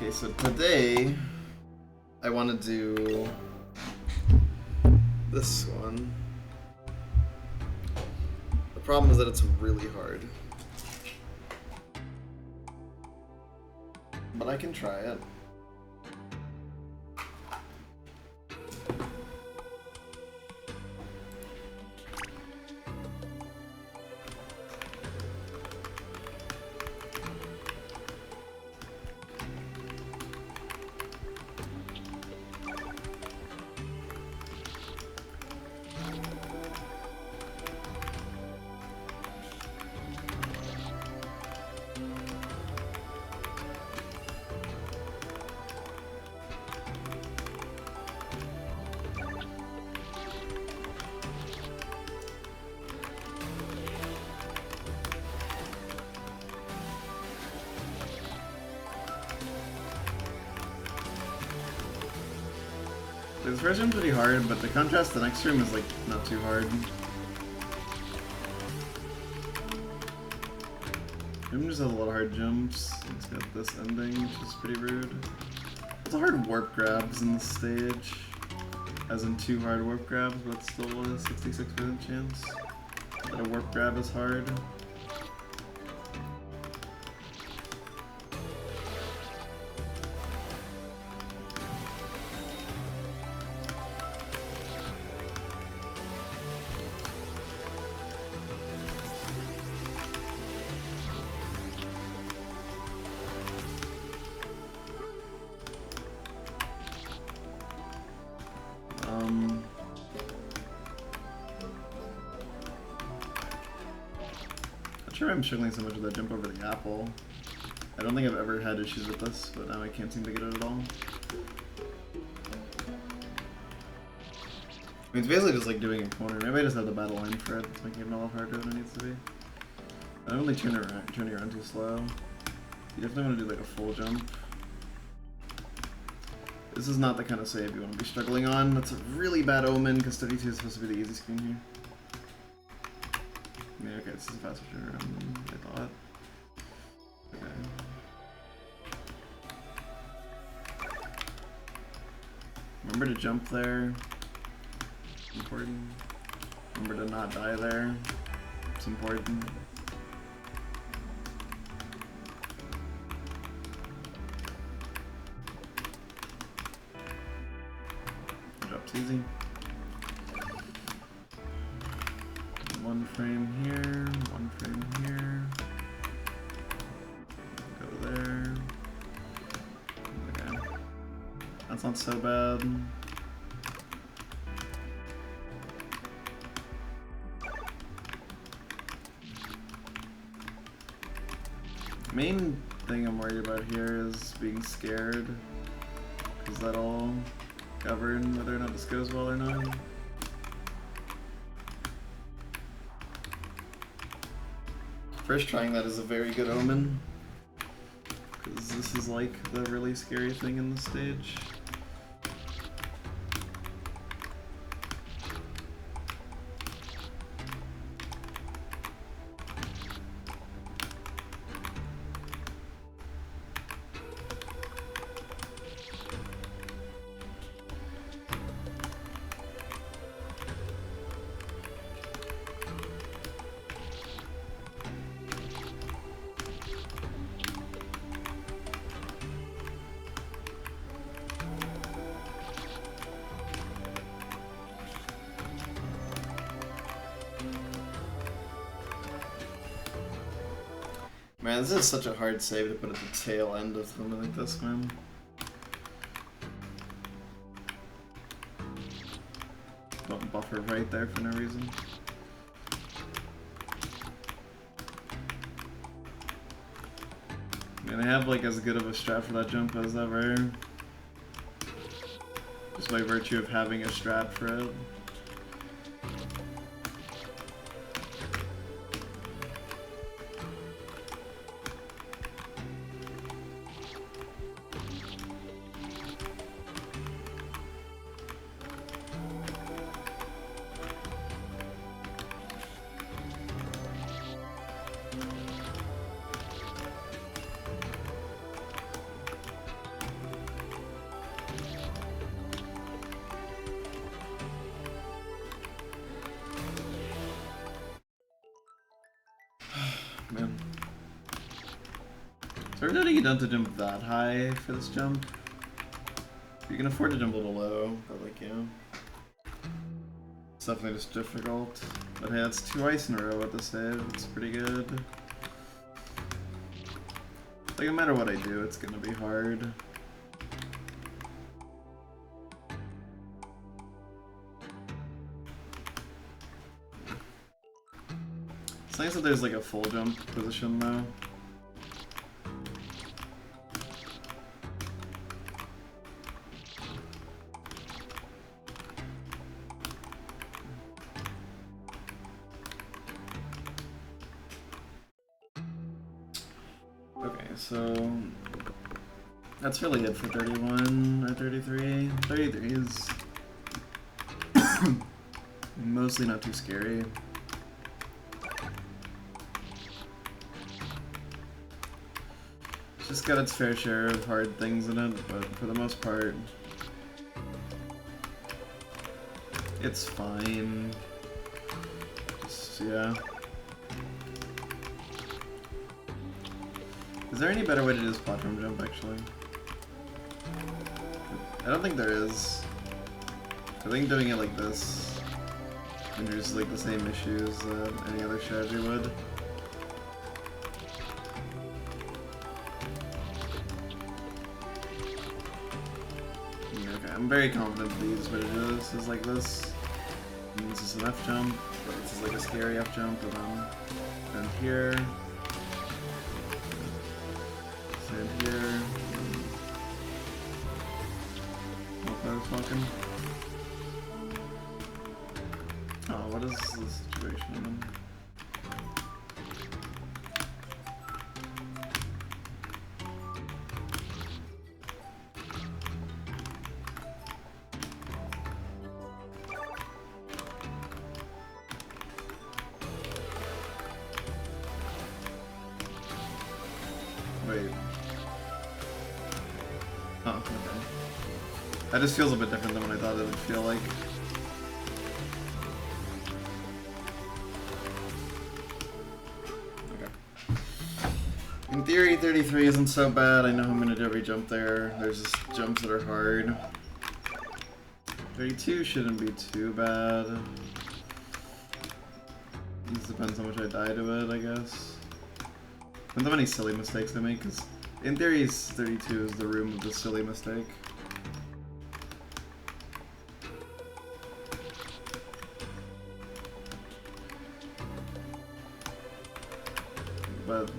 Okay, so today I want to do this one. The problem is that it's really hard. But I can try it. This first room's pretty hard, but the contrast to the next room is like not too hard. Room just has a lot of hard jumps. It's got this ending, which is pretty rude. It's a hard warp grabs in this stage. As in 2 hard warp grabs, but it's still a 66% chance that a warp grab is hard. Not sure why I'm struggling so much with that jump over the apple. I don't think I've ever had issues with this, but now I can't seem to get it at all. I mean, it's basically just like doing a corner. Maybe I just have the battle line for it. It's making it a lot harder than it needs to be. I don't really turn it around too slow. You definitely want to do like a full jump. This is not the kind of save you want to be struggling on. That's a really bad omen because 32 is supposed to be the easy screen here. Yeah, okay, this is a faster turnaround than I thought. Okay. Remember to jump there. Important. Remember to not die there. It's important. Drop's easy. 1 frame here, 1 frame here. Go there. Okay. That's not so bad. Main thing I'm worried about here is being scared, because that'll govern whether or not this goes well or not. First trying that is a very good omen, because this is like the really scary thing in the stage. Man, this is such a hard save to put at the tail end of something like this, man. Don't buffer right there for no reason. I mean, I have like as good of a strat for that jump as ever. Just by virtue of having a strat for it. Man. So we're getting you done to jump that high for this jump. You can afford to jump a little low, but like, you know. It's definitely just difficult. But hey, that's 2 ice in a row at this stage. It's pretty good. Like, no matter what I do, it's gonna be hard. It's nice that there's like a full jump position though. Okay, so that's really it for 31 or 33. 33 is mostly not too scary. It's just got its fair share of hard things in it, but for the most part, it's fine. Just, yeah. Is there any better way to do this platform jump, actually? I don't think there is. I think doing it like this introduces like the same issues that any other strategy would. Okay, I'm very confident the easiest way to do this is like this. And this is an F jump, but this is like a scary F jump, and then here. Stand here. What I was talking. Oh, what is the situation? Wait. Oh, okay. That just feels a bit different than what I thought it would feel like. Okay. In theory, 33 isn't so bad. I know I'm gonna do every jump there. There's just jumps that are hard. 32 shouldn't be too bad. It just depends how much I die to it, I guess. Depends how many silly mistakes I make, because in theory 32 is the room of the silly mistake. But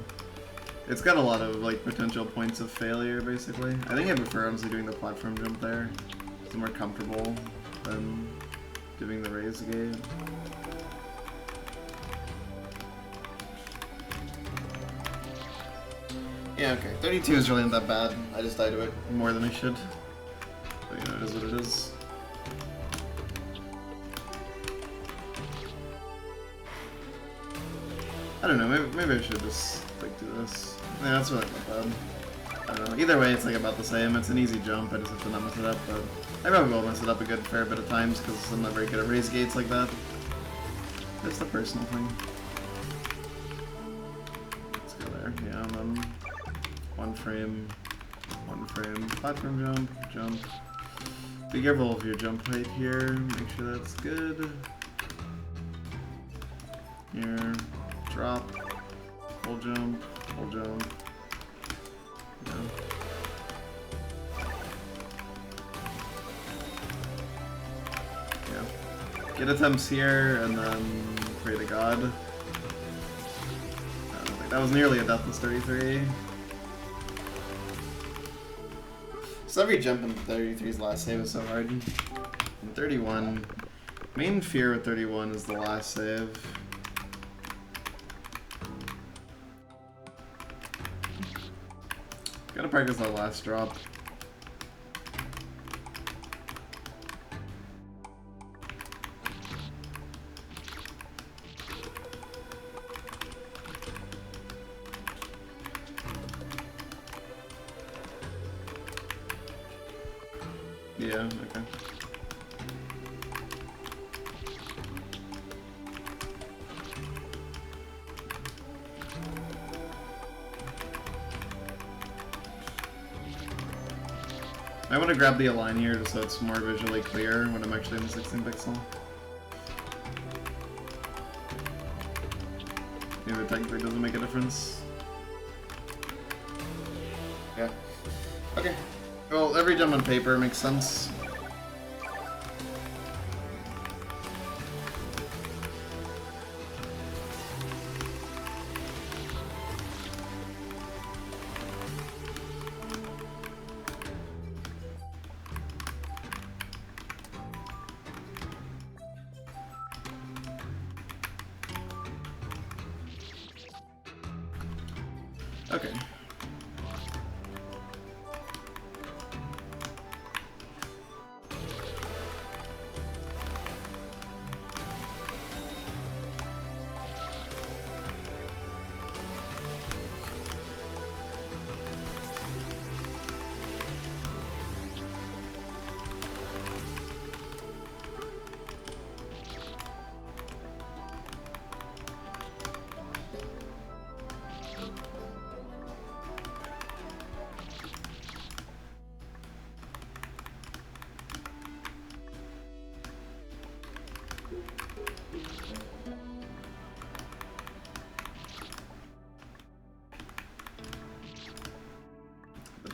it's got a lot of like potential points of failure, basically. I think I prefer honestly doing the platform jump there. It's more comfortable than doing the raise gate. Yeah, okay. 32 is really not that bad. I just died to it more than I should. But you know, it is what it is. I don't know, maybe I should just like do this. Yeah, that's really not bad. I don't know. Either way, it's like about the same. It's an easy jump, I just have to not mess it up, but I probably will mess it up a good fair bit of times because I'm not very good at raise gates like that. It's the personal thing. Let's go there. Yeah, and then one frame, platform jump, jump. Be careful of your jump height here. Make sure that's good. Here. Drop, full jump, yeah. Yeah. Get attempts here and then pray to God. That was nearly a deathless 33. So every jump in 33's last save is so hard. In 31, main fear with 31 is the last save. Gotta practice that last drop. Yeah, okay. I want to grab the align here just so it's more visually clear when I'm actually in the 16 pixel. Maybe it technically doesn't make a difference. Yeah. Okay. Well, every jump on paper makes sense. Okay.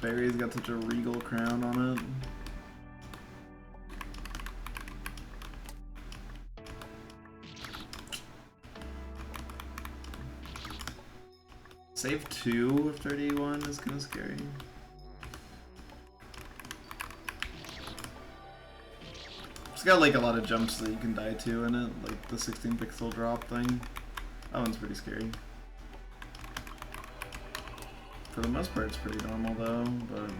Barry's got such a regal crown on it. Save 2 of 31 is kind of scary. It's got like a lot of jumps that you can die to in it, like the 16 pixel drop thing. That one's pretty scary. For the most part, it's pretty normal though, but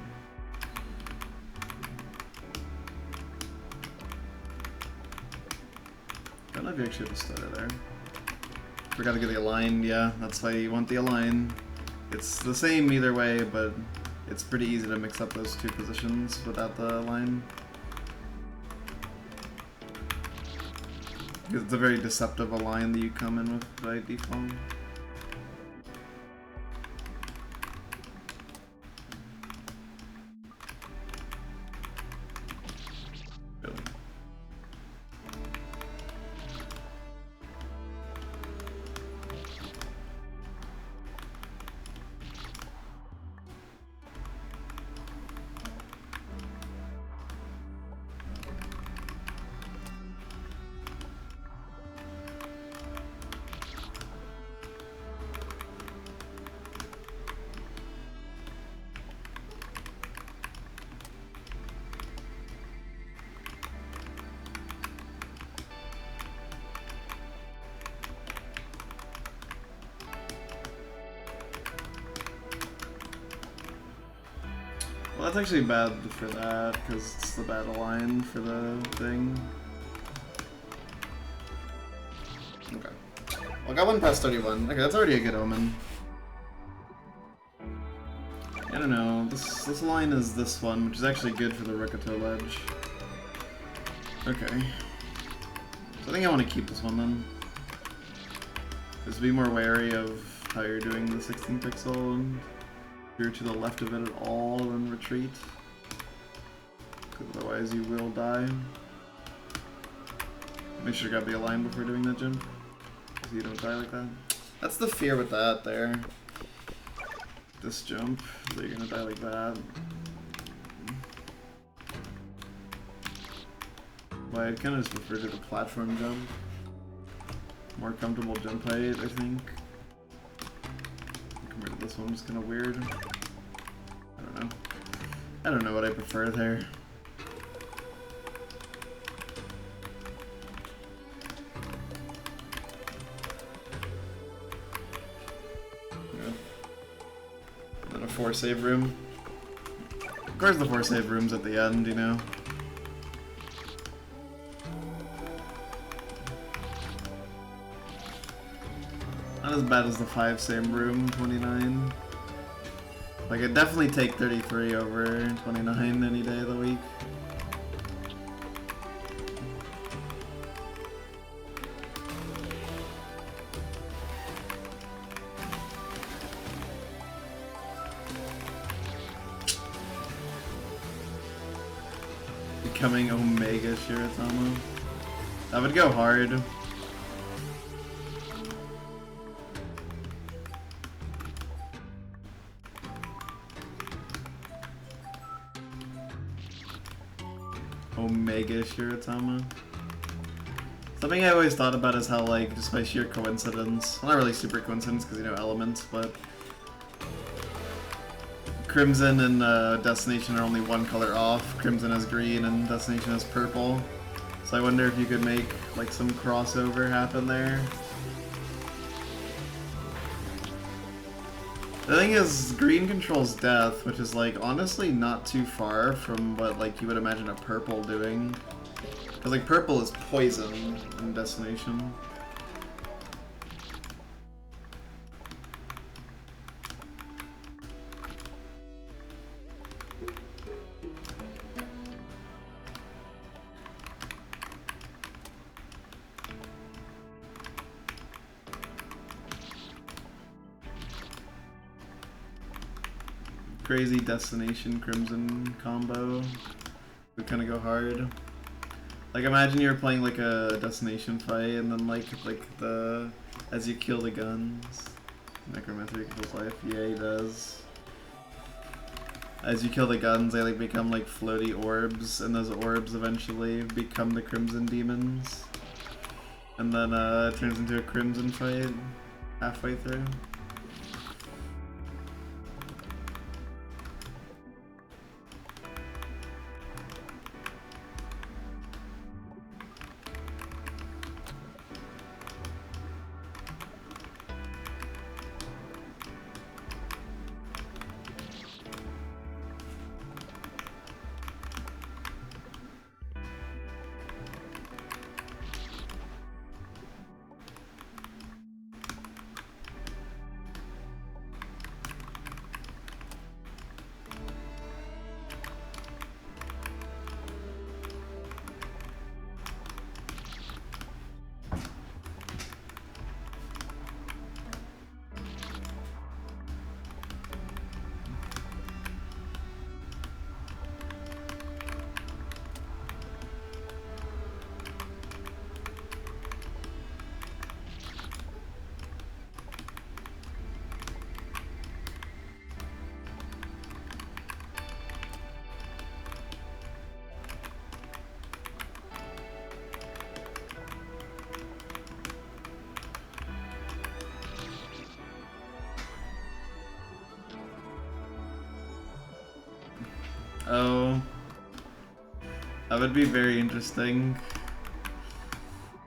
I don't know if you actually have a stutter there. Forgot to get the align, yeah, that's why you want the align. It's the same either way, but it's pretty easy to mix up those two positions without the align. Because it's a very deceptive align that you come in with by default. Well, that's actually bad for that, because it's the bad align for the thing. Okay. Well, got one past 31. Okay, that's already a good omen. I don't know, this line is this one, which is actually good for the Rikuto ledge. Okay. So I think I want to keep this one then. Just be more wary of how you're doing the 16 pixel and if you're to the left of it at all, then retreat. Because otherwise you will die. Make sure to grab the align before doing that jump, so you don't die like that. That's the fear with that there. This jump, that you're gonna die like that. Well, I'd kind of just prefer to the platform jump. More comfortable jump height, I think. Compared to this one, just kind of weird. I don't know. I don't know what I prefer there. Yeah. And then a 4 save room. Of course the 4 save room's at the end, you know. Not as bad as the 5 same room, 29. Like, I'd definitely take 33 over 29 any day of the week. becoming Omega Shiratama. That would go hard. Omega Shiratama. Something I always thought about is how, like, just by sheer coincidence, well, not really super coincidence because, you know, elements, but Crimson and Destination are only one color off. Crimson has green and Destination has purple. So I wonder if you could make, like, some crossover happen there. The thing is, green controls death, which is, like, honestly not too far from what, like, you would imagine a purple doing. Because, like, purple is poison in Destination. Crazy Destination Crimson combo would kind of go hard. Like, imagine you're playing like a Destination fight, and then like the as you kill the guns, Necromancer kills life. Yeah, he does. As you kill the guns, they like become like floaty orbs, and those orbs eventually become the Crimson Demons, and then it turns into a Crimson fight halfway through. Oh, that would be very interesting.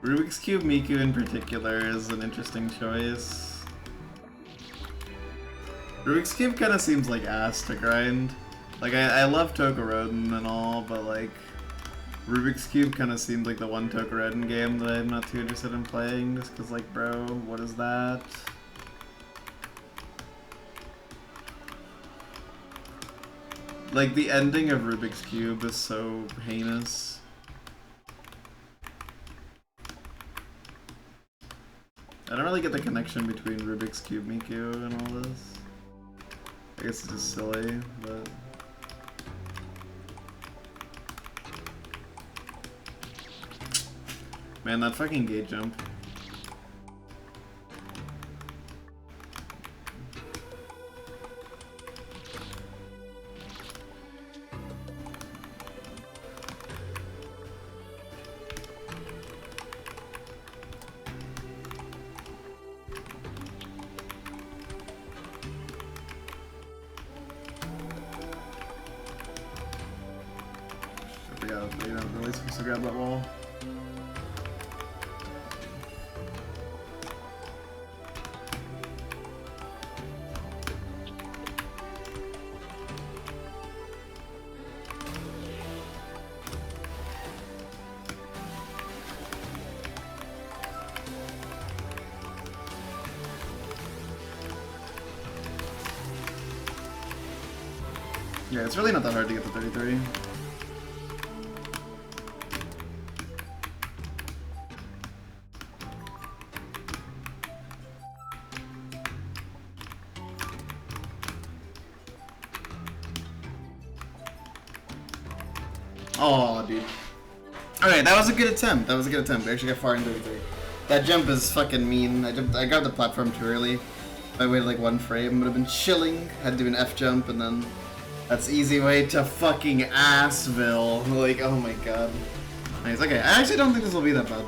Rubik's Cube Miku in particular is an interesting choice. Rubik's Cube kind of seems like ass to grind. Like, I love Togoroden and all, but like, Rubik's Cube kind of seems like the one Togoroden game that I'm not too interested in playing, just because, like, bro, what is that? Like, the ending of Rubik's Cube is so heinous. I don't really get the connection between Rubik's Cube Miku and all this. I guess it's just silly, but... Man, that fucking gate jump. You're not really supposed to grab that wall. Yeah, it's really not that hard to get to 33. Oh, dude. Okay, that was a good attempt. That was a good attempt. I actually got far in 33. That jump is fucking mean. I grabbed the platform too early. If I waited like 1 frame, would have been chilling. Had to do an F jump, and then that's easy way to fucking Assville. Like, oh my god. Nice. Okay, I actually don't think this will be that bad.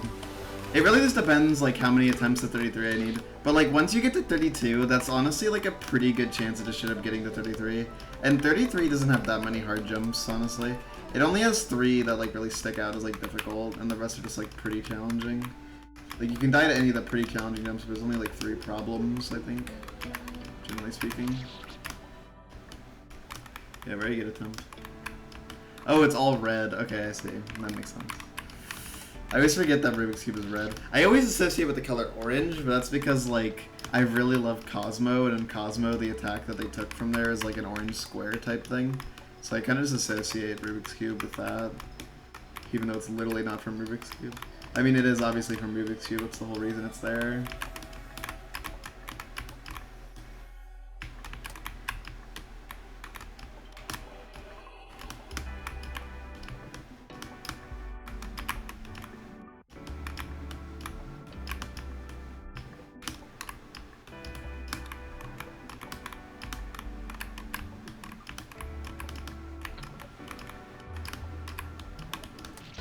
It really just depends like how many attempts at 33 I need. But like once you get to 32, that's honestly like a pretty good chance of just straight up getting to 33. And 33 doesn't have that many hard jumps, honestly. It only has 3 that like really stick out as like difficult, and the rest are just like pretty challenging. Like you can die to any of the pretty challenging jumps, but there's only like 3 problems, I think, generally speaking. Yeah, very good attempt. Oh, it's all red. Okay, I see. That makes sense. I always forget that Rubik's Cube is red. I always associate with the color orange, but that's because, like, I really love Cosmo, and in Cosmo, the attack that they took from there is, like, an orange square type thing. So I kind of just associate Rubik's Cube with that, even though it's literally not from Rubik's Cube. I mean, it is obviously from Rubik's Cube, that's the whole reason it's there.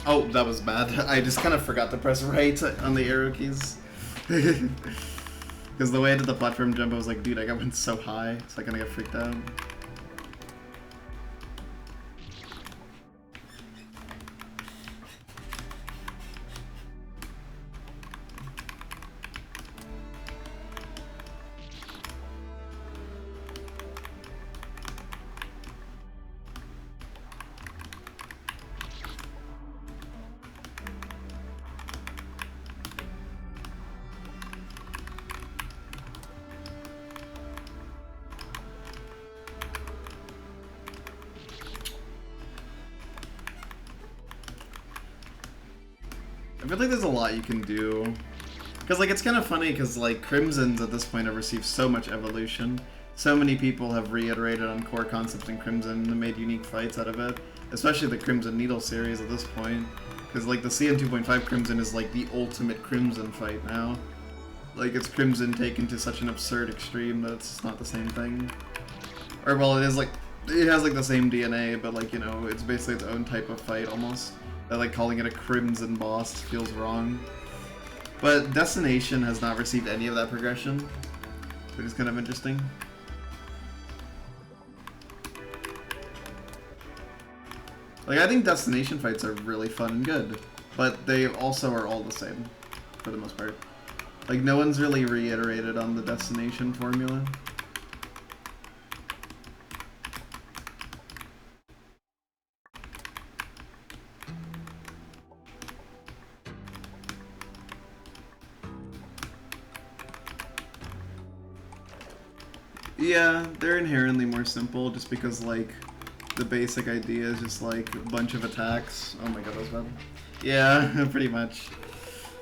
Oh, that was bad. I just kind of forgot to press right on the arrow keys. Because the way I did the platform jump, I was like, dude, I went so high, so I kind of got freaked out. I feel like there's a lot you can do. Because, like, it's kind of funny because, like, Crimsons at this point have received so much evolution. So many people have reiterated on core concepts in Crimson and made unique fights out of it. Especially the Crimson Needle series at this point. Because, like, the CN 2.5 Crimson is, like, the ultimate Crimson fight now. Like, it's Crimson taken to such an absurd extreme that it's not the same thing. Or, well, it is, like, it has, like, the same DNA, but, like, you know, it's basically its own type of fight, almost. That, like, calling it a Crimson boss feels wrong. But Destination has not received any of that progression, which is kind of interesting. Like, I think Destination fights are really fun and good, but they also are all the same, for the most part. Like, no one's really reiterated on the Destination formula. Yeah, they're inherently more simple just because, like, the basic idea is just, like, a bunch of attacks. Oh my god, that was bad. Yeah, pretty much.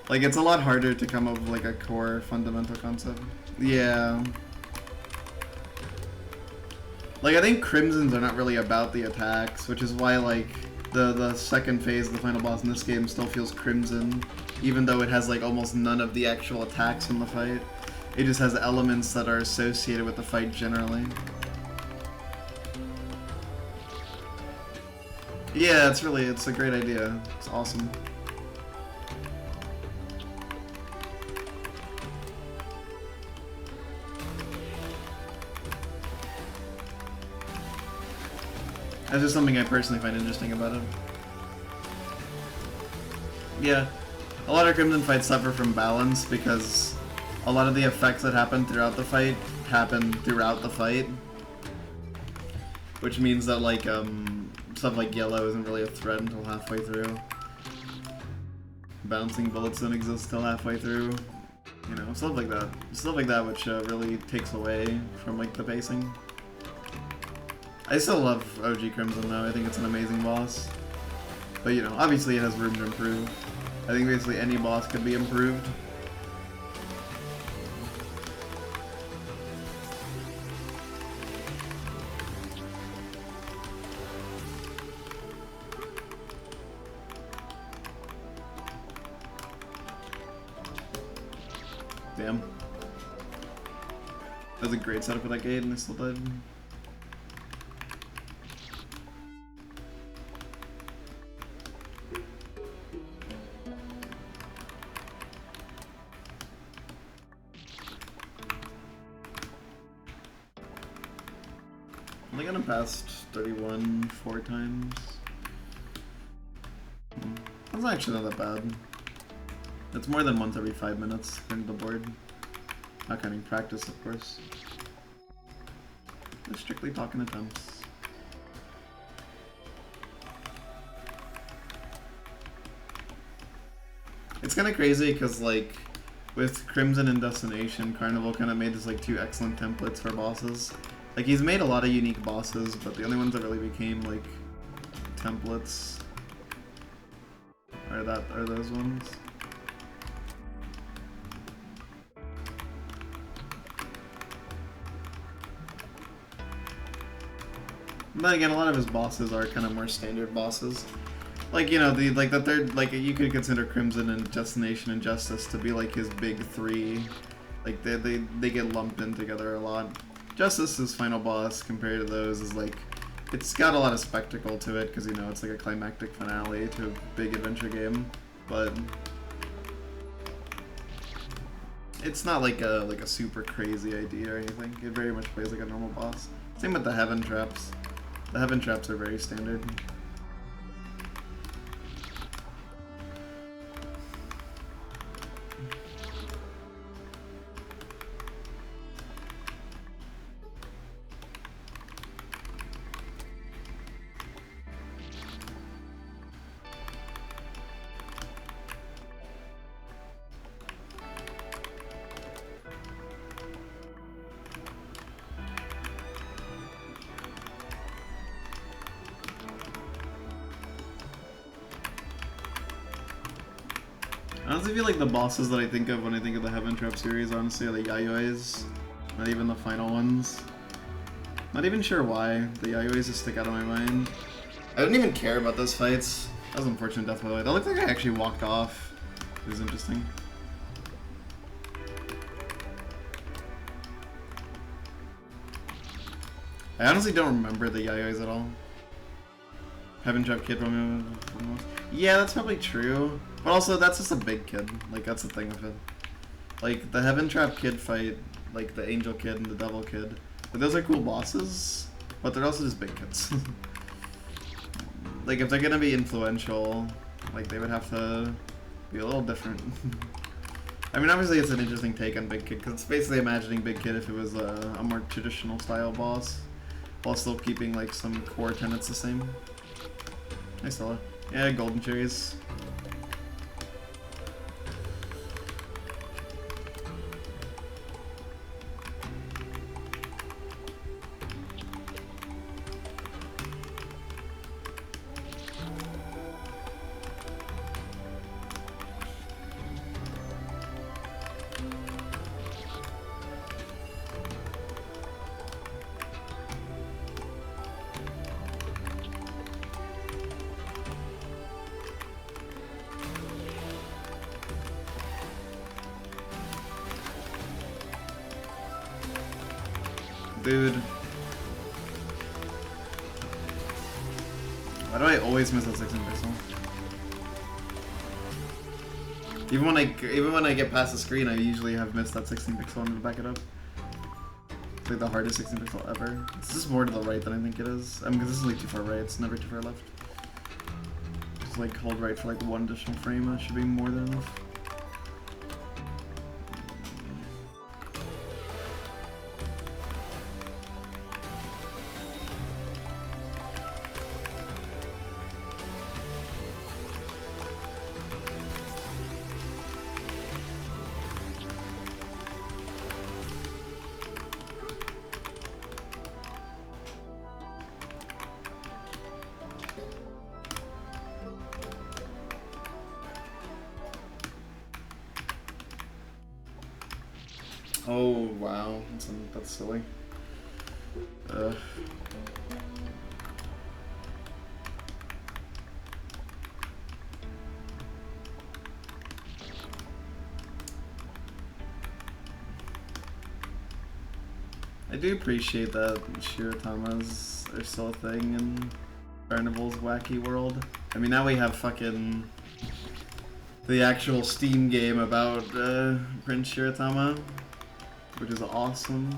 Like, it's a lot harder to come up with, like, a core fundamental concept. Yeah. Like, I think Crimsons are not really about the attacks, which is why, like, the second phase of the final boss in this game still feels Crimson, even though it has, like, almost none of the actual attacks in the fight. It just has elements that are associated with the fight generally. Yeah, it's a great idea. It's awesome. That's just something I personally find interesting about it. Yeah, a lot of Crimson fights suffer from balance because a lot of the effects that happen throughout the fight happen throughout the fight. Which means that, like, stuff like yellow isn't really a threat until halfway through. Bouncing bullets don't exist till halfway through. You know, stuff like that. Stuff like that which really takes away from, like, the pacing. I still love OG Crimson though, I think it's an amazing boss. But, you know, obviously it has room to improve. I think basically any boss could be improved. That was a great setup for that gate, and I still died. I think I'm past 31 4 times. That's actually not that bad. It's more than once every 5 minutes according to the board. Not counting practice, of course. They're strictly talking attempts. It's kind of crazy because, like, with Crimson and Destination, Carnival kind of made this like 2 excellent templates for bosses. Like, he's made a lot of unique bosses, but the only ones that really became like templates are those ones. But again, a lot of his bosses are kind of more standard bosses. Like, you know, the third, like, you could consider Crimson and Destination and Justice to be like his big 3. Like, they get lumped in together a lot. Justice's final boss compared to those is like, it's got a lot of spectacle to it because, you know, it's like a climactic finale to a big adventure game, but it's not like a super crazy idea or anything. It very much plays like a normal boss. Same with the Heaven Traps. The Heaven Traps are very standard. I honestly feel like the bosses that I think of when I think of the Heaven Trap series, honestly, are the Yayois. Not even the final ones. Not even sure why. The Yayois just stick out of my mind. I didn't even care about those fights. That was an unfortunate death, by the way. That looked like I actually walked off. It was interesting. I honestly don't remember the Yayois at all. Heaven Trap Kid Romeo. Yeah, that's probably true. But also, that's just a big kid. Like, that's the thing with it. Like, the Heaven Trap Kid fight, like the Angel Kid and the Devil Kid, like, those are cool bosses, but they're also just big kids. Like, if they're gonna be influential, like, they would have to be a little different. I mean, obviously it's an interesting take on Big Kid, because it's basically imagining Big Kid if it was a more traditional style boss, while still keeping, like, some core tenets the same. Hi, Stella. Yeah, golden cherries. Dude. Why do I always miss that 16 pixel? Even when I get past the screen, I usually have missed that 16 pixel and to back it up. It's like the hardest 16 pixel ever. It's just more to the right than I think it is. I mean, because this is like too far right, it's never too far left. Just like hold right for like 1 additional frame, that should be more than enough. Oh wow, that's silly. I do appreciate that Shiratamas are still a thing in Carnival's wacky world. I mean, now we have fucking the actual Steam game about Prince Shiratama, which is awesome.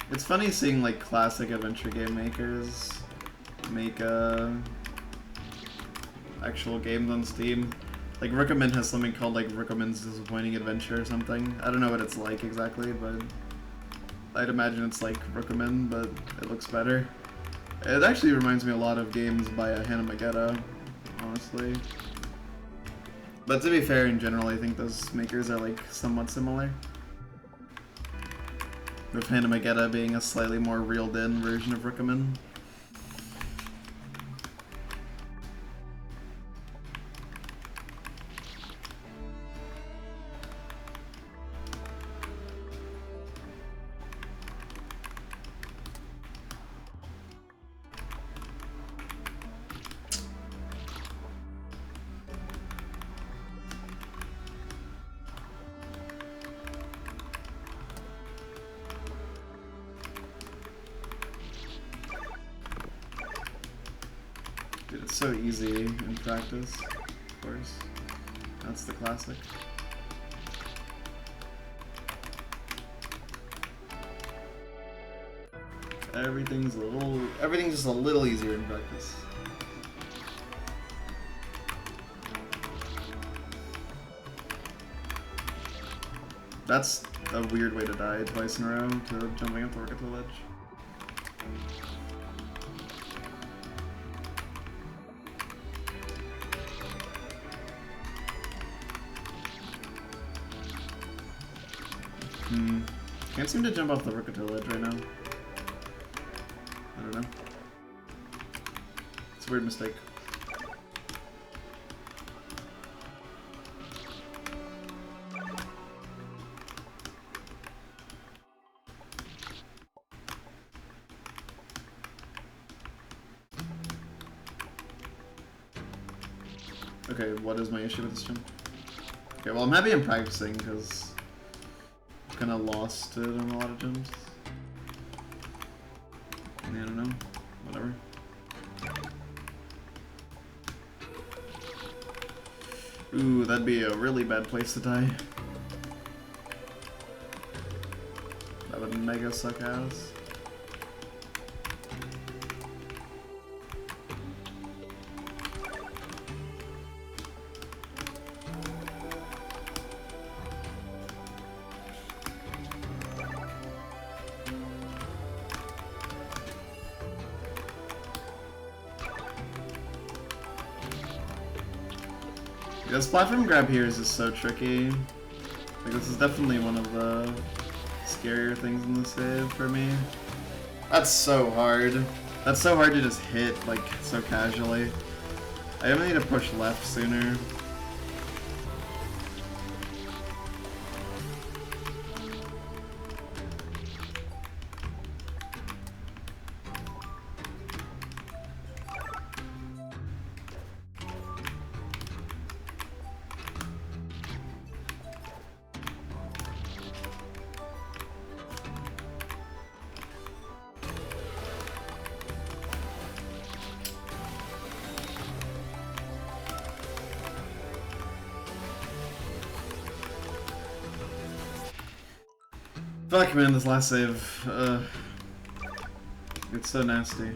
It's funny seeing like classic adventure game makers make actual games on Steam. Like Rookaman has something called like Rookaman's Disappointing Adventure or something. I don't know what it's like exactly, but I'd imagine it's like Rookaman, but it looks better. It actually reminds me a lot of games by Hanamagetta, honestly. But to be fair, in general, I think those makers are like somewhat similar. With Hanamagetta being a slightly more reeled-in version of Rookaman. Dude, it's so easy in practice, of course. That's the classic. Everything's just a little easier in practice. That's a weird way to die twice in a row to jumping up the Rickato ledge. Can't seem to jump off the Rickato ledge right now. I don't know. It's a weird mistake. Okay, what is my issue with this jump? Okay, well I'm happy I'm practicing because I've kind of lost it on a lot of jumps. I don't know. Whatever. Ooh, that'd be a really bad place to die. That would mega suck ass. This platform grab here is just so tricky. Like, this is definitely one of the scarier things in the save for me. That's so hard. That's so hard to just hit, like, so casually. I only need to push left sooner. Fuck man, this last save, it's so nasty.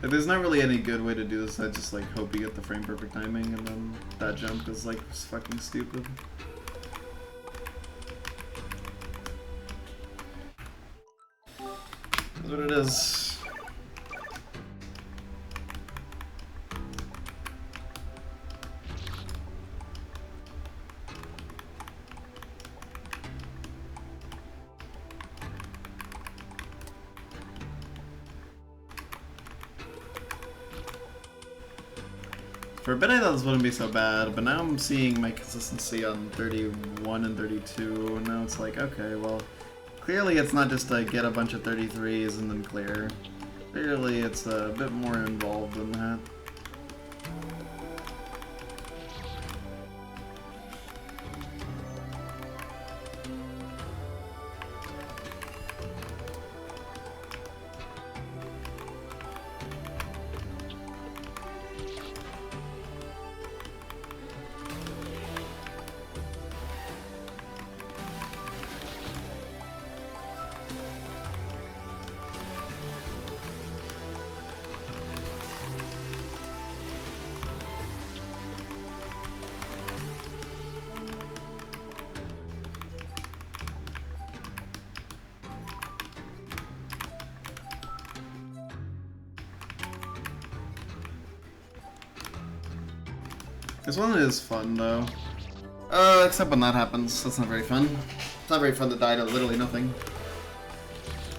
Like, there's not really any good way to do this, I just like hope you get the frame perfect timing and then that jump is like fucking stupid. That's what it is. For a bit I thought this wouldn't be so bad, but now I'm seeing my consistency on 31 and 32, and now it's like, okay, well, clearly it's not just to get a bunch of 33s and then clear. Clearly it's a bit more involved than that. This one is fun though. Except when that happens. That's not very fun. It's not very fun to die to literally nothing.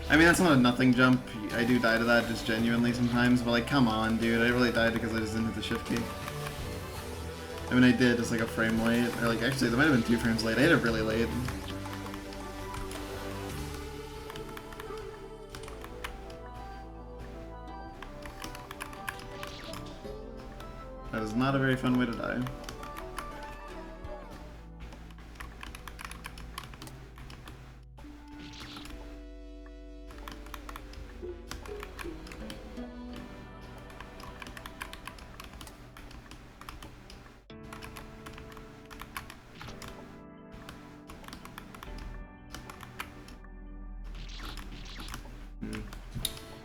I mean, that's not a nothing jump. I do die to that just genuinely sometimes, but like, come on, dude. I really died because I just didn't hit the shift key. I mean, I did just like a frame late. Or like, actually, there might have been 2 frames late. I hit it really late. That is not a very fun way to die.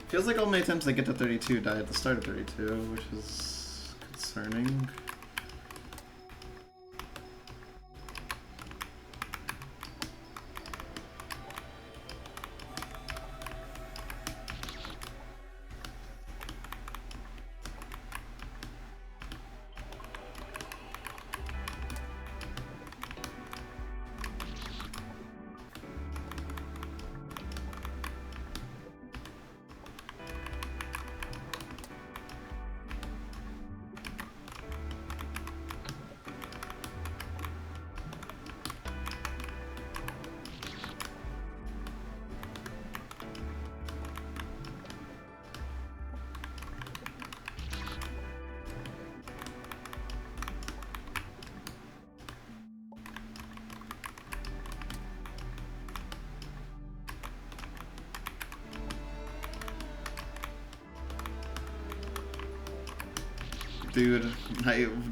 Feels like all my attempts to get to 32 die at the start of 32, which is concerning.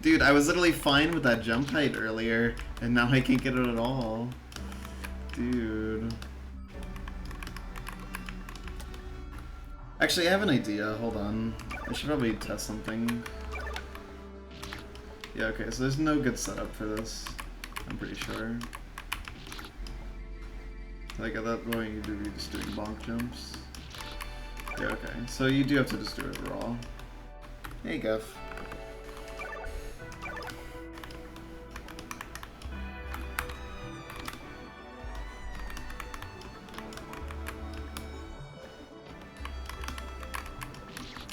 Dude, I was literally fine with that jump height earlier, and now I can't get it at all. Dude. Actually, I have an idea. Hold on. I should probably test something. Yeah, okay, so there's no good setup for this. I'm pretty sure. Like, at that point, you do be just doing bonk jumps. Yeah, okay. So you do have to just do it raw. Hey, Guff.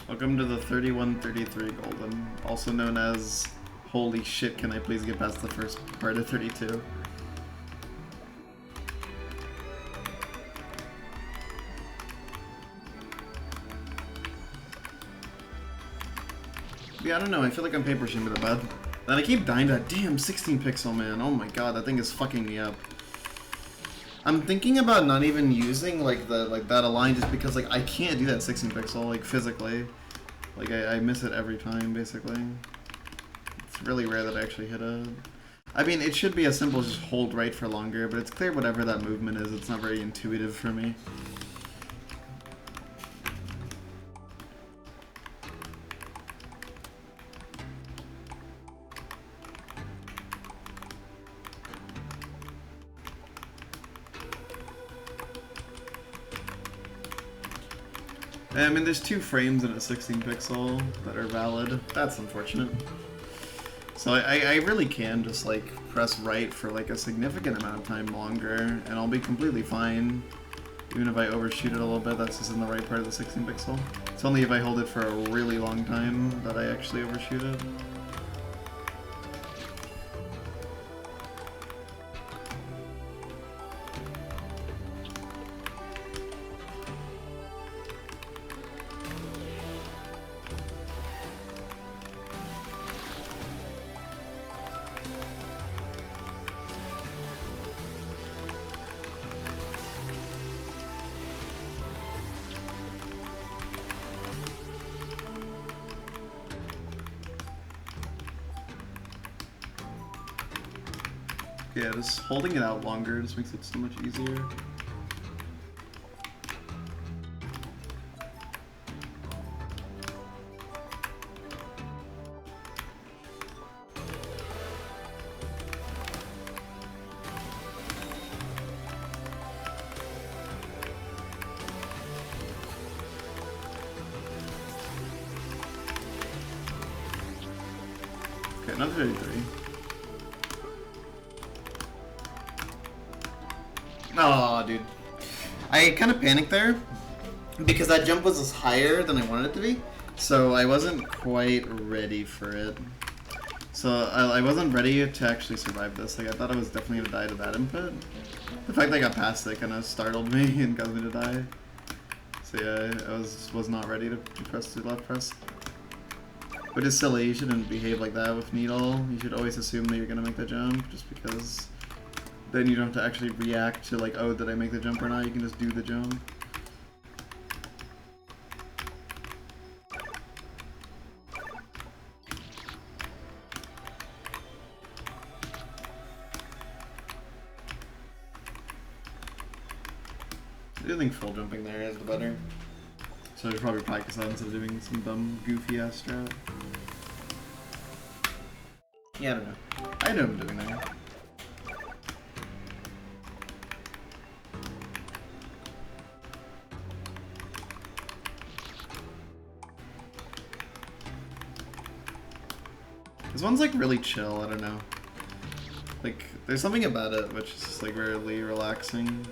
Welcome to the 3133 Golden, also known as holy shit, can I please get past the first part of 32? Yeah, I don't know, I feel like I'm paper pushing to the bed. And I keep dying to that damn 16 pixel, man. Oh my god, that thing is fucking me up. I'm thinking about not even using like that align just because like I can't do that 16 pixel like physically. Like I miss it every time basically. It's really rare that I actually hit it. I mean, it should be as simple as just hold right for longer, but it's clear whatever that movement is, it's not very intuitive for me. I mean, there's 2 frames in a 16 pixel that are valid. That's unfortunate. So I really can just like press right for like a significant amount of time longer, and I'll be completely fine. Even if I overshoot it a little bit, that's just in the right part of the 16 pixel. It's only if I hold it for a really long time that I actually overshoot it. Yeah, just holding it out longer just makes it so much easier. Okay, another 33. Oh, dude. I kind of panicked there because that jump was higher than I wanted it to be, so I wasn't quite ready for it. So I wasn't ready to actually survive this. Like, I thought I was definitely gonna die to that input. The fact that I got past it kind of startled me and caused me to die. So yeah, I was not ready to press the left press. Which is silly, you shouldn't behave like that with Needle. You should always assume that you're gonna make the jump, just because then you don't have to actually react to like, oh, did I make the jump or not? You can just do the jump. I think full jumping there is the better. So I should probably practice that instead of doing some dumb, goofy ass strat. Yeah, I don't know. I know I'm doing that. This one's like really chill, I don't know. Like, there's something about it which is just like really relaxing.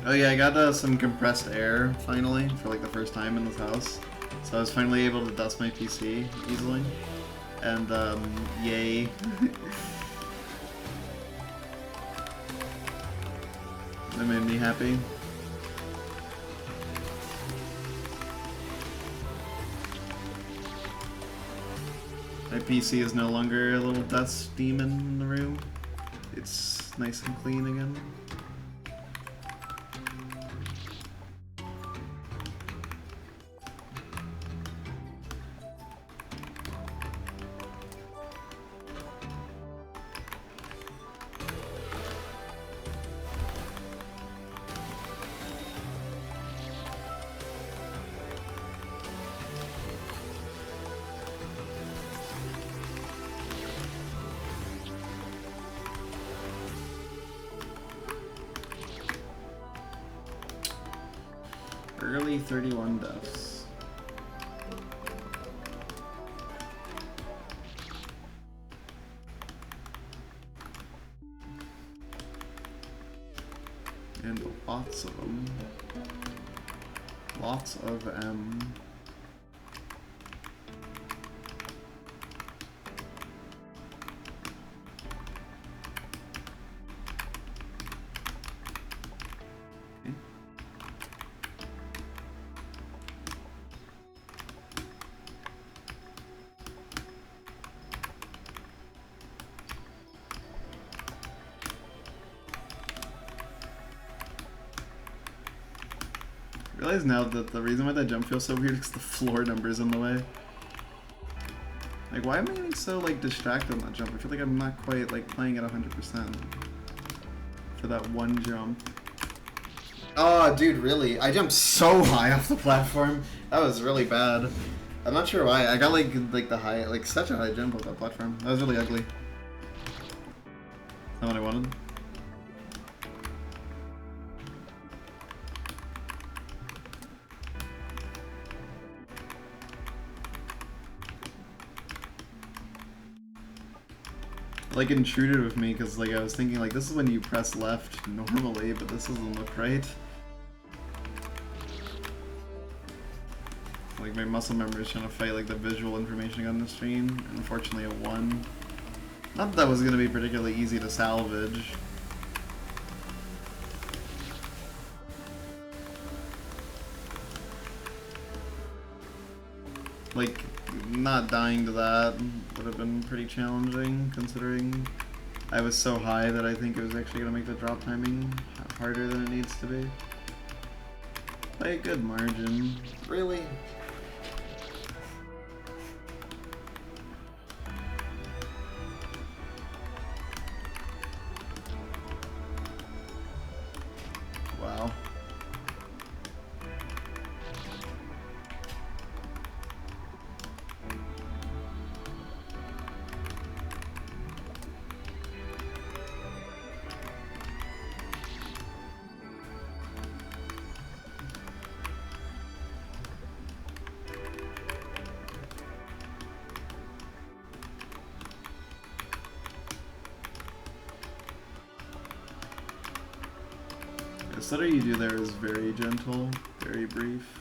Oh yeah, I got some compressed air, finally, for like the first time in this house. So I was finally able to dust my PC easily. And, yay. That made me happy. My PC is no longer a little dust demon in the room. It's nice and clean again. Early 31 deaths. And lots of them. Lots of M. I realize now that the reason why that jump feels so weird is the floor number's in the way. Like, why am I getting so, like, distracted on that jump? I feel like I'm not quite, like, playing at 100% for that one jump. Oh, dude, really? I jumped so high off the platform. That was really bad. I'm not sure why. I got, like the high, like, such a high jump off that platform. That was really ugly. Not what I wanted. Like intruded with me because like I was thinking like this is when you press left normally, but this doesn't look right. Like my muscle memory is trying to fight like the visual information on the screen. Unfortunately, it won. Not that that was gonna be particularly easy to salvage. Like, not dying to that would have been pretty challenging, considering I was so high that I think it was actually going to make the drop timing harder than it needs to be. By a good margin. Really? Wow. The stutter you do there is very gentle, very brief,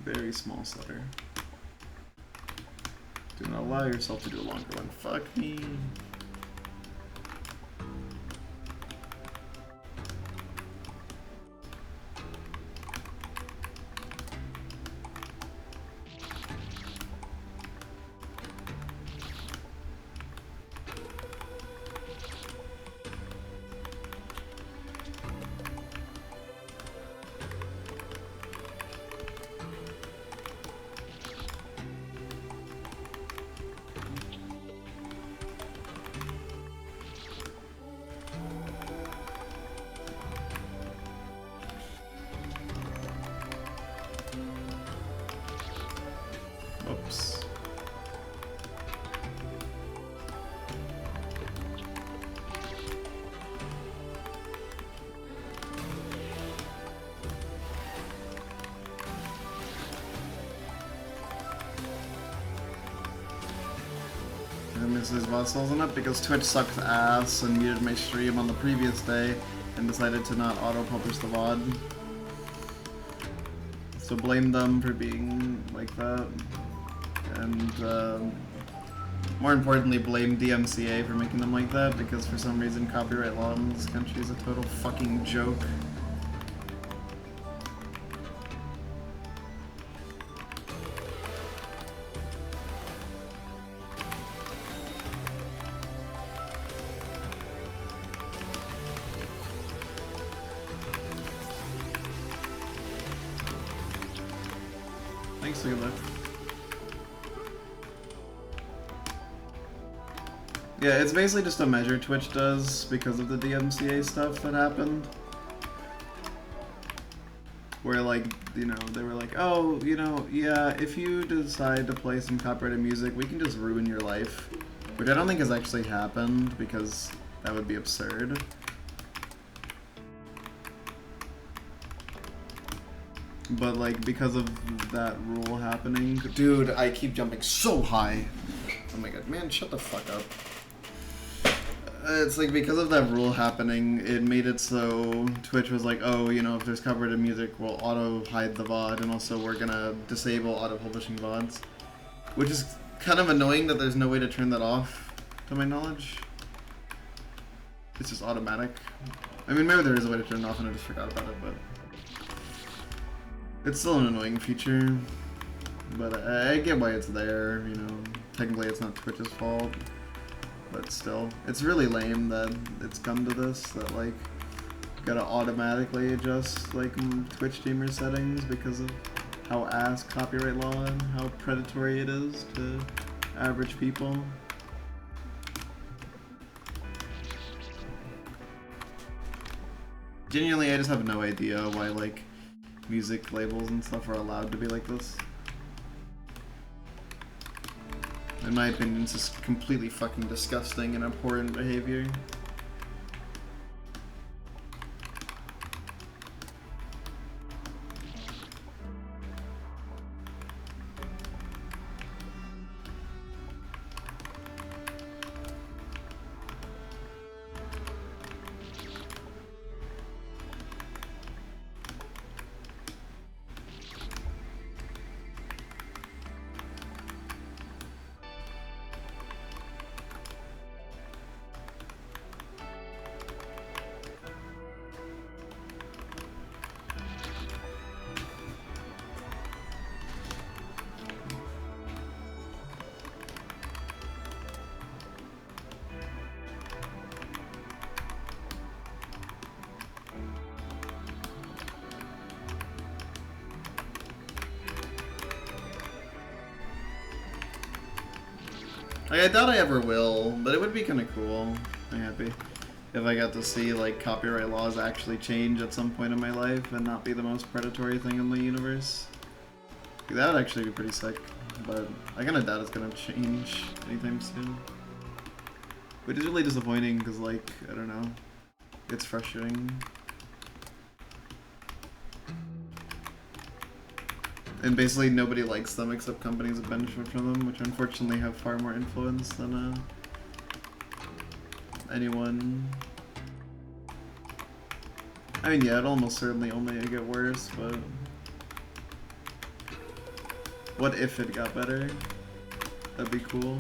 very small stutter. Do not allow yourself to do a longer one. Fuck me. Oops. I missed these VOD souls in it because Twitch sucks ass and muted my stream on the previous day and decided to not auto-publish the VOD. So blame them for being like that. And more importantly, blame DMCA for making them like that, because for some reason copyright law in this country is a total fucking joke. Thanks, Lula. Yeah, it's basically just a measure Twitch does because of the DMCA stuff that happened. Where, like, you know, they were like, oh, you know, yeah, if you decide to play some copyrighted music, we can just ruin your life. Which I don't think has actually happened, because that would be absurd. But, like, because of that rule happening... Dude, I keep jumping so high. Oh my god, man, shut the fuck up. It's like, because of that rule happening, it made it so Twitch was like, oh, you know, if there's copyrighted music, we'll auto-hide the VOD, and also we're gonna disable auto-publishing VODs. Which is kind of annoying that there's no way to turn that off, to my knowledge. It's just automatic. I mean, maybe there is a way to turn it off and I just forgot about it, but... It's still an annoying feature. But I get why it's there, you know. Technically it's not Twitch's fault. But still, it's really lame that it's come to this, that like, you gotta automatically adjust like Twitch streamer settings because of how ass copyright law and how predatory it is to average people. Genuinely, I just have no idea why like music labels and stuff are allowed to be like this. In my opinion, it's just completely fucking disgusting and abhorrent behavior. Like, I doubt I ever will, but it would be kind of cool. I'm happy if I got to see like copyright laws actually change at some point in my life and not be the most predatory thing in the universe. That would actually be pretty sick, but I kind of doubt it's gonna change anytime soon. Which is really disappointing because, like, I don't know, it's frustrating. And basically nobody likes them except companies that benefit from them, which unfortunately have far more influence than anyone. I mean, yeah, it'd almost certainly only get worse, but what if it got better? That'd be cool.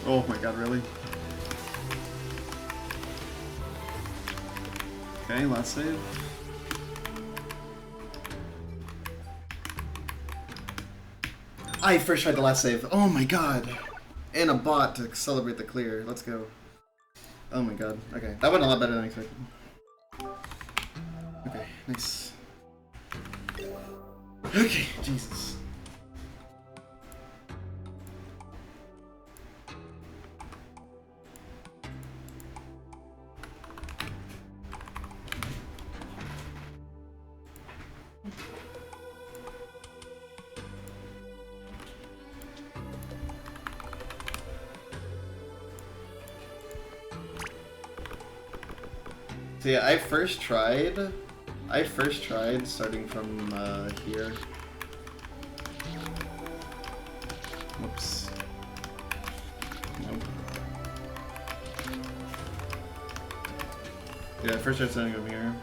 Oh my god, really? Okay, last save. I first tried the last save. Oh my god. And a bot to celebrate the clear. Let's go. Oh my god. Okay, that went a lot better than I expected. Okay, nice. Okay, Jesus. So yeah, I first tried starting from here. Whoops. Nope. Yeah, I first tried starting from here.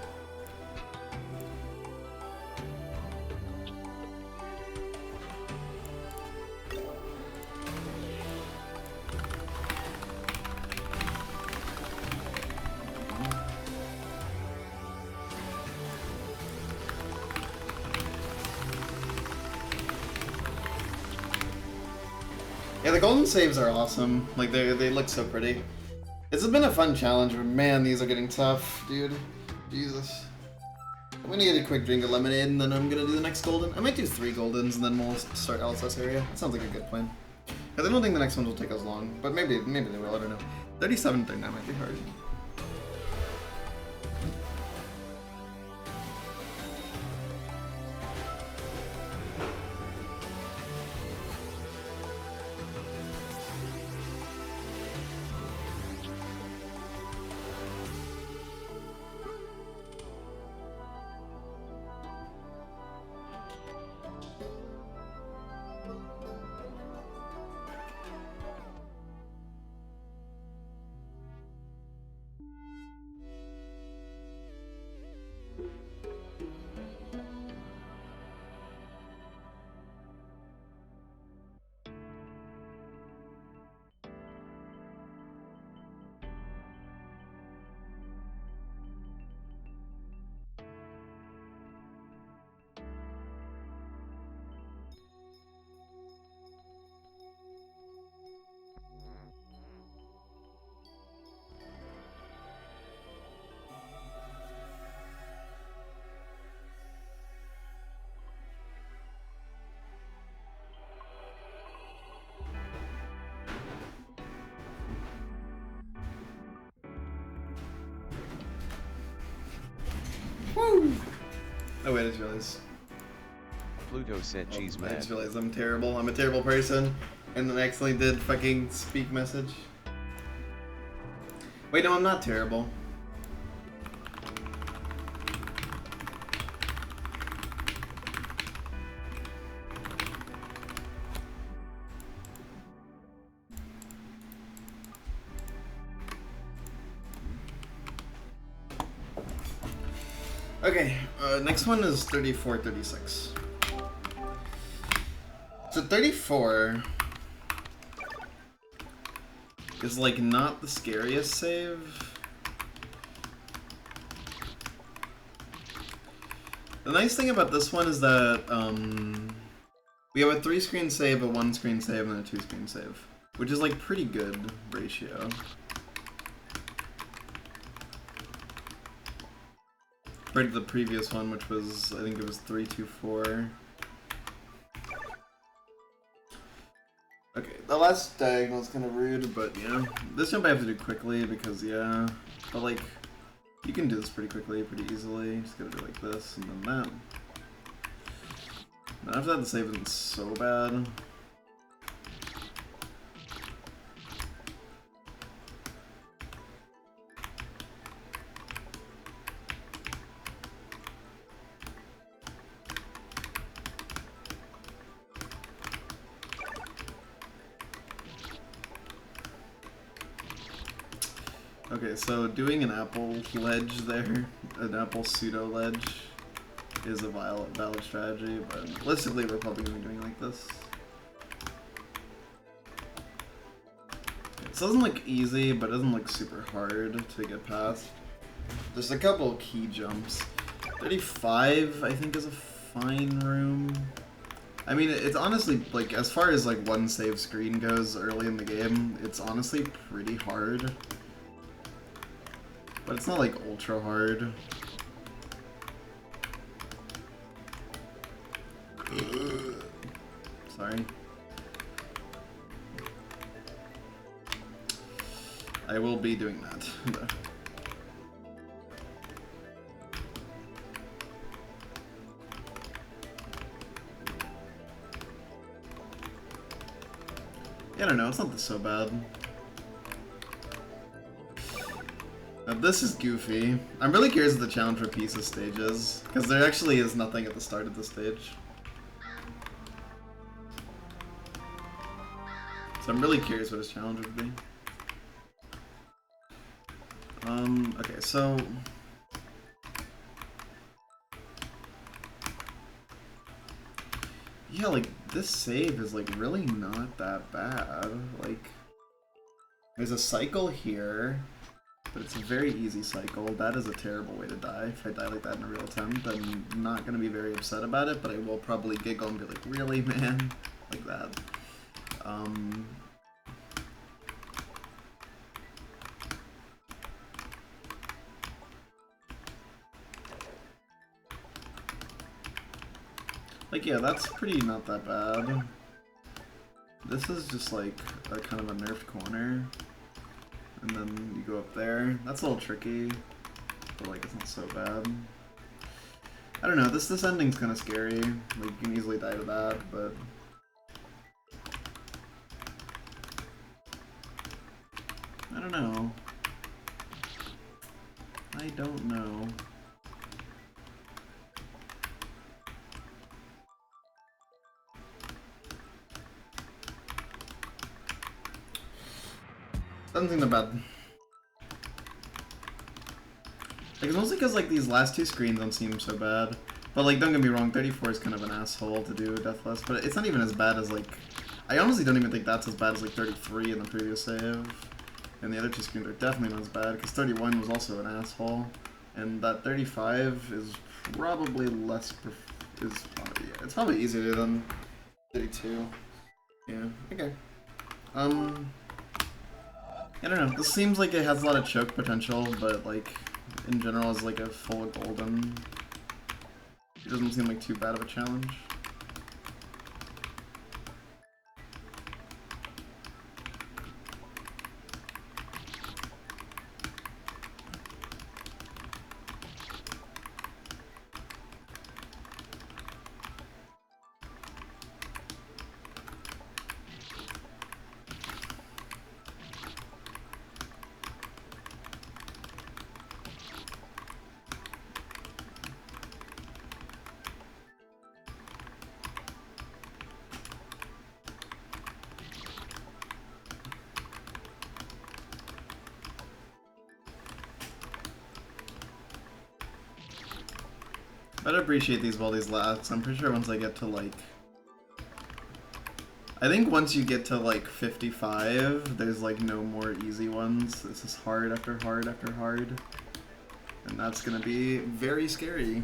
Yeah, the golden saves are awesome. Like, they look so pretty. This has been a fun challenge, but man, these are getting tough, dude. Jesus. I'm gonna get a quick drink of lemonade, and then I'm gonna do the next golden. I might do 3 goldens, and then we'll start LSS area. That sounds like a good plan. Because I don't think the next one will take as long, but maybe they will, I don't know. 37.39 might be hard. Woo! Oh wait, I just realized. Pluto said cheese I man. just realized I'm terrible. I'm a terrible person. And then I accidentally did fucking speak message. Wait, no, I'm not terrible. Okay, next one is 34, 36. So 34 is like not the scariest save. The nice thing about this one is that we have a 3-screen save, a 1-screen save, and a 2-screen save, which is like pretty good ratio. Compared to the previous one, which was, I think it was 3, 2, 4. Okay, the last diagonal is kind of rude, but yeah. This jump I have to do quickly because, yeah. But like, you can do this pretty quickly, pretty easily. Just gotta do like this, and then that. And after that, the save isn't so bad. Okay, so doing an apple ledge there, an apple pseudo ledge, is a valid strategy, but realistically we're probably going to be doing it like this. This doesn't look easy, but it doesn't look super hard to get past. There's a couple key jumps. 35, I think, is a fine room. I mean, it's honestly, like, as far as, like, one save screen goes early in the game, it's honestly pretty hard. But it's not, like, ultra hard. Sorry. I will be doing that. Yeah, I don't know, it's not so bad. Now, this is goofy. I'm really curious what the challenge for pieces stage is, because there actually is nothing at the start of the stage. So I'm really curious what his challenge would be. Okay, so... yeah, like, this save is, like, really not that bad. Like, there's a cycle here, but it's a very easy cycle. That is a terrible way to die. If I die like that in a real attempt, I'm not going to be very upset about it, but I will probably giggle and be like, really, man? Like that. Like, yeah, that's pretty not that bad. This is just like a kind of a nerfed corner. And then you go up there. That's a little tricky, but like it's not so bad. I don't know, this ending's kind of scary. Like, you can easily die to that, but... I don't know. I don't know. Doesn't seem that bad. Like, it's mostly because, like, these last two screens don't seem so bad. But, like, don't get me wrong, 34 is kind of an asshole to do Deathless, but it's not even as bad as, like... I honestly don't even think that's as bad as, like, 33 in the previous save. And the other two screens are definitely not as bad, because 31 was also an asshole. And that 35 is probably less... yeah, it's probably easier than 32. Yeah, okay. I don't know, this seems like it has a lot of choke potential, but like, in general as like a full golden, it doesn't seem like too bad of a challenge. Better appreciate these while these last. I'm pretty sure once I get to like... I think once you get to like 55, there's like no more easy ones. This is hard after hard after hard. And that's gonna be very scary.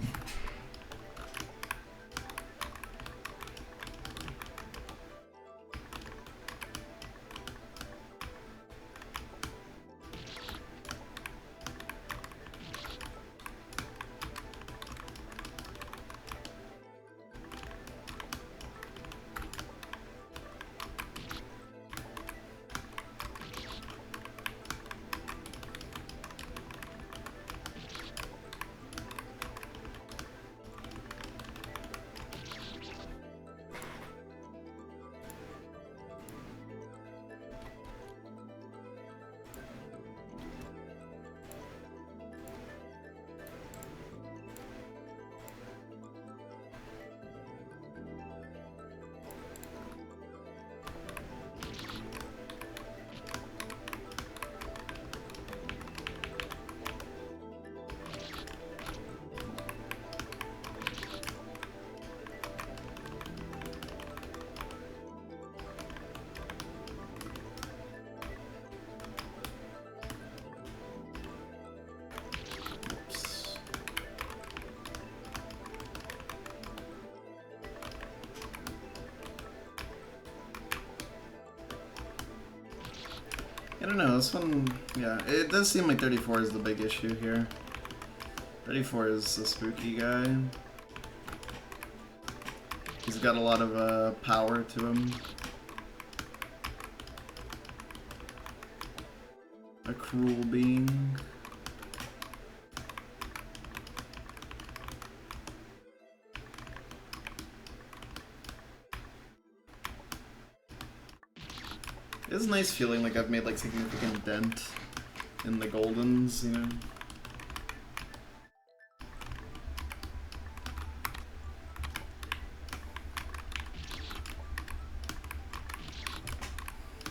I don't know, this one, yeah, it does seem like 34 is the big issue here. 34 is a spooky guy. He's got a lot of power to him. A cruel being. It's a nice feeling like I've made like significant dent in the goldens, you know.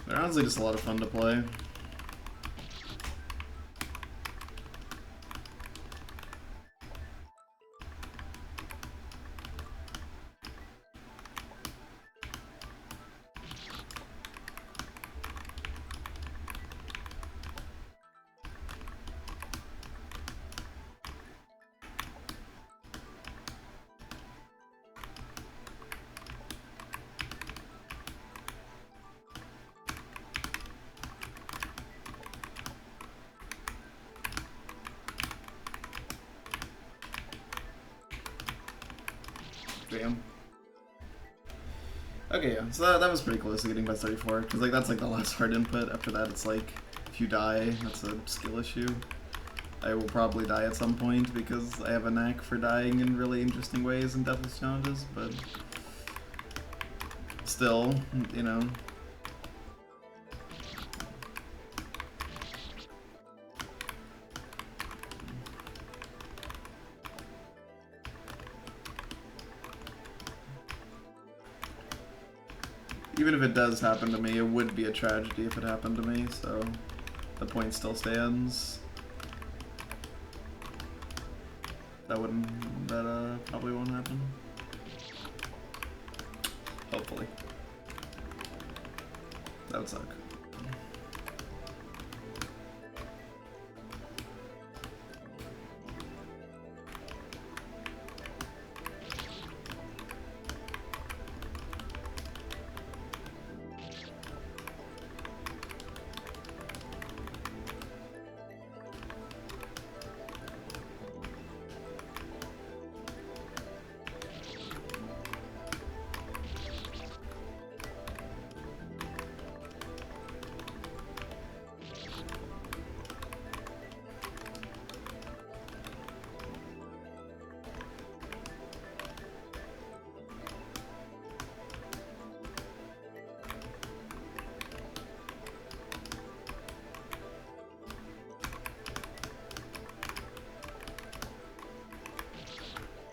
They're honestly just a lot of fun to play. Damn. Okay, yeah, so that was pretty close to getting by 34, because like that's like the last hard input. After that it's like, if you die, that's a skill issue. I will probably die at some point because I have a knack for dying in really interesting ways in Deathless challenges, but still, you know. Even if it does happen to me, it would be a tragedy if it happened to me, so the point still stands. That probably won't happen. Hopefully. That would suck.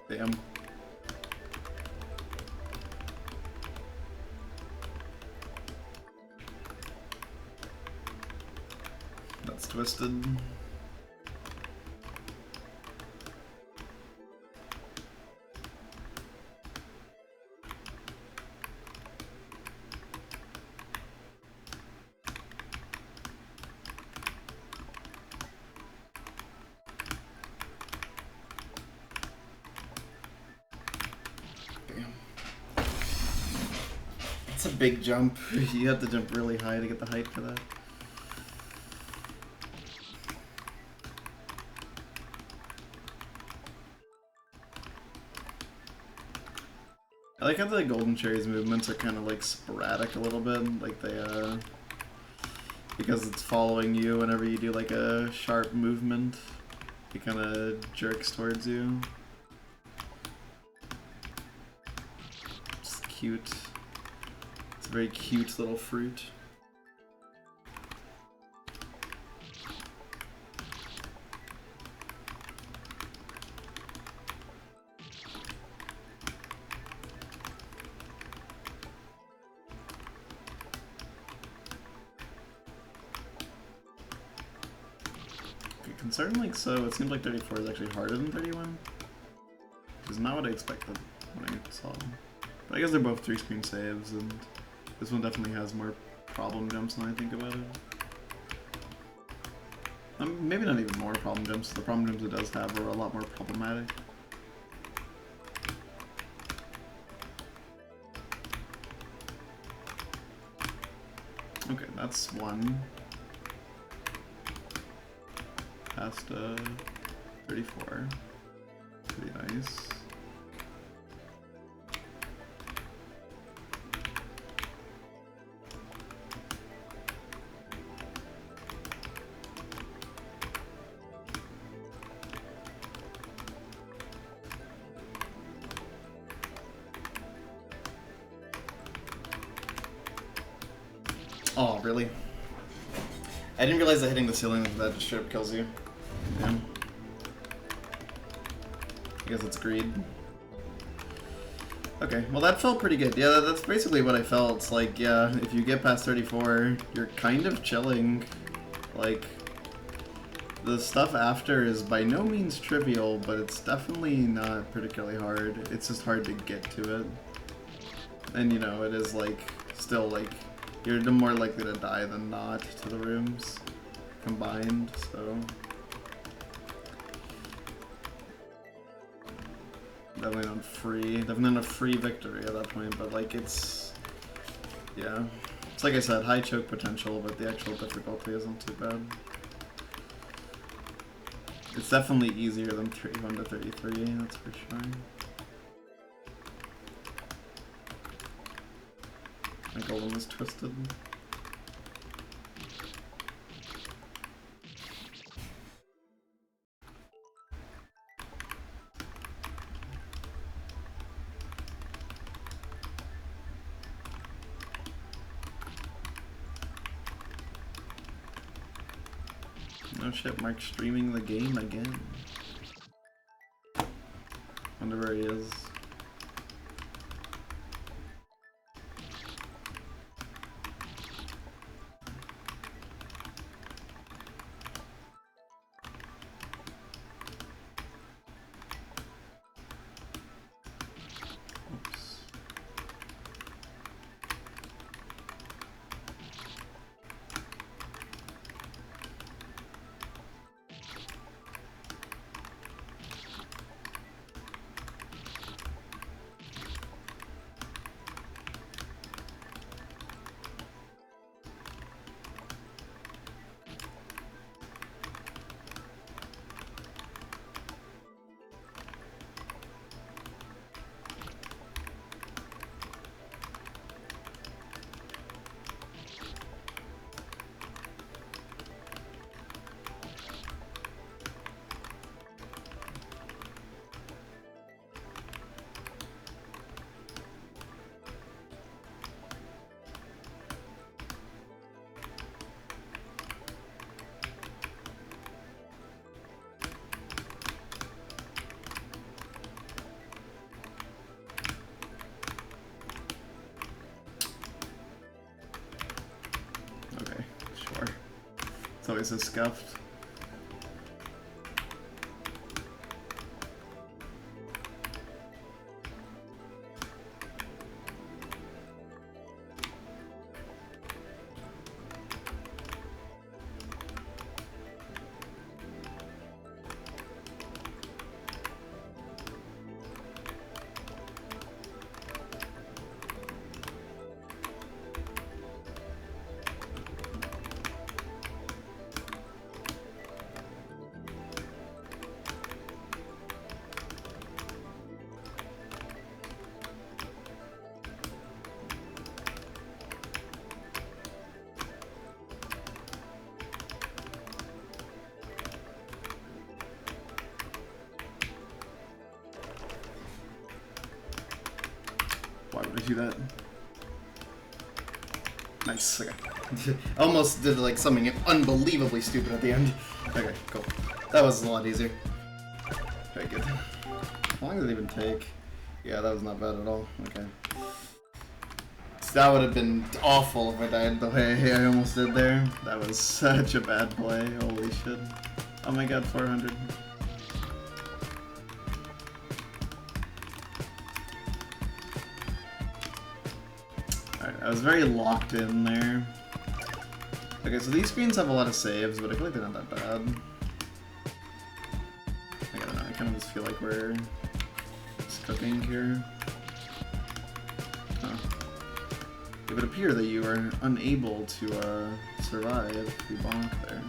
Damn. That's twisted. It's a big jump. You have to jump really high to get the height for that. I like how the Golden Cherry's movements are kind of like sporadic a little bit, like they because it's following you whenever you do like a sharp movement, it kind of jerks towards you. It's cute. It's a very cute little fruit. Concerningly so, it seems like 34 is actually harder than 31. Which is not what I expected when I saw them. But I guess they're both 3-screen saves, and this one definitely has more problem jumps than I think about it. Maybe not even more problem jumps, the problem jumps it does have are a lot more problematic. Okay, that's one. Past 34. Pretty nice. Oh, really? I didn't realize that hitting the ceiling of that just straight up kills you. Yeah. I guess it's greed. Okay, well that felt pretty good. Yeah, that's basically what I felt. It's like, yeah, if you get past 34, you're kind of chilling. Like, the stuff after is by no means trivial, but it's definitely not particularly hard. It's just hard to get to it. And you know, it is like, still like, you're more likely to die than not to the rooms combined, so. Definitely not a free victory at that point, but like it's, yeah. It's like I said, high choke potential, but the actual difficulty isn't too bad. It's definitely easier than 31 to 33, that's for sure. My golem is twisted. Oh shit, Mark's streaming the game again. Wonder where he is. Oops. Okay, sure. It's always so scuffed. Let me do that. Nice, okay. Almost did like something unbelievably stupid at the end. Okay, cool. That was a lot easier. Very good. How long did it even take? Yeah, that was not bad at all. Okay. That would have been awful if I died the way I almost did there. That was such a bad play. Holy shit. Oh my god, 400. Alright, I was very locked in there. Okay, so these screens have a lot of saves, but I feel like they're not that bad. I don't know, I kind of just feel like we're just cooking here. Huh. It would appear that you are unable to survive if you bonk there.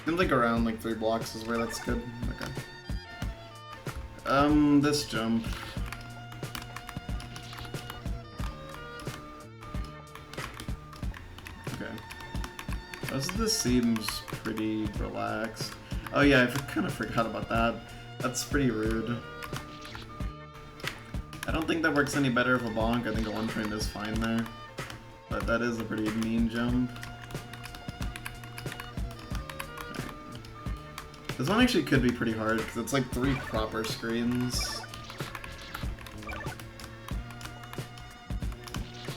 Seems like around like 3 blocks is where that's good. Okay. This jump. Okay. This seems pretty relaxed. Oh yeah, I kind of forgot about that. That's pretty rude. I don't think that works any better if a bonk. I think a 1 frame is fine there. But that is a pretty mean jump. This one actually could be pretty hard, because it's like 3 proper screens.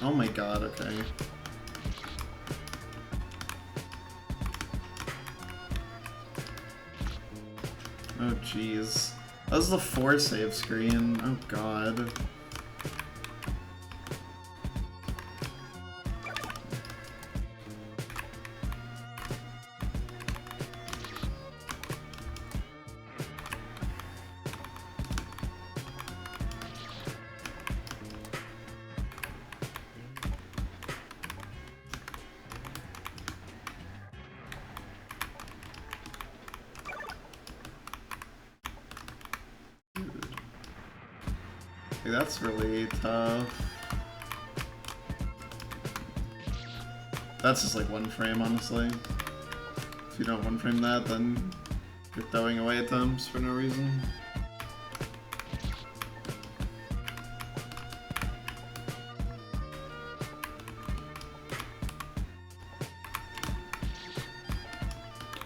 Oh my god, okay. Oh jeez. That was the 4 save screen. Oh god. That's really tough. That's just like 1 frame, honestly. If you don't 1 frame that, then you're throwing away attempts for no reason.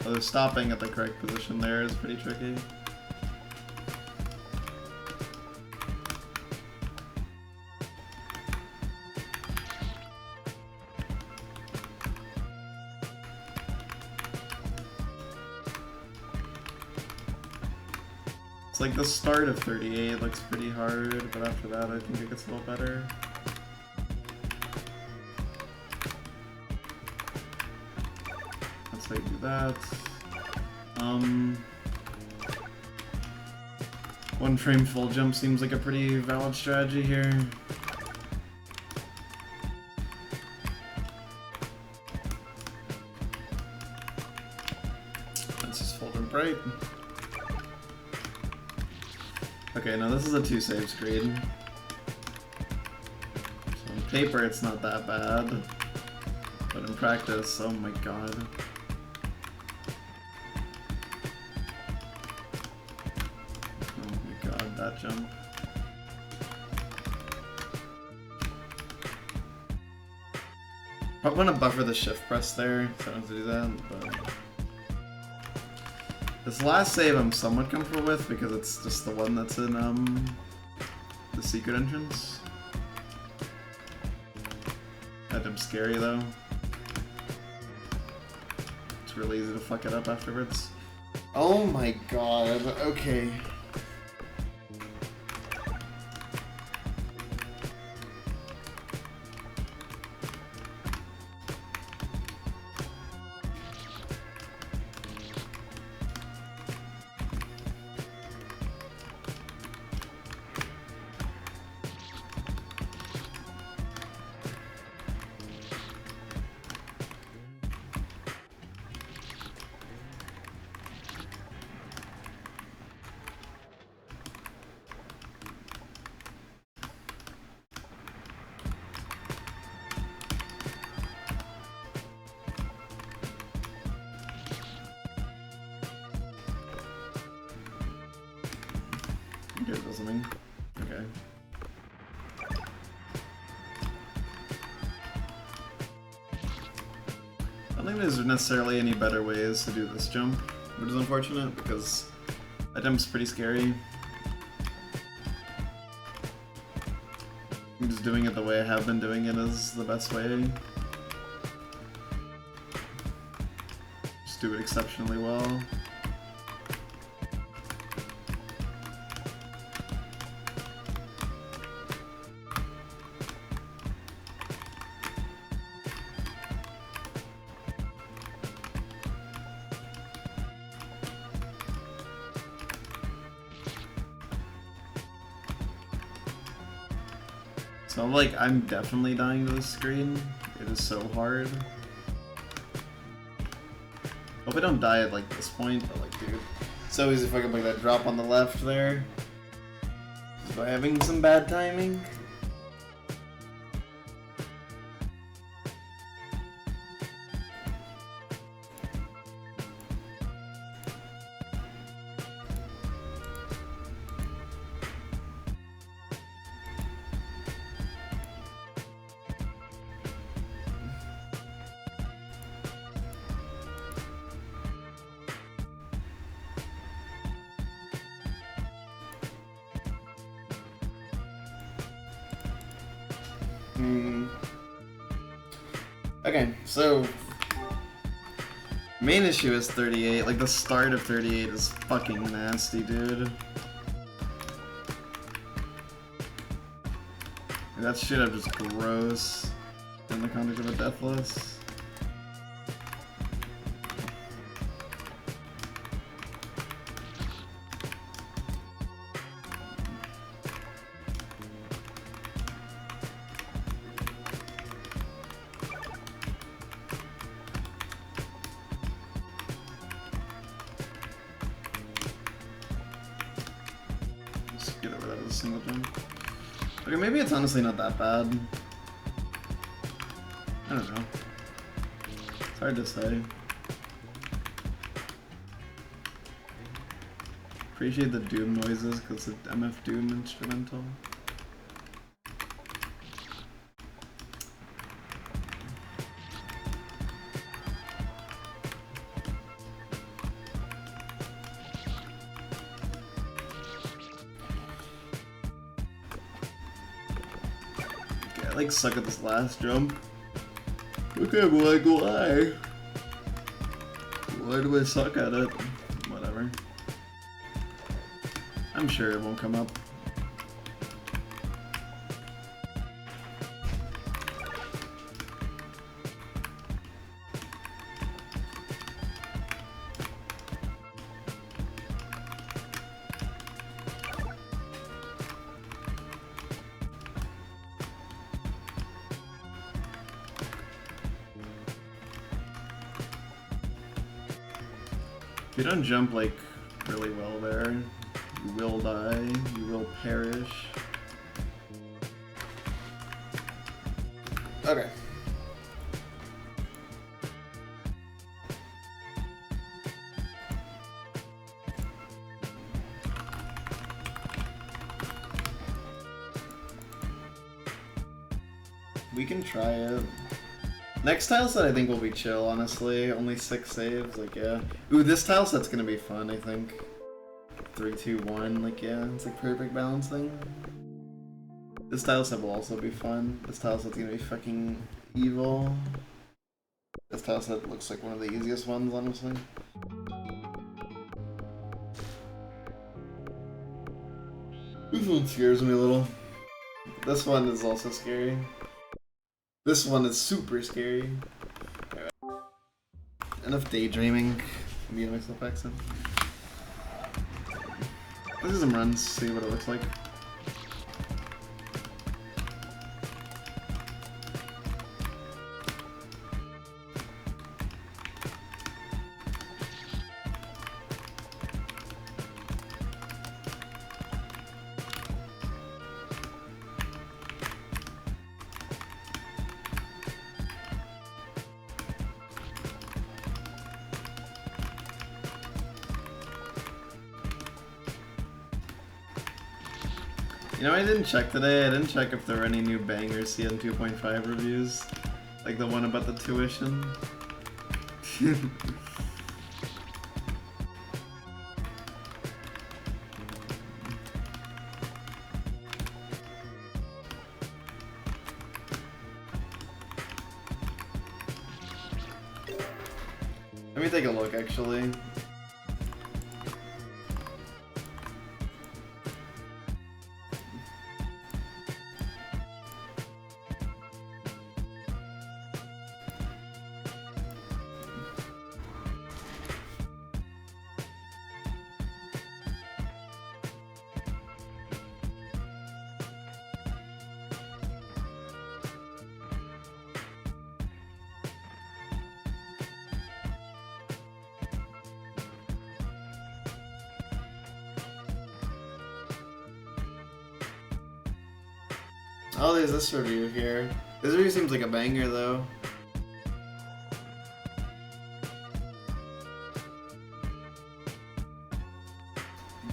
Although stopping at the correct position there is pretty tricky. It's like the start of 38 looks pretty hard, but after that I think it gets a little better. That's how you do that. 1 frame full jump seems like a pretty valid strategy here. Let's just full jump right. Okay, now this is a 2 save screen. So on paper it's not that bad, but in practice, oh my god. Oh my god, that jump. I want to buffer the shift press there, so I don't have to do that, but... This last save I'm somewhat comfortable with because it's just the one that's in the secret entrance. That jump's scary though. It's really easy to fuck it up afterwards. Oh my god, okay. Here it does something. Okay. I don't think there's necessarily any better ways to do this jump, which is unfortunate because that jump's pretty scary. Just doing it the way I have been doing it is the best way. Just do it exceptionally well. So like, I'm definitely dying to this screen. It is so hard. Hope I don't die at like this point, but like, dude, so easy if I can make that drop on the left there. Just by having some bad timing. Okay, so main issue is 38. Like the start of 38 is fucking nasty, dude. That shit up just gross in the context of a Deathless. Get over that with a single jump. Okay, maybe it's honestly not that bad. I don't know. It's hard to say. Appreciate the Doom noises because it's MF Doom instrumental. I like suck at this last jump. Okay, but like why? Why do I suck at it? Whatever. I'm sure it won't come up. If you don't jump like really well there, you will die, you will perish. Okay. We can try it. Next tile set I think will be chill, honestly. Only 6 saves, like yeah. Ooh, this tile set's gonna be fun, I think. 3, 2, 1, like yeah, it's like perfect balancing. This tile set will also be fun. This tile set's gonna be fucking evil. This tile set looks like one of the easiest ones, honestly. This one scares me a little. This one is also scary. This one is super scary. Right. Enough daydreaming. Me and myself accent. Let's do some runs, see what it looks like. You know, I didn't check today. I didn't check if there were any new banger CN 2.5 reviews. Like the one about the tuition. Let me take a look, actually. Oh, there's this review here. This review seems like a banger, though.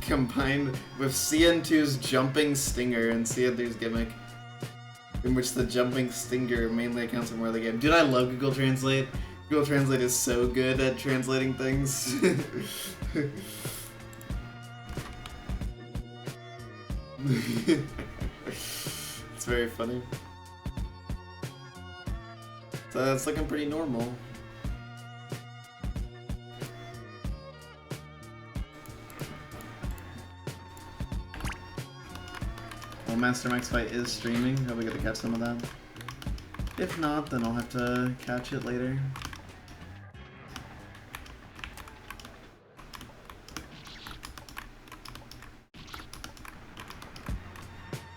Combined with CN2's jumping stinger and CN3's gimmick, in which the jumping stinger mainly accounts for more of the game. Dude, I love Google Translate. Google Translate is so good at translating things. It's very funny. So that's looking pretty normal. Well, Master Max Fight is streaming. Hope we get to catch some of that. If not, then I'll have to catch it later.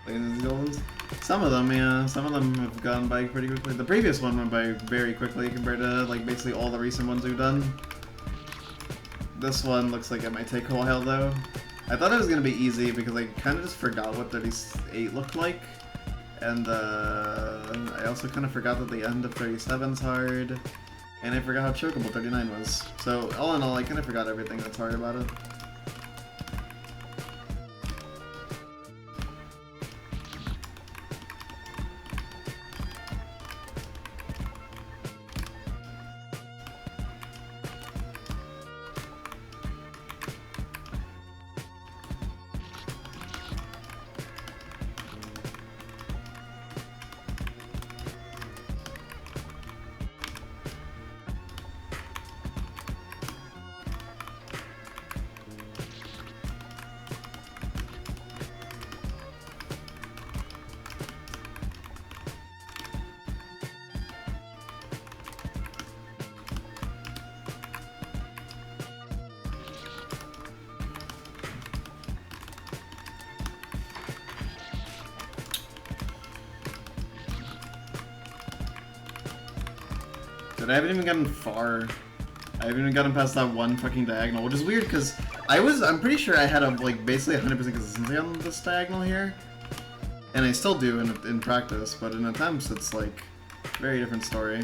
These ones. Some of them, yeah. Some of them have gone by pretty quickly. The previous one went by very quickly compared to like basically all the recent ones we've done. This one looks like it might take a while though. I thought it was gonna be easy because I kind of just forgot what 38 looked like, and I also kind of forgot that the end of 37's hard, and I forgot how chokeable 39 was. So all in all, I kind of forgot everything that's hard about it. Dude, I haven't even gotten far. I haven't even gotten past that one fucking diagonal, which is weird because I'm pretty sure I had a like basically 100% consistency on this diagonal here, and I still do in practice, but in attempts it's like very different story.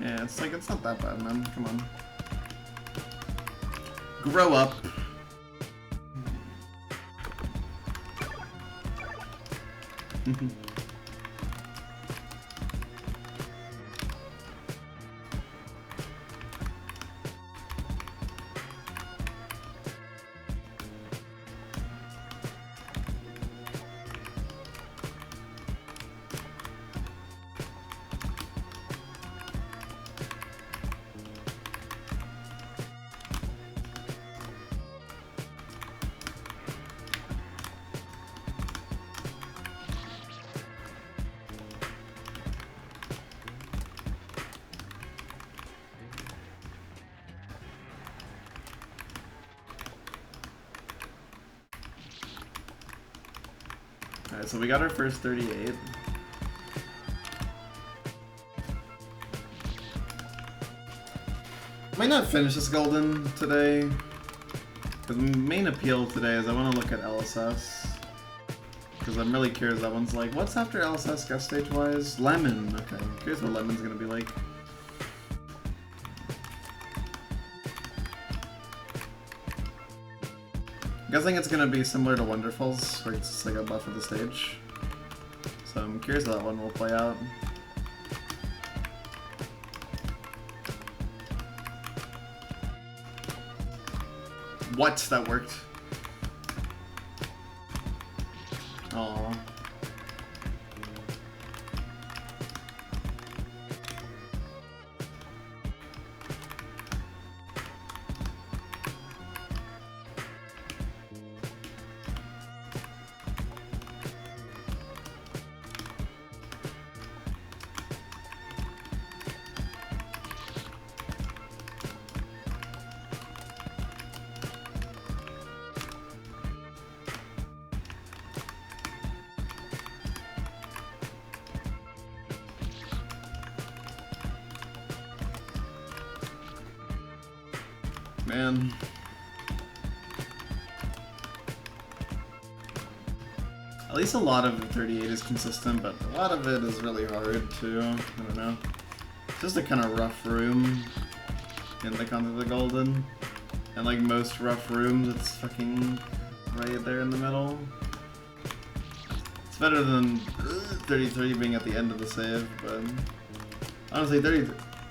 Yeah, it's like it's not that bad, man. Come on, grow up. Alright, so we got our first 38. Might not finish this golden today, because the main appeal today is I want to look at LSS, because I'm really curious. That one's like, what's after LSS guest stage wise? Lemon. Okay, curious what Lemon's gonna be like. I'm guessing it's gonna be similar to Wonderfalls, where it's just like a buff of the stage. So I'm curious how that one will play out. What? That worked. Aww. Man. At least a lot of 38 is consistent, but a lot of it is really hard too. I don't know. It's just a kind of rough room in the context of the Golden. And like most rough rooms, it's fucking right there in the middle. It's better than 33 being at the end of the save, but honestly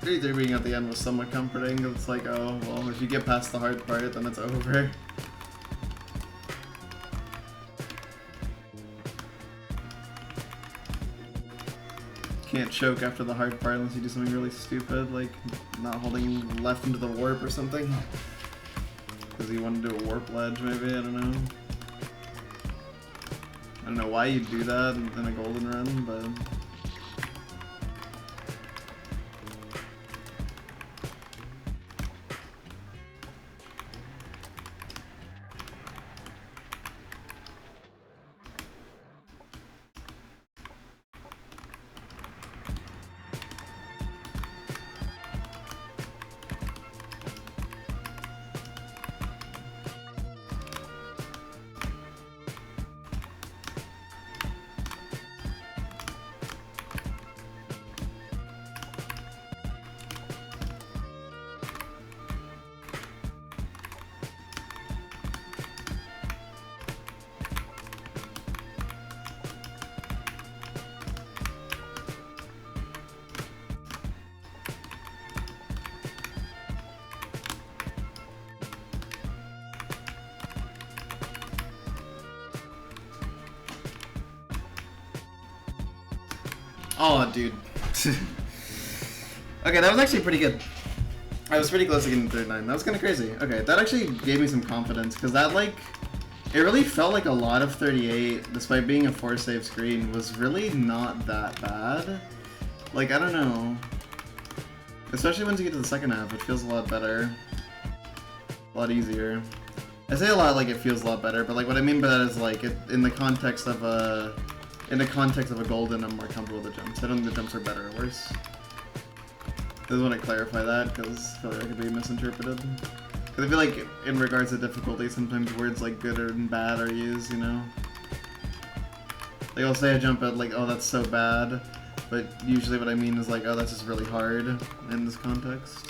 33 being at the end was somewhat comforting. It's like, oh, well, if you get past the hard part, then it's over. Can't choke after the hard part unless you do something really stupid, like not holding left into the warp or something. Because you want to do a warp ledge, maybe? I don't know. I don't know why you'd do that in a Golden run, but... Oh, dude. Okay, that was actually pretty good. I was pretty close to getting 39. That was kind of crazy. Okay, that actually gave me some confidence, because that, like, it really felt like a lot of 38, despite being a 4-save screen, was really not that bad. Like, I don't know. Especially once you get to the second half, it feels a lot better. A lot easier. I say a lot like it feels a lot better, but like what I mean by that is like, in the context of a Golden, I'm more comfortable with the jumps. I don't think the jumps are better or worse. I just want to clarify that, because I feel like that could be misinterpreted. Because I feel like, in regards to difficulty, sometimes words like good and bad are used, you know? Like, I'll say a jump at, like, oh, that's so bad, but usually what I mean is like, oh, that's just really hard in this context.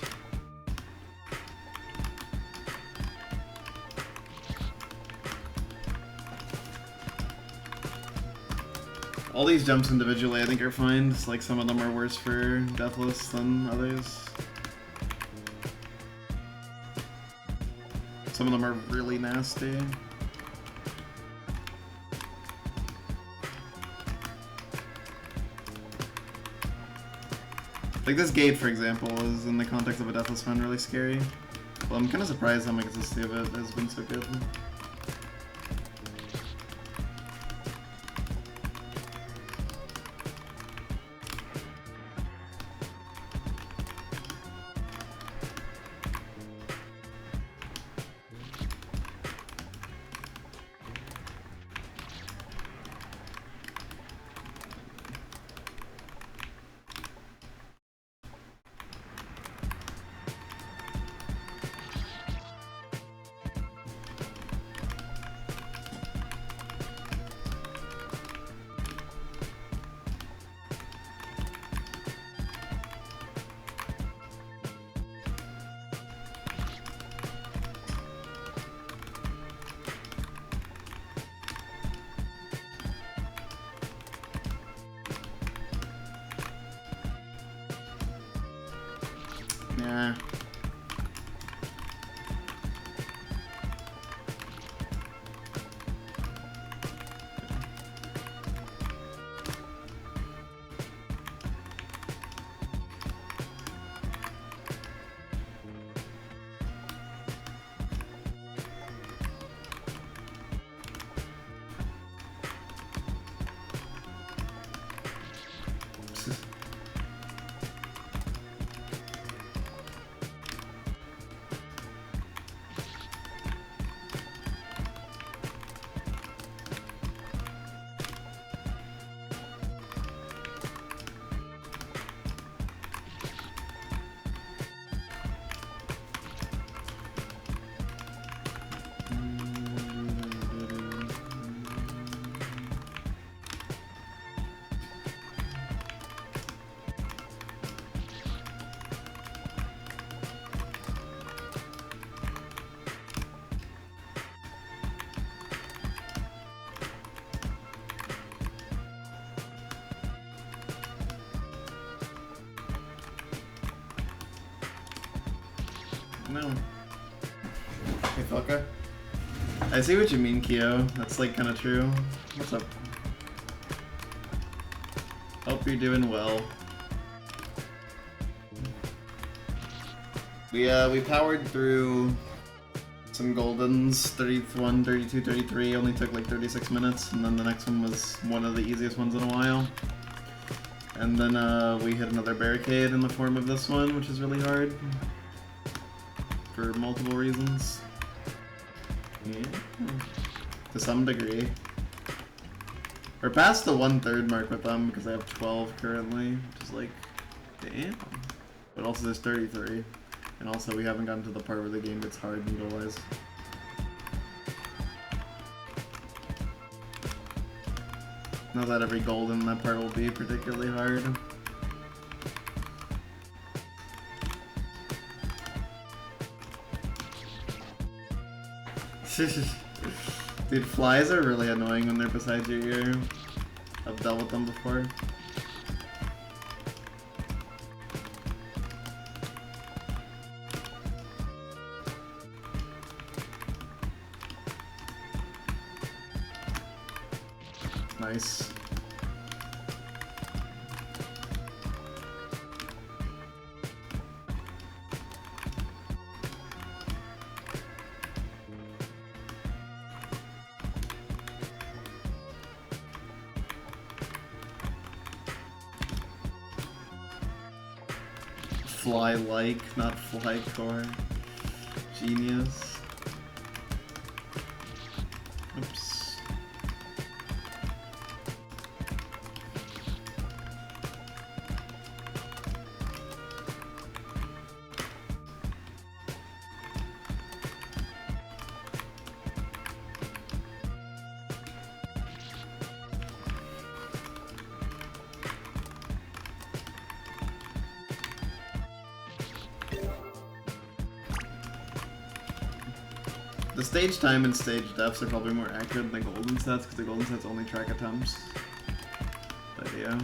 All these jumps individually I think are fine, just like some of them are worse for Deathless than others. Some of them are really nasty. Like this gate, for example, is in the context of a Deathless run really scary. Well, I'm kind of surprised how my consistency of it has been so good. Nah. No. Hey, Falca. I see what you mean, Kyo. That's like kind of true. What's up? Hope you're doing well. We powered through some Goldens, 31, 32, 33, only took like 36 minutes, and then the next one was one of the easiest ones in a while. And then we hit another barricade in the form of this one, which is really hard. For multiple reasons. Yeah. To some degree. We're past the 1/3 mark with them because I have 12 currently, which is like, damn. But also there's 33. And also we haven't gotten to the part where the game gets hard needle-wise. Not that every gold in that part will be particularly hard. Dude, flies are really annoying when they're beside your ear. I've dealt with them before. Nice. Fly-like, not fly-core. Genius. Oops. The stage time and stage depths are probably more accurate than the golden sets because the golden sets only track attempts. But yeah.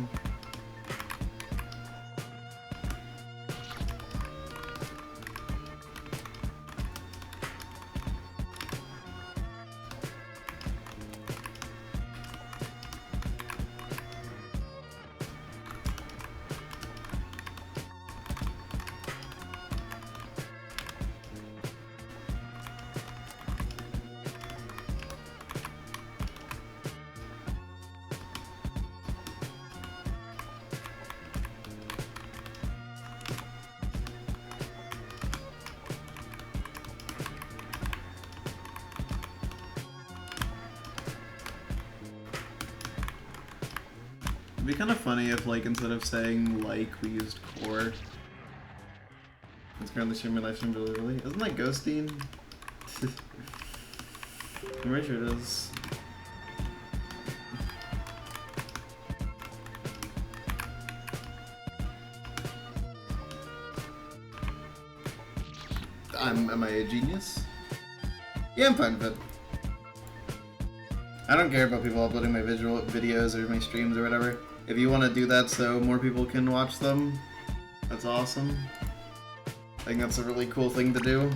It'd be kind of funny if, like, instead of saying like, we used core. It's currently streaming my live stream really. Isn't that Ghosteen? I'm pretty sure it is. Am I a genius? Yeah, I'm fine with it. I don't care about people uploading my videos or my streams or whatever. If you want to do that so more people can watch them, that's awesome. I think that's a really cool thing to do.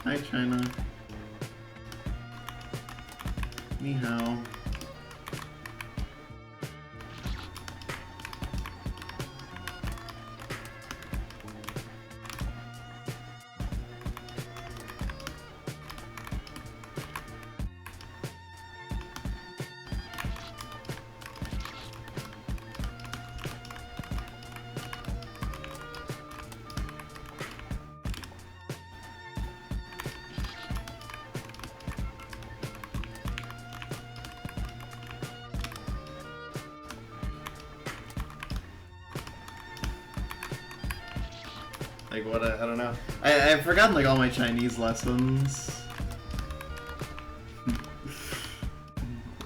Hi, China. Ni hao. Like what? I don't know. I've forgotten like all my Chinese lessons.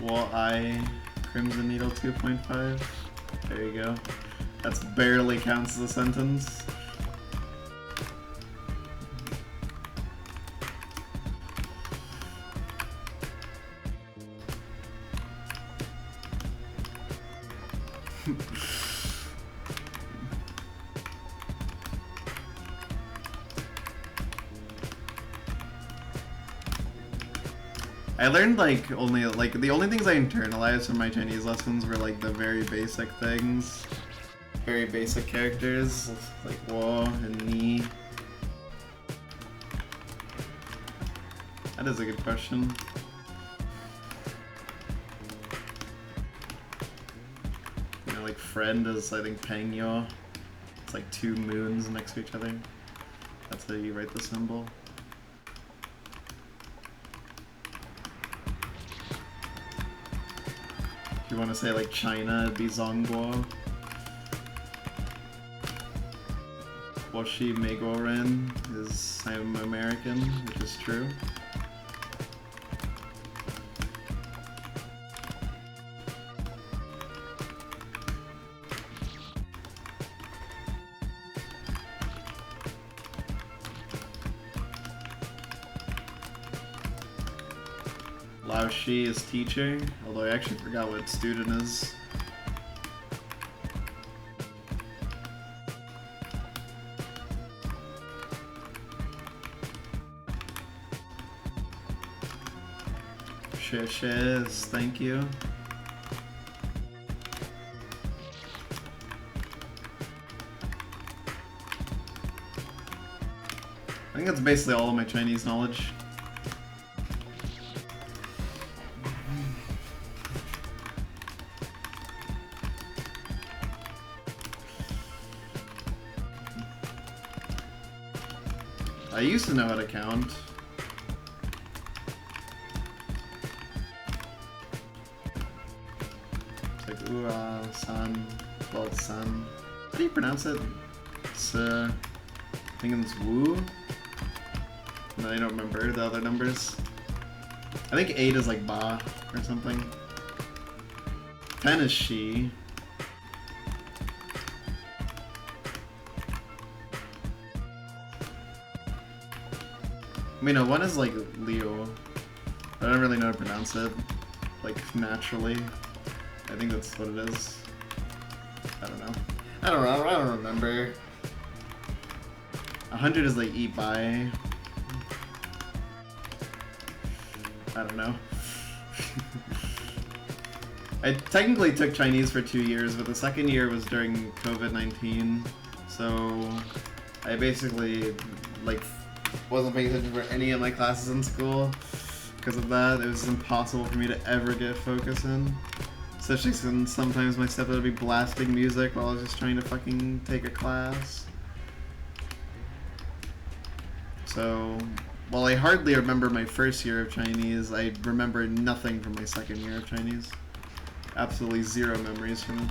Well, Crimson Needle 2.5. There you go. That's barely counts as a sentence. I learned like only like the only things I internalized from my Chinese lessons were like the very basic things, very basic characters like wo and ni. That is a good question. You know, like friend is I think Pengyo. It's like two moons next to each other. That's how you write the symbol. If you want to say like China, it'd be Zongguo. Woshi Meigoren is I'm American, which is true. Lao Shi is teacher, although I actually forgot what student is. She is, thank you. I think that's basically all of my Chinese knowledge. I used to know how to count. It's like san, well, san. How do you pronounce it? It's I think it's wu. No, I don't remember the other numbers. I think 8 is like ba or something. 10 is she. I mean, no, 1 is like Leo. I don't really know how to pronounce it, like naturally. I think that's what it is. I don't know. I don't remember. 100 is like eat by. I don't know. I technically took Chinese for 2 years, but the second year was during COVID-19, so I basically like wasn't paying attention for any of my classes in school because of that. It was impossible for me to ever get focus in, especially since sometimes my stepdad would be blasting music while I was just trying to fucking take a class. So while I hardly remember my first year of Chinese, I remember nothing from my second year of Chinese. Absolutely zero memories from it.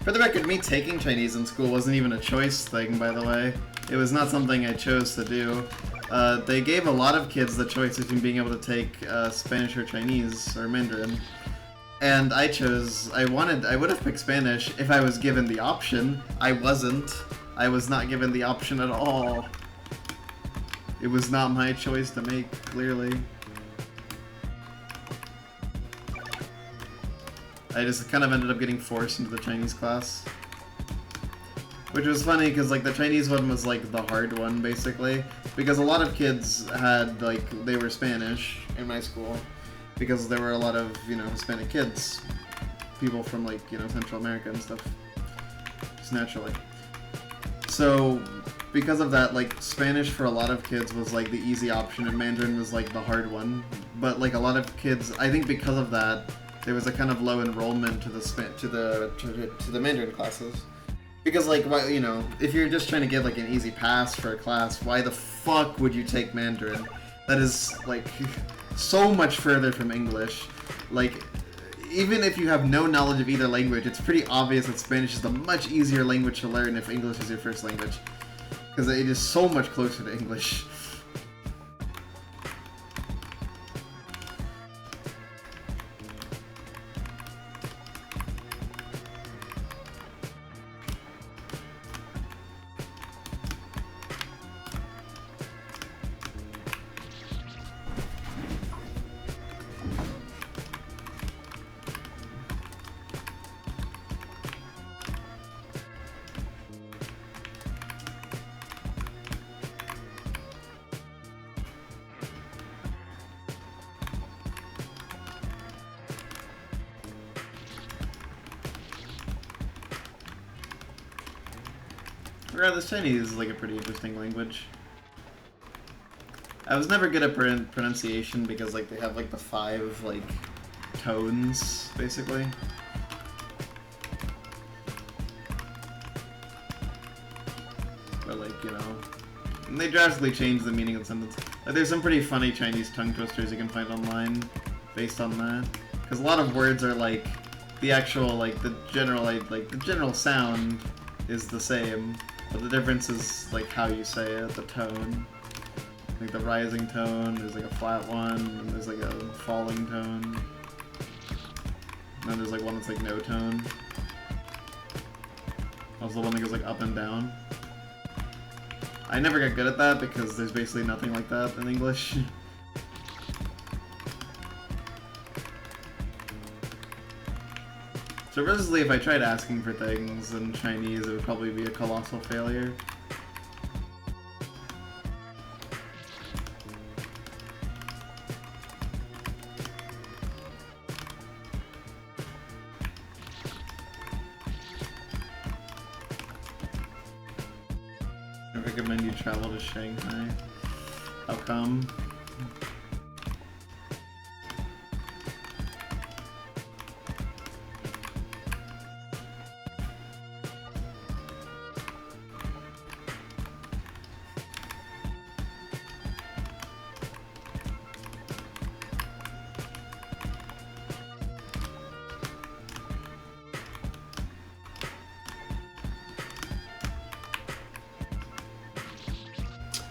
For the record, me taking Chinese in school wasn't even a choice thing, by the way. It was not something I chose to do. They gave a lot of kids the choice between being able to take Spanish or Chinese, or Mandarin. And I would have picked Spanish if I was given the option. I wasn't. I was not given the option at all. It was not my choice to make, clearly. I just kind of ended up getting forced into the Chinese class. Which was funny, because like the Chinese one was like the hard one, basically. Because a lot of kids had, like, they were Spanish in my school. Because there were a lot of, you know, Hispanic kids. People from, like, you know, Central America and stuff. Just naturally. So, because of that, like, Spanish for a lot of kids was, like, the easy option, and Mandarin was, like, the hard one. But, like, a lot of kids, I think because of that, there was a kind of low enrollment to the Mandarin classes. Because, like, why, you know, if you're just trying to get, like, an easy pass for a class, why the fuck would you take Mandarin? That is, like, so much further from English. Like, even if you have no knowledge of either language, it's pretty obvious that Spanish is a much easier language to learn if English is your first language. Because it is so much closer to English. Regardless, Chinese is like a pretty interesting language. I was never good at pronunciation because like they have like the 5 like tones basically. But like, you know, and they drastically change the meaning of the sentence. Like there's some pretty funny Chinese tongue twisters you can find online based on that. Because a lot of words are like the actual like the general sound is the same. But the difference is like how you say it, the tone. Like the rising tone, there's like a flat one, and there's like a falling tone. And then there's like one that's like no tone. Also the one that goes like up and down. I never got good at that because there's basically nothing like that in English. So basically, if I tried asking for things in Chinese, it would probably be a colossal failure. I recommend you travel to Shanghai. How come?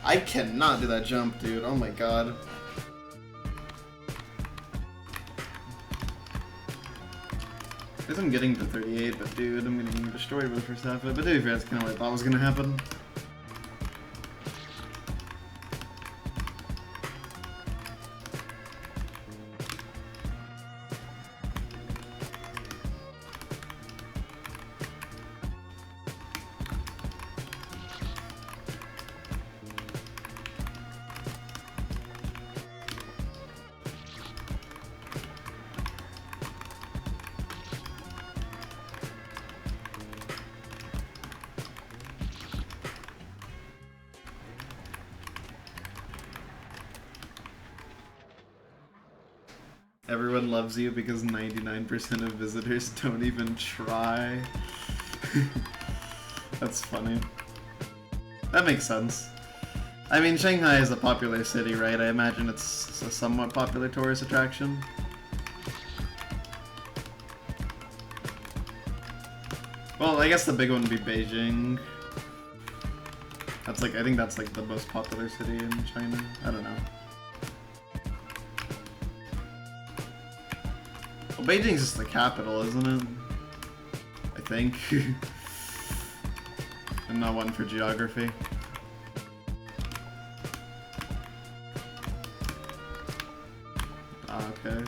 I cannot do that jump, dude. Oh my god. I guess I'm getting to 38, but dude, I'm getting destroyed with the first half of it. But to be fair, that's kind of what I thought was going to happen. Everyone loves you because 99% of visitors don't even try. That's funny. That makes sense. I mean, Shanghai is a popular city, right? I imagine it's a somewhat popular tourist attraction. Well, I guess the big one would be Beijing. That's like, I think that's like the most popular city in China. I don't know. Well, Beijing's just the capital, isn't it? I think. I'm not one for geography. Ah, okay.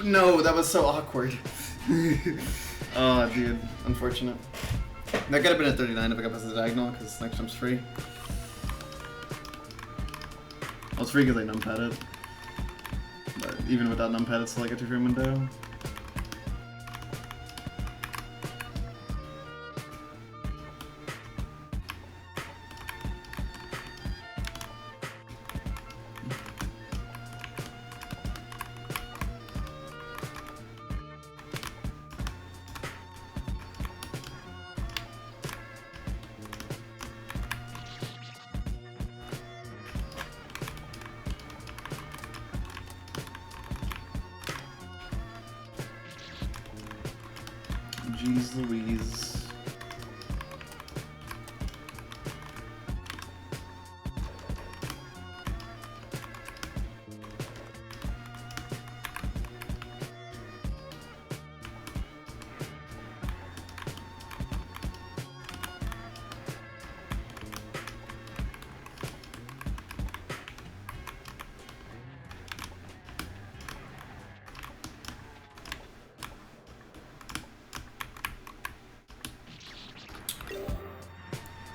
No, that was so awkward. Oh, dude. Unfortunate. That could have been a 39 if I got past the diagonal, because next jump's free. Well, it's free because I numpad it. But even without numpad, it's still like a 2-frame window. Jeez Louise.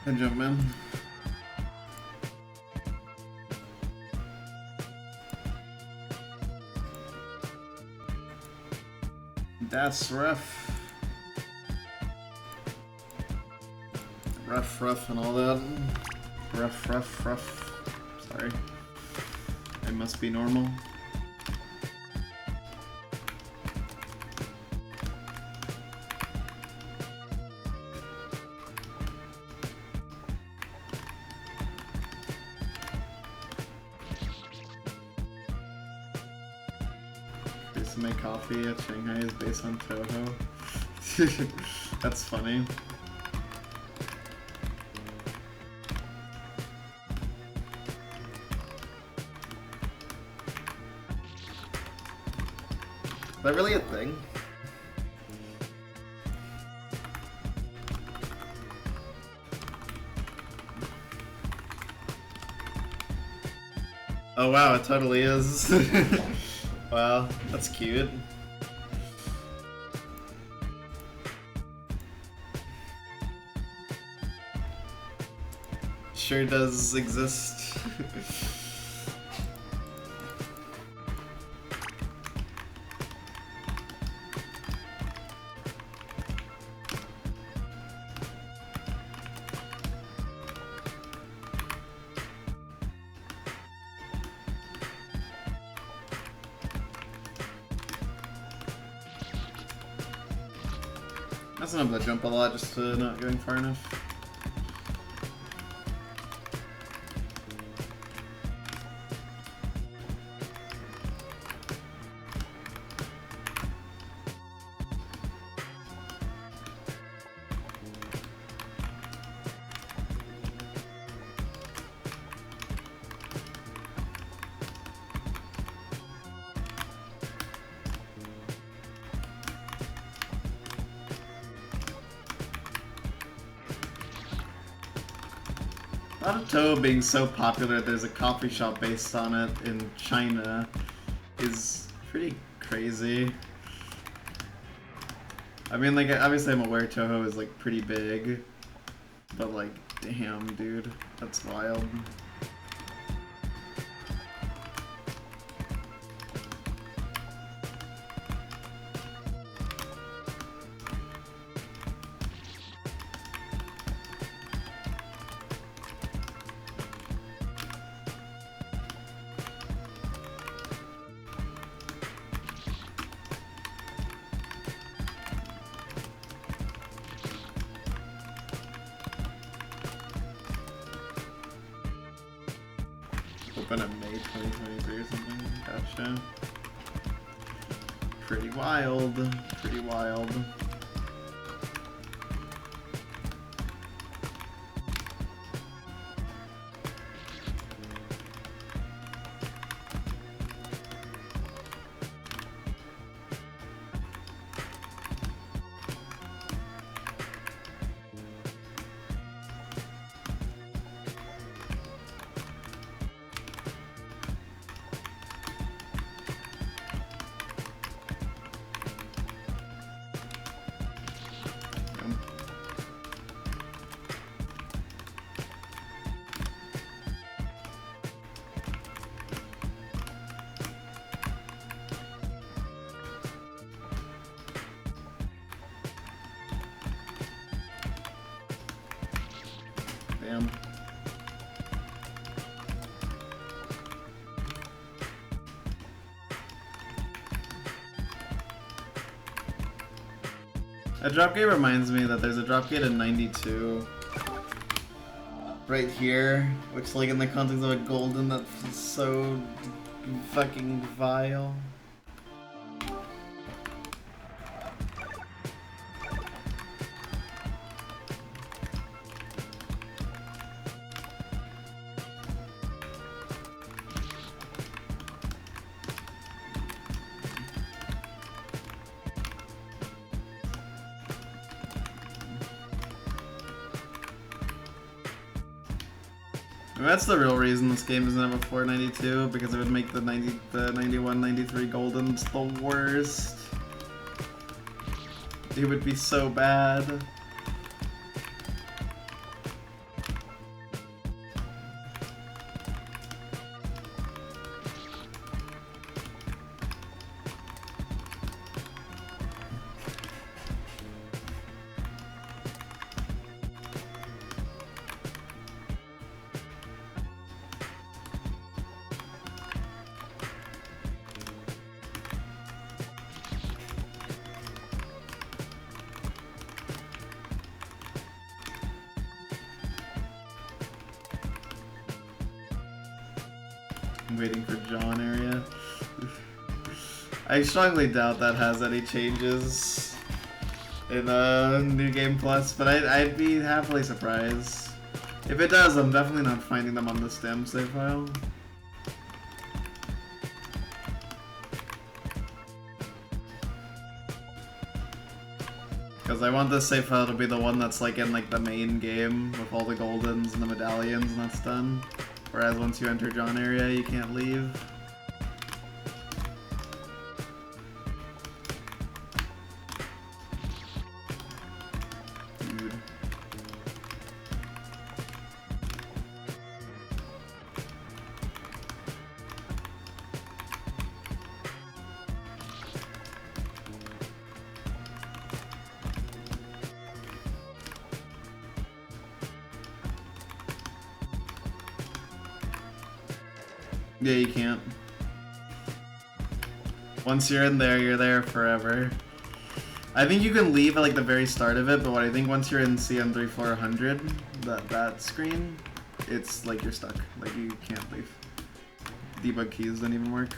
Good jump, man. That's rough. Rough, and all that. Rough. Sorry. I must be normal. My coffee at Shanghai is based on Toho. That's funny. Is that really a thing? Oh wow, it totally is. Wow, that's cute. Sure does exist. That's enough to jump a lot, just to not going far enough. Toho being so popular, there's a coffee shop based on it in China, is pretty crazy. I mean, like, obviously I'm aware Toho is, like, pretty big, but, like, damn, dude, that's wild. open in May 2023 or something. Gotcha. Pretty wild. Pretty wild. Damn. A drop gate reminds me that there's a drop gate in 92 right here, which like in the context of a golden that's so fucking vile. That's the real reason this game isn't ever 492, because it would make the 91, 93 Goldens the worst. It would be so bad. I'm waiting for John area. I strongly doubt that has any changes in New Game Plus, but I'd be happily surprised. If it does, I'm definitely not finding them on the stem save file. Because I want this save file to be the one that's like in like the main game with all the Goldens and the medallions and that's done. Whereas once you enter John area, you can't leave. Dude. Yeah, you can't. Once you're in there, you're there forever. I think you can leave at like the very start of it, but what I think once you're in CM3400, that screen, it's like you're stuck. Like you can't leave. Debug keys don't even work.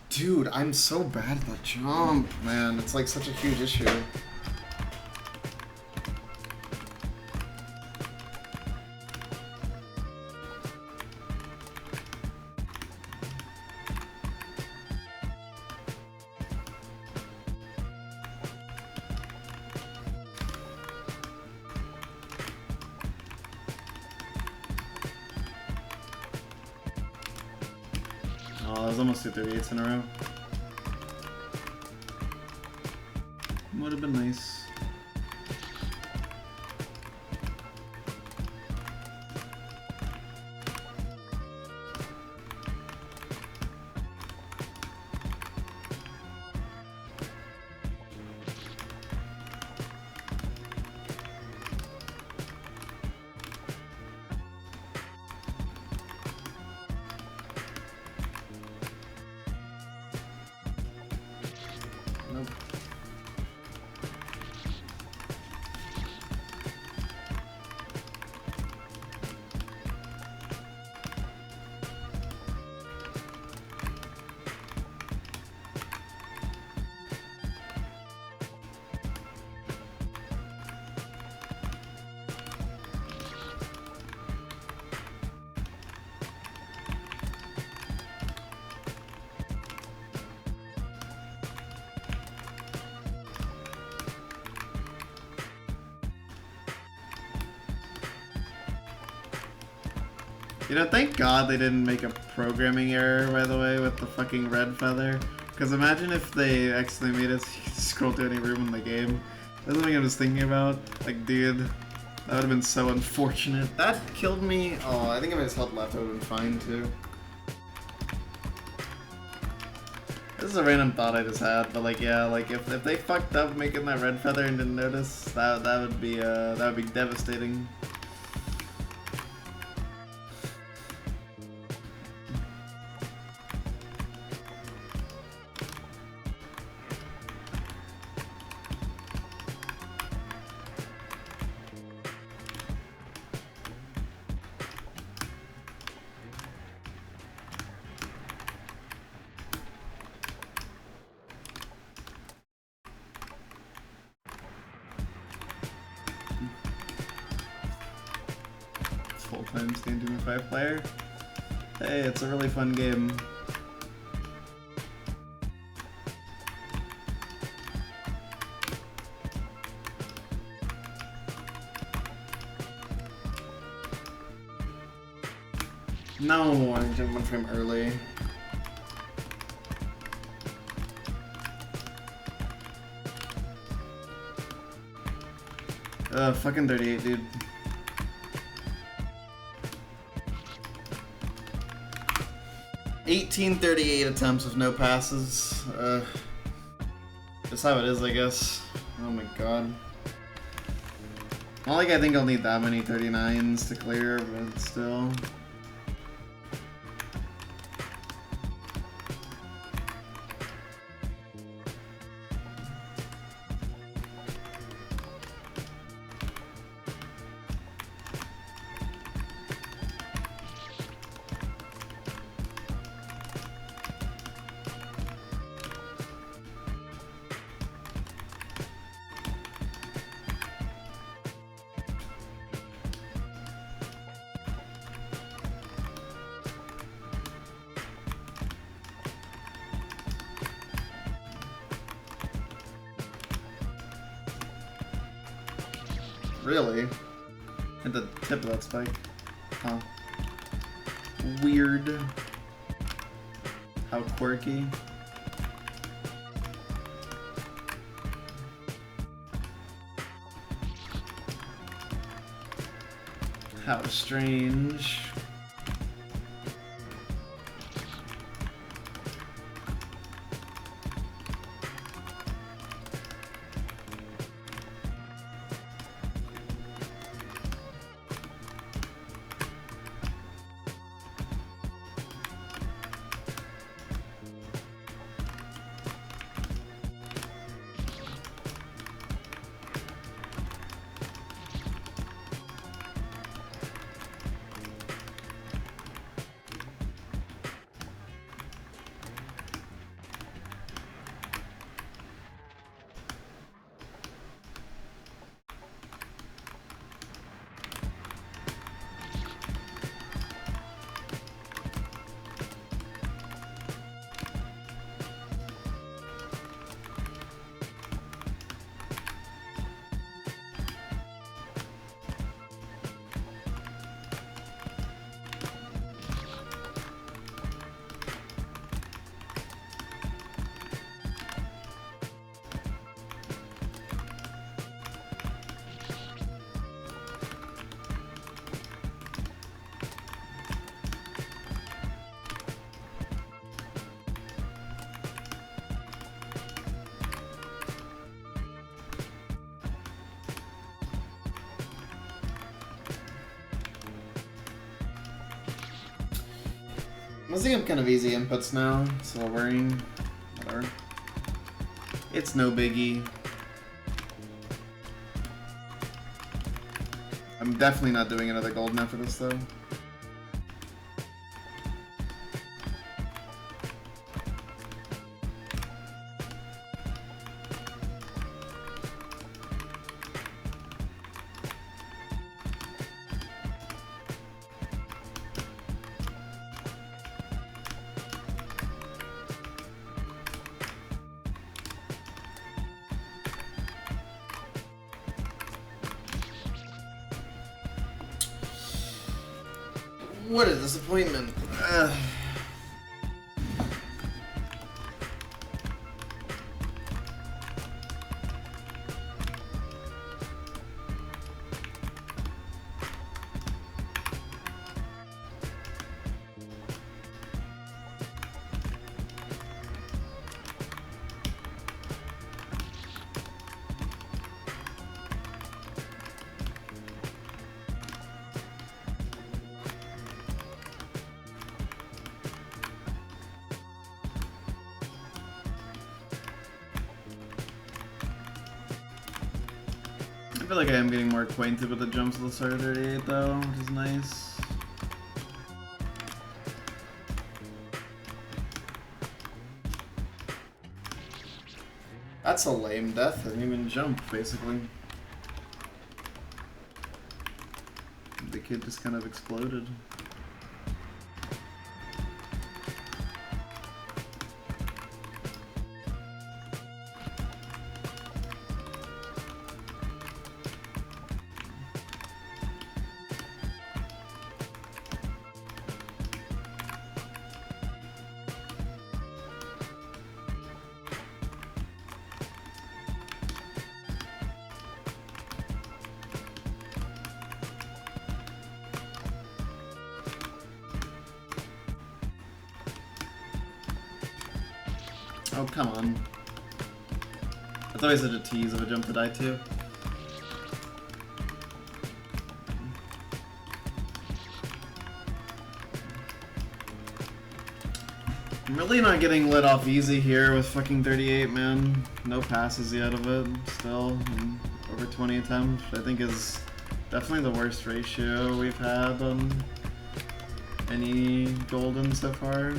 Dude, I'm so bad at that jump, man. It's like such a huge issue. Oh, that was almost 238s in a row. Would have been nice. Nope. You know, thank God they didn't make a programming error, by the way, with the fucking red feather. Because imagine if they accidentally made us scroll to any room in the game. That's something I was thinking about. Like, dude, that would have been so unfortunate. That killed me. Oh, I think if I just held left, I would have been fine, too. This is a random thought I just had, but like, yeah, like if they fucked up making that red feather and didn't notice, that would be devastating. Full-time Stand 2.5 player. Hey, it's a really fun game. No, I jumped one frame early. Fucking 38, dude. $18.38 attempts with no passes. Just how it is, I guess. Oh my god. Not like I think I'll need that many 39s to clear, but still. Really? At the tip of that spike. Huh. Weird. How quirky. How strange. I think I'm kind of easy inputs now, so worrying. Whatever. It's no biggie. I'm definitely not doing another golden after this though. What a disappointment. I feel like I am getting more acquainted with the jumps of the start of 38 though, which is nice. That's a lame death, I didn't even jump, basically. The kid just kind of exploded. Oh, come on. That's always such a tease of a jump to die to. I'm really not getting lit off easy here with fucking 38, man. No passes yet of it, still. And over 20 attempts, I think is definitely the worst ratio we've had on any golden so far.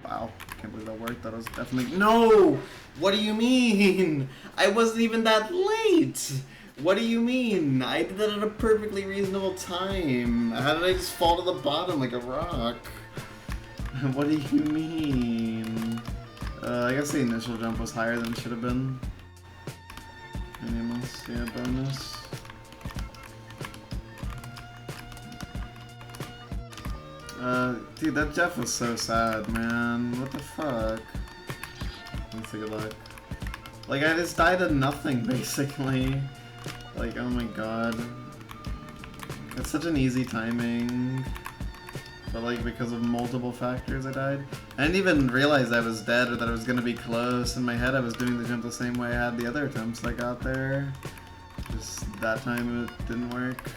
Wow, can't believe that worked. That was definitely— No! What do you mean? I wasn't even that late! What do you mean? I did that at a perfectly reasonable time. How did I just fall to the bottom like a rock? What do you mean? I guess the initial jump was higher than it should have been. Minimus, yeah, bonus. Dude, that Jeff was so sad, man. What the fuck? Let's take a look. Like, I just died to nothing, basically. Like, oh my god. It's such an easy timing. But, like, because of multiple factors, I died. I didn't even realize I was dead or that it was gonna be close. In my head, I was doing the jump the same way I had the other attempts I got there. Just that time it didn't work.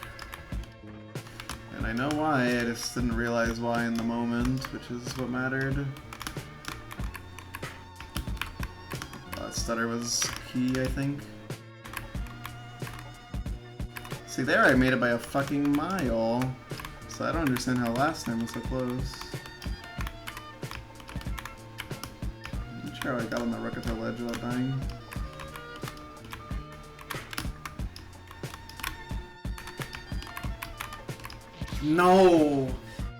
And I know why, I just didn't realize why in the moment, which is what mattered. That stutter was key, I think. See, there I made it by a fucking mile. So I don't understand how last time was so close. I'm not sure how I got on the Rokuto ledge without dying. No!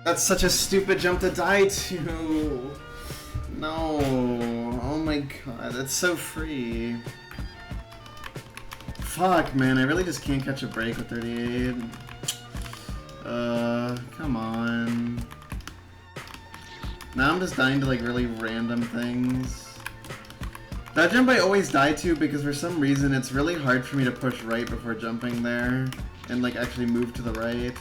That's such a stupid jump to die to! No! Oh my god, that's so free. Fuck, man, I really just can't catch a break with 38. Come on. Now I'm just dying to like really random things. That jump I always die to because for some reason it's really hard for me to push right before jumping there and like actually move to the right.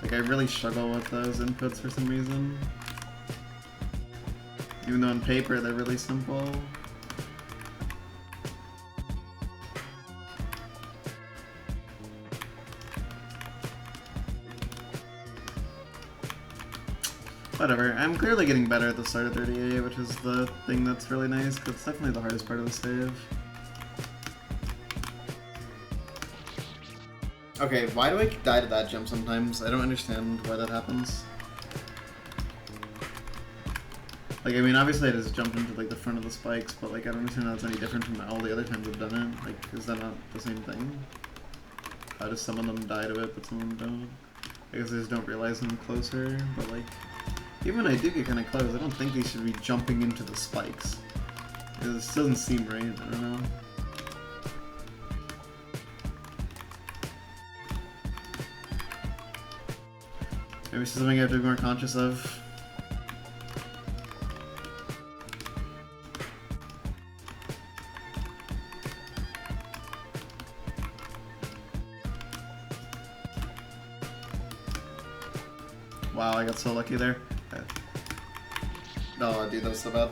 Like I really struggle with those inputs for some reason. Even though on paper they're really simple. Whatever, I'm clearly getting better at the start of 38, which is the thing that's really nice, because it's definitely the hardest part of the save. Okay, why do I die to that jump sometimes? I don't understand why that happens. Like, I mean, obviously I just jumped into, like, the front of the spikes, but, like, I don't understand how it's any different from all the other times I've done it. Like, is that not the same thing? How does some of them die to it, but some of them don't? I guess I just don't realize I'm closer, but, like... Even when I do get kind of close, I don't think they should be jumping into the spikes. This doesn't seem right, I don't know. Maybe it's something I have to be more conscious of. Wow, I got so lucky there. No, dude, that was so bad.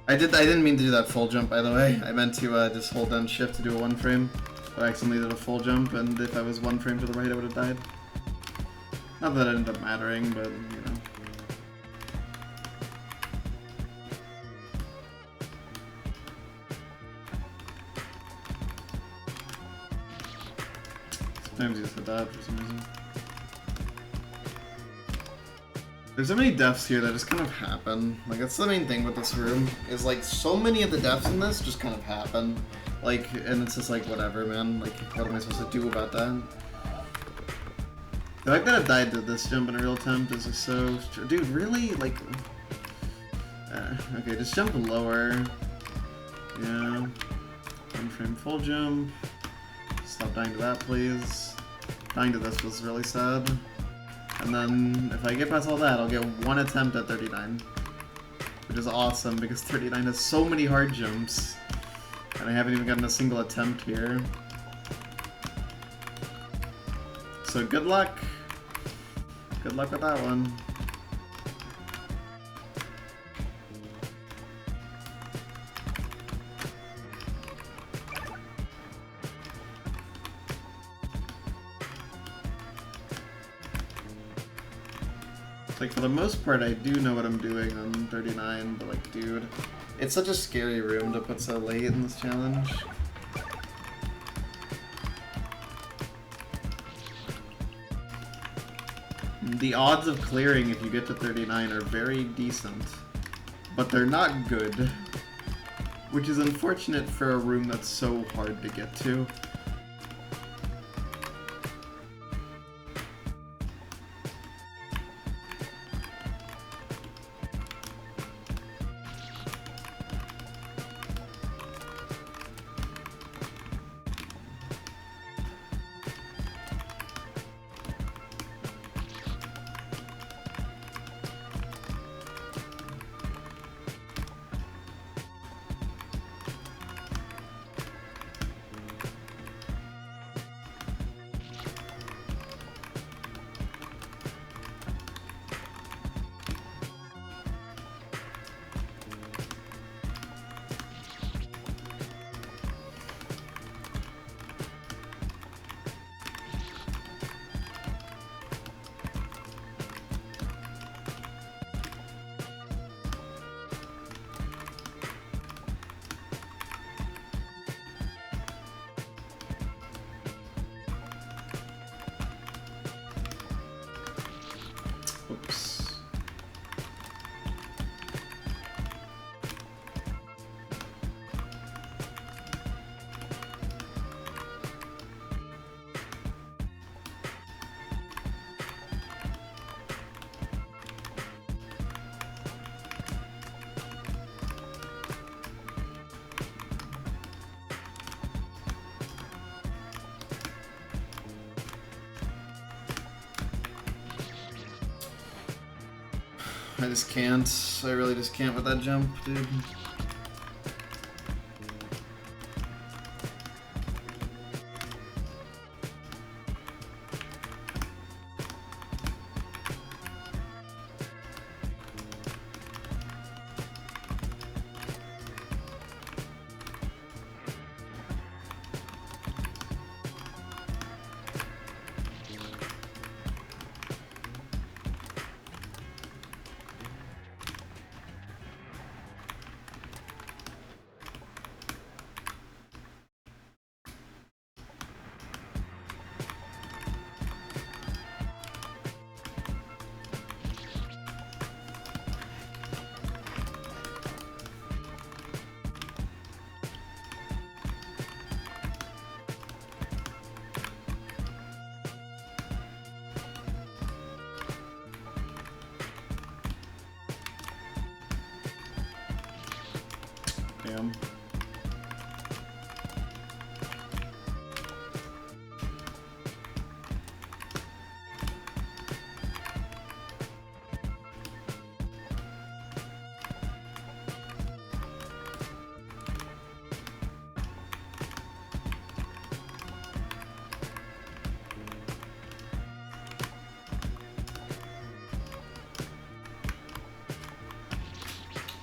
I didn't mean to do that full jump, by the way. I meant to just hold down shift to do a one frame, but I accidentally did a full jump, and if I was one frame to the right, I would have died. Not that it ended up mattering, but, you know. Sometimes you just hit that for some reason. There's so many deaths here that just kind of happen. Like, that's the main thing with this room, is like, so many of the deaths in this just kind of happen. Like, and it's just like, whatever, man. Like, what am I supposed to do about that? The fact that I've died to this jump in a real attempt is just so... Dude, really? Like... okay, just jump lower. Yeah. One frame full jump. Stop dying to that, please. Dying to this was really sad. And then, if I get past all that, I'll get one attempt at 39. Which is awesome, because 39 has so many hard jumps. And I haven't even gotten a single attempt here. So good luck. Good luck with that one. Like, for the most part, I do know what I'm doing on 39, but like, dude, it's such a scary room to put so late in this challenge. The odds of clearing if you get to 39 are very decent, but they're not good, which is unfortunate for a room that's so hard to get to. Oops. I just can't. I really just can't with that jump, dude. Damn.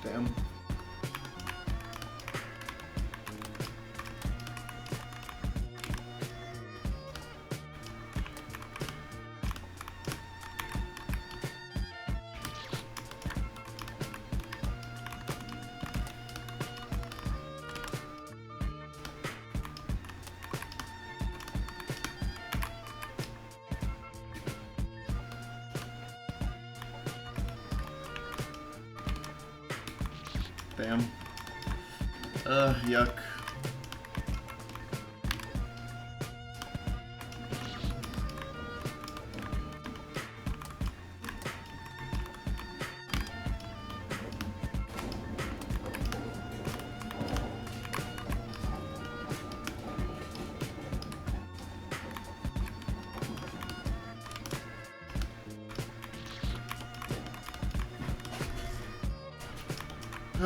Damn. Damn. Yuck.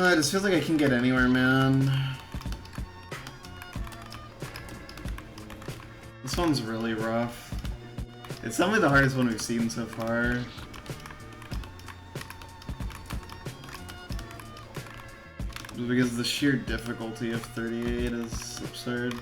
It just feels like I can get anywhere, man. This one's really rough. It's definitely the hardest one we've seen so far. Just because the sheer difficulty of 38 is absurd.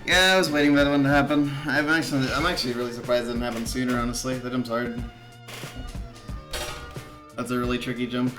Yeah, I was waiting for that one to happen. I'm actually really surprised it didn't happen sooner, honestly. That jump's hard. That's a really tricky jump.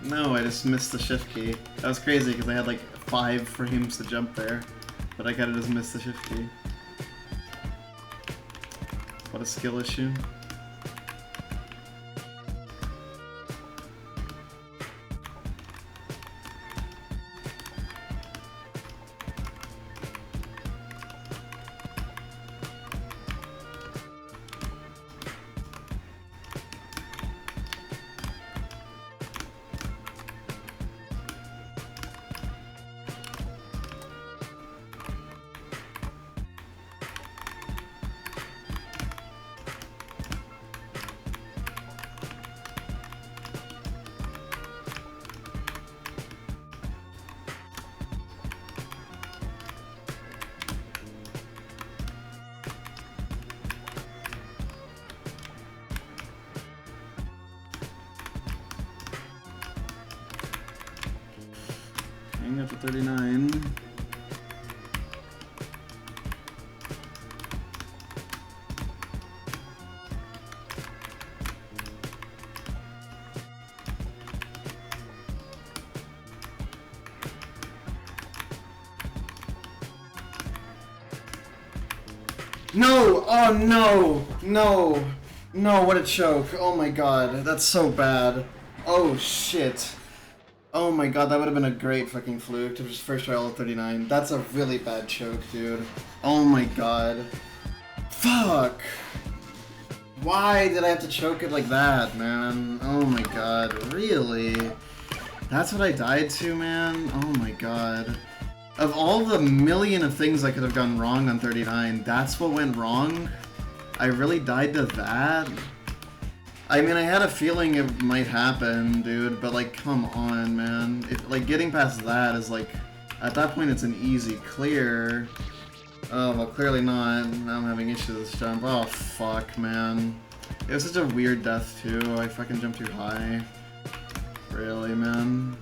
No, I just missed the shift key. That was crazy because I had like 5 frames to jump there, but I kinda just missed the shift key. What a skill issue. Hang up to 39. No! Oh no! No! No, what a choke. Oh my god, that's so bad. Oh shit. Oh my god, that would have been a great fucking fluke to just first try all of 39. That's a really bad choke, dude. Oh my god. Fuck! Why did I have to choke it like that, man? Oh my god, really? That's what I died to, man? Oh my god. Of all the million of things I could have gone wrong on 39, that's what went wrong? I really died to that? I mean, I had a feeling it might happen, dude, but like, come on, man. If, like, getting past that is like, at that point it's an easy clear. Oh, well, clearly not. Now I'm having issues with this jump. Oh, fuck, man. It was such a weird death, too. I fucking jumped too high. Really, man?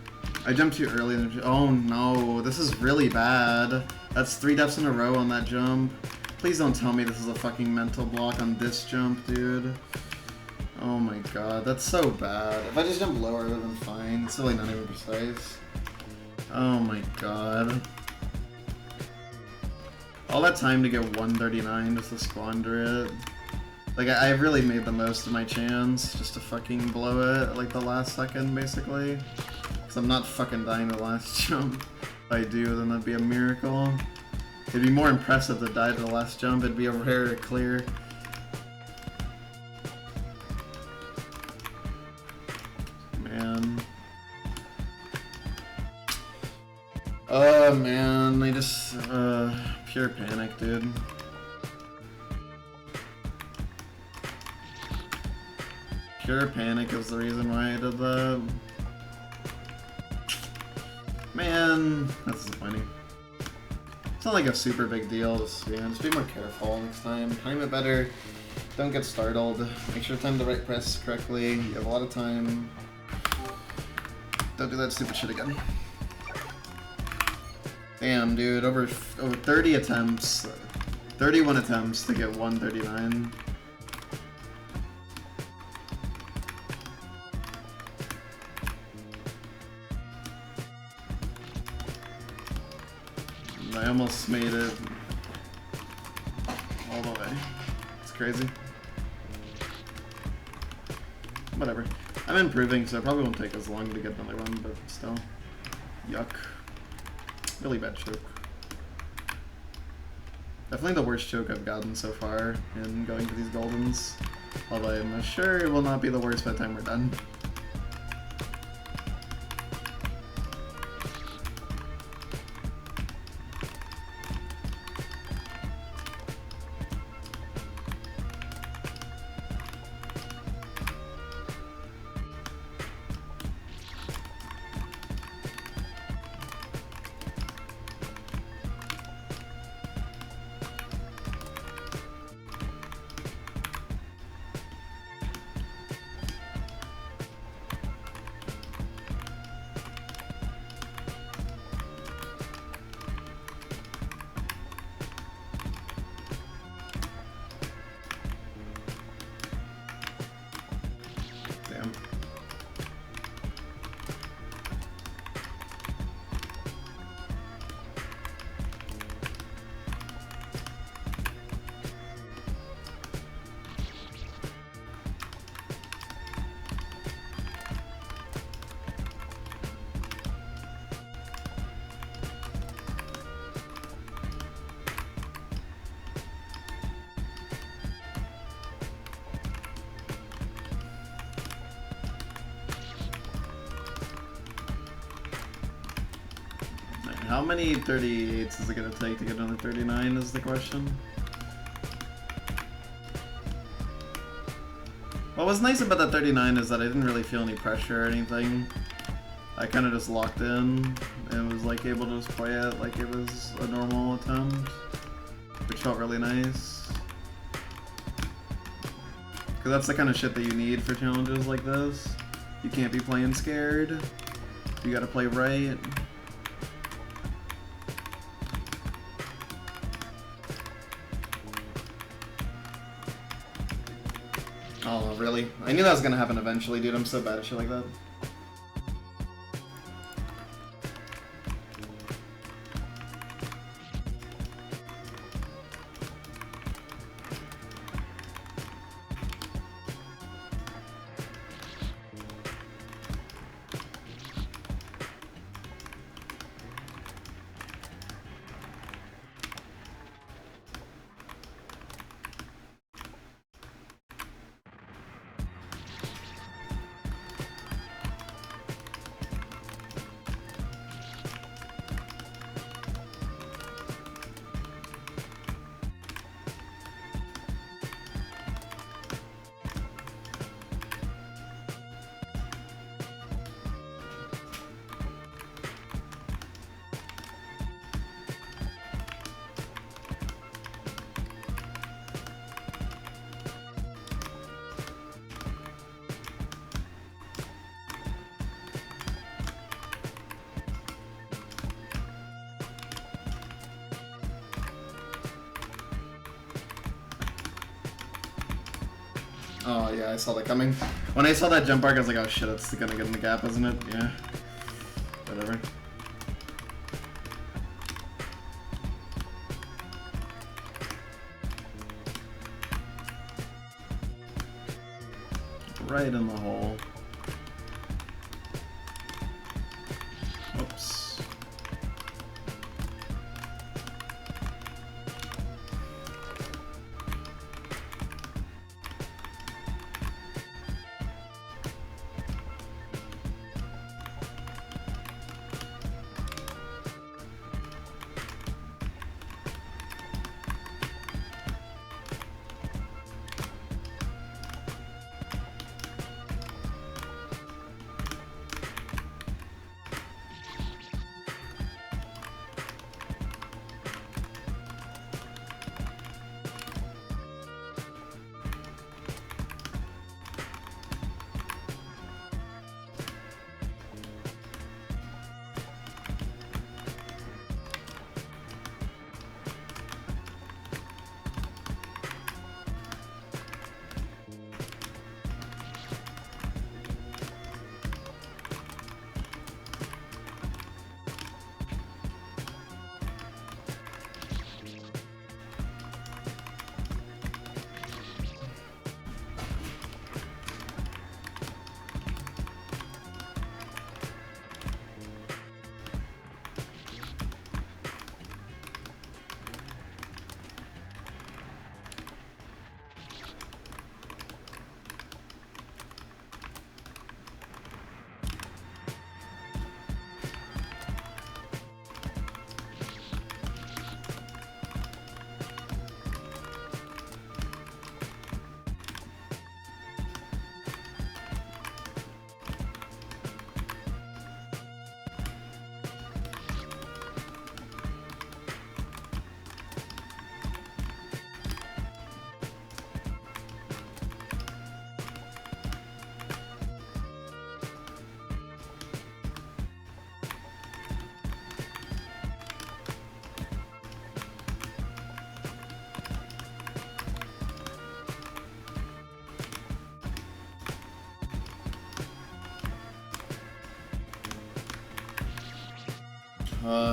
I jumped too early. Oh, no. This is really bad. That's 3 deaths in a row on that jump. Please don't tell me this is a fucking mental block on this jump, dude. Oh my god, that's so bad. If I just jump lower, it would have been fine. It's really not even precise. Oh my god. All that time to get 139 just to squander it. Like, I really made the most of my chance just to fucking blow it at like the last second, basically. Because I'm not fucking dying the last jump. If I do, then that'd be a miracle. It'd be more impressive to die to the last jump. It'd be a rare clear. Man. Oh man, I just pure panic, dude. Pure panic is the reason why I did that. Man, that's disappointing. It's not like a super big deal, just be more careful next time. Time it better. Don't get startled. Make sure to time the right press correctly. You have a lot of time. Don't do that stupid shit again. Damn, dude, over 30 attempts. 31 attempts to get 139. I almost made it all the way. It's crazy. Whatever. I'm improving, so it probably won't take as long to get another one, but still. Yuck. Really bad choke. Definitely the worst choke I've gotten so far in going for these Goldens. Although I'm sure it will not be the worst by the time we're done. Damn. How many 38s is it going to take to get another 39 is the question. What was nice about that 39 is that I didn't really feel any pressure or anything. I kind of just locked in and was like able to just play it like it was a normal attempt, which felt really nice. Because that's the kind of shit that you need for challenges like this. You can't be playing scared. You gotta play right. Oh, really? I knew that was gonna happen eventually, dude. I'm so bad at shit like that. Oh yeah, I saw that coming. When I saw that jump arc, I was like, oh shit, it's gonna get in the gap, isn't it? Yeah. Whatever. Right in the hole. Whoops.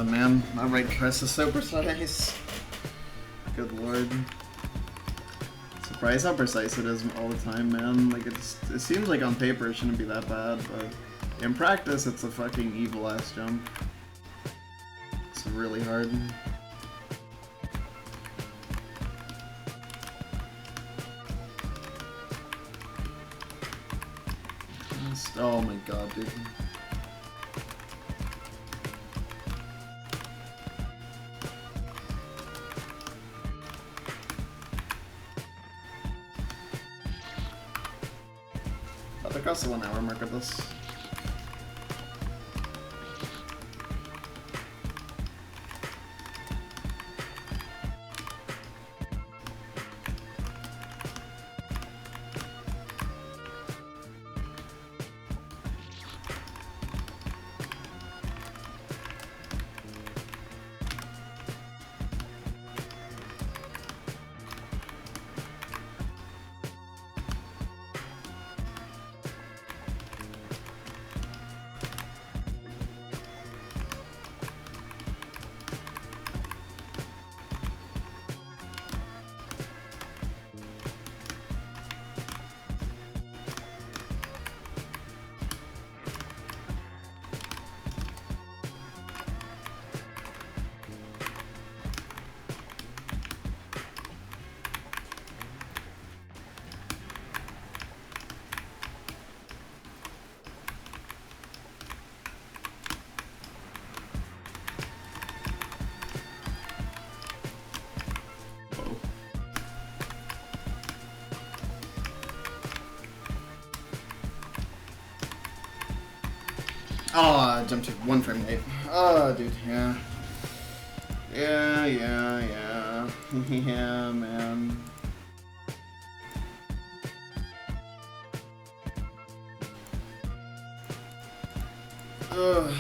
Man, my right press is so precise. Good lord. Surprised how precise it is all the time, man. Like, it seems like on paper it shouldn't be that bad, but in practice it's a fucking evil ass jump. It's really hard. Oh my god, dude. Across the 1 hour mark of this. Oh, I jumped to 1 frame late. Oh, dude, yeah. Yeah. Yeah, man. Ugh.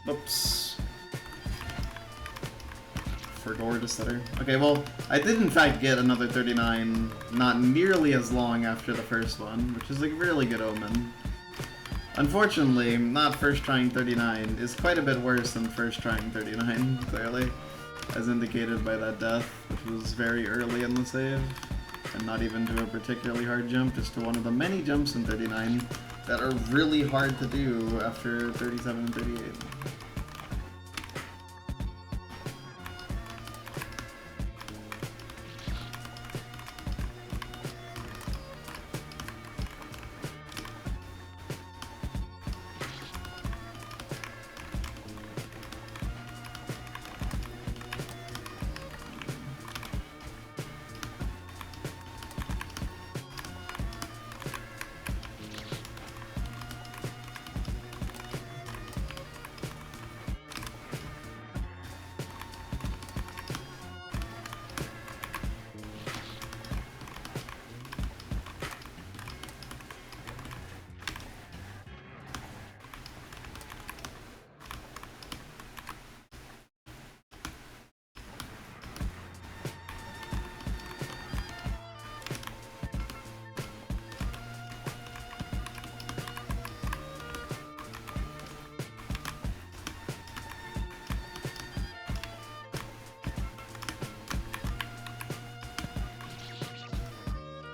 Oops. Forgot to stutter. Okay, well, I did in fact get another 39, not nearly as long after the first one, which is a really good omen. Unfortunately, not first trying 39 is quite a bit worse than first trying 39, clearly, as indicated by that death, which was very early in the save, and not even to a particularly hard jump, just to one of the many jumps in 39 that are really hard to do after 37 and 38.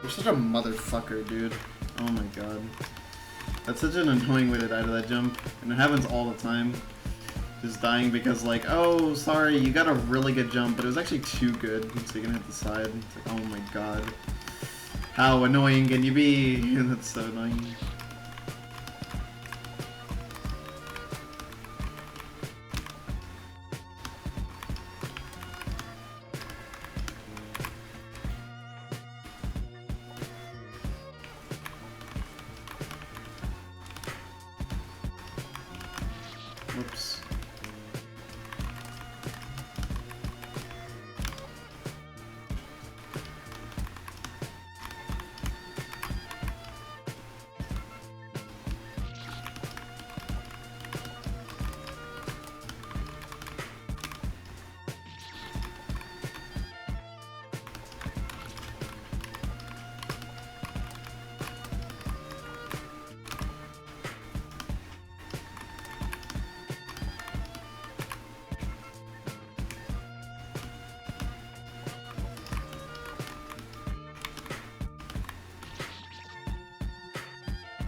You're such a motherfucker, dude. Oh my god. That's such an annoying way to die to that jump. And it happens all the time. Just dying because like, oh, sorry, you got a really good jump, but it was actually too good, so you're gonna hit the side. It's like, oh my god. How annoying can you be? That's so annoying. Whoops.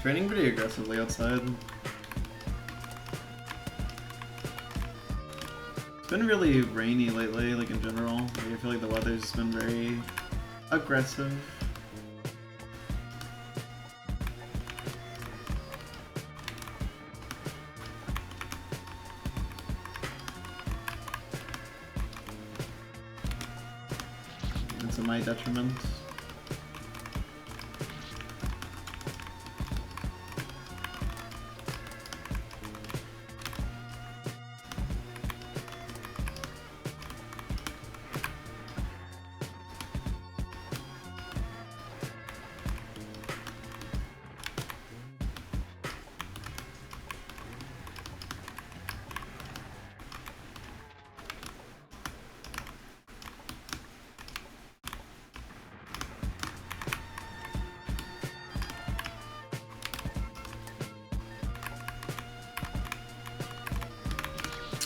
Training pretty aggressively outside. It's been really rainy lately, like in general. Like, I feel like the weather's been very aggressive. And to my detriment.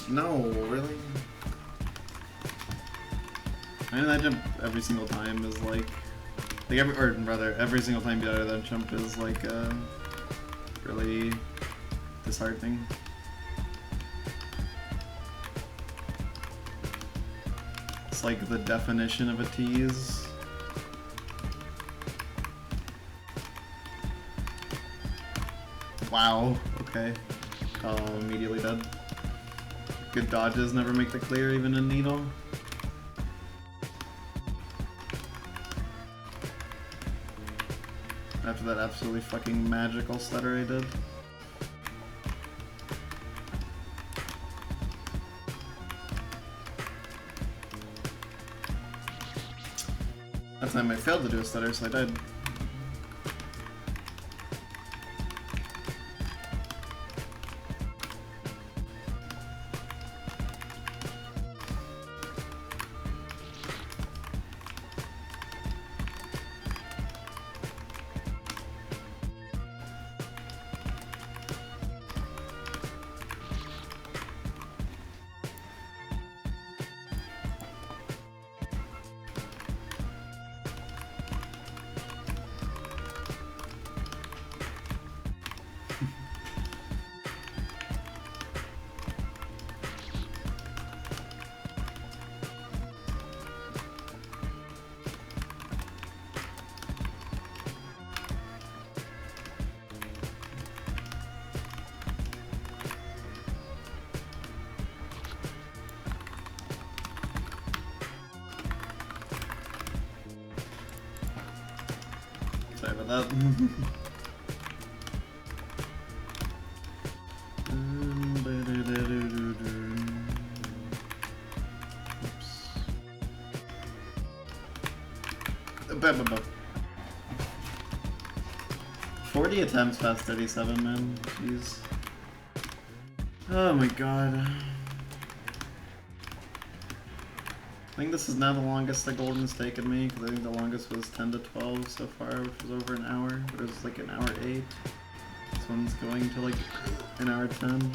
No, really? I mean, that jump every single time is like every single time you get out of that jump is like really disheartening. It's like the definition of a tease. Wow, okay. Oh, immediately dead. Good dodges never make the clear, even in Needle. After that absolutely fucking magical stutter I did. That time I failed to do a stutter, so I died. Sorry about that. Oops. 40 attempts past 37, man. Jeez. Oh my god. I think this is now the longest the Golden's taken me, because I think the longest was 10 to 12 so far, which was over an hour, but it was like an hour 8. This one's going to like an hour 10.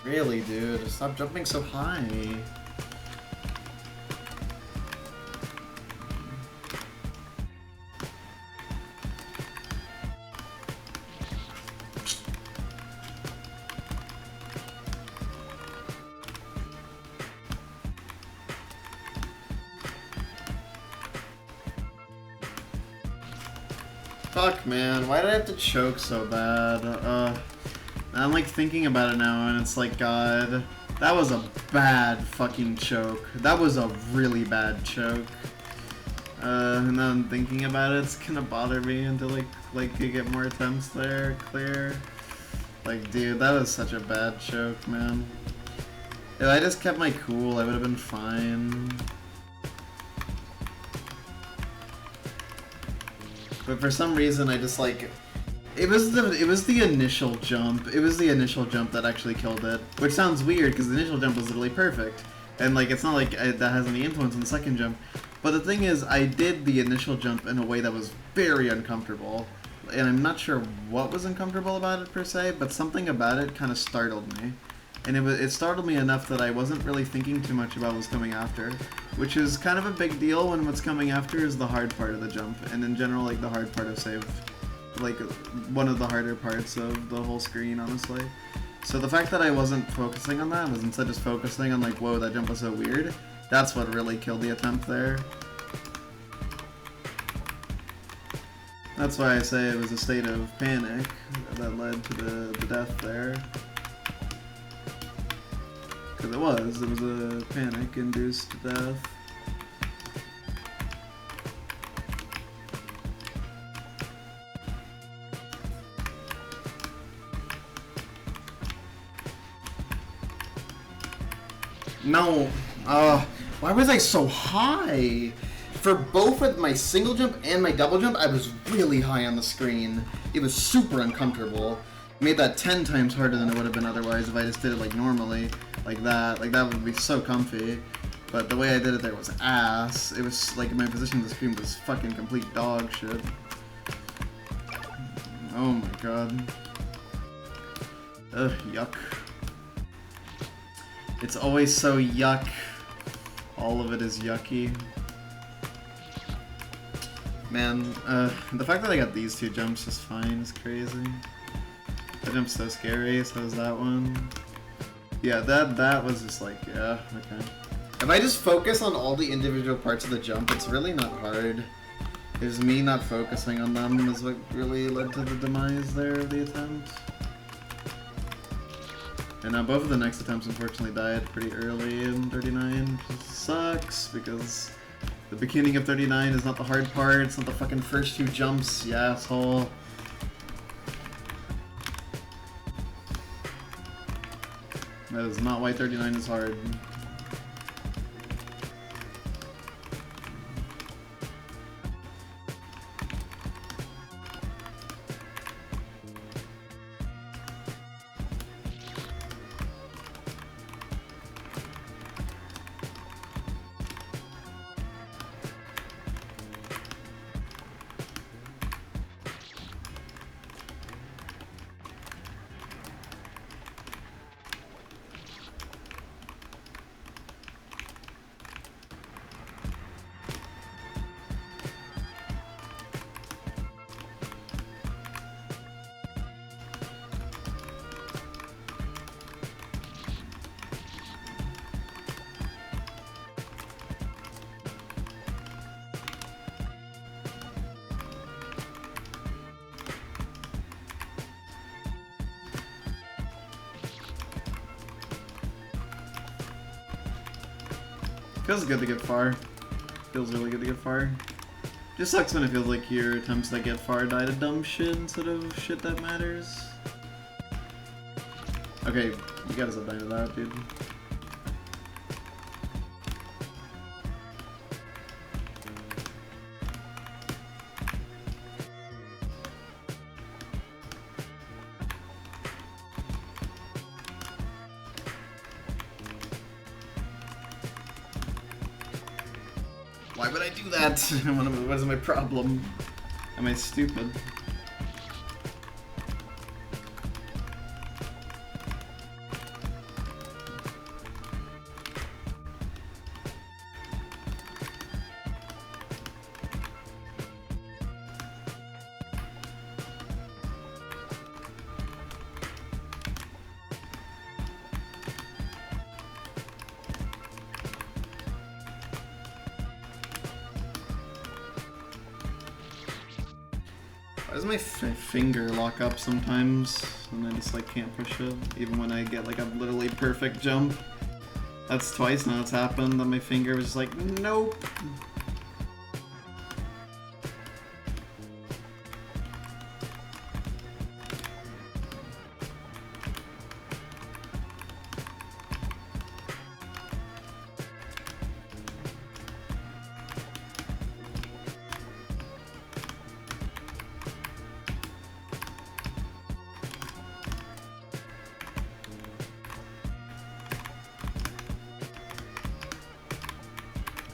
Really, dude? Stop jumping so high. Fuck, man. Why did I have to choke so bad? I'm like thinking about it now and it's like, God, that was a bad fucking choke. That was a really bad choke. And then I'm thinking about it, it's gonna bother me until like you get more attempts there, clear. Like, dude, that was such a bad choke, man. If I just kept my cool, I would have been fine. But for some reason, I just like... It was the initial jump. It was the initial jump that actually killed it. Which sounds weird, because the initial jump was literally perfect. And like, it's not like that has any influence on the second jump. But the thing is, I did the initial jump in a way that was very uncomfortable. And I'm not sure what was uncomfortable about it per se, but something about it kind of startled me. and it startled me enough that I wasn't really thinking too much about what was coming after, which is kind of a big deal when what's coming after is the hard part of the jump, and in general, like, the hard part of save. Like, one of the harder parts of the whole screen, honestly. So the fact that I wasn't focusing on that, was instead just focusing on, like, whoa, that jump was so weird, that's what really killed the attempt there. That's why I say it was a state of panic that led to the death there. Because it was a panic-induced death. No, why was I so high? For both of my single jump and my double jump, I was really high on the screen. It was super uncomfortable. It made that 10 times harder than it would have been otherwise if I just did it like normally, like that. Like that would be so comfy. But the way I did it there was ass. It was like my position of the screen was fucking complete dog shit. Oh my god. Ugh, yuck. It's always so yuck. All of it is yucky. Man, the fact that I got these two jumps just fine is crazy. That jump's so scary, so is that one. Yeah, that was just like, yeah, okay. If I just focus on all the individual parts of the jump, it's really not hard. It was me not focusing on them is what really led to the demise there of the attempt. And now both of the next attempts unfortunately died pretty early in 39, which sucks, because the beginning of 39 is not the hard part, it's not the fucking first two jumps, you asshole. That is not why 39 is hard. Feels good to get far. Feels really good to get far. Just sucks when it feels like your attempts that get far die to dumb shit instead of shit that matters. Okay, you gotta stop dying to that, dude. Why would I do that? What is my problem? Am I stupid? Why does my finger lock up sometimes and I just like can't push it, even when I get like a literally perfect jump? That's twice now it's happened that my finger was just like, nope.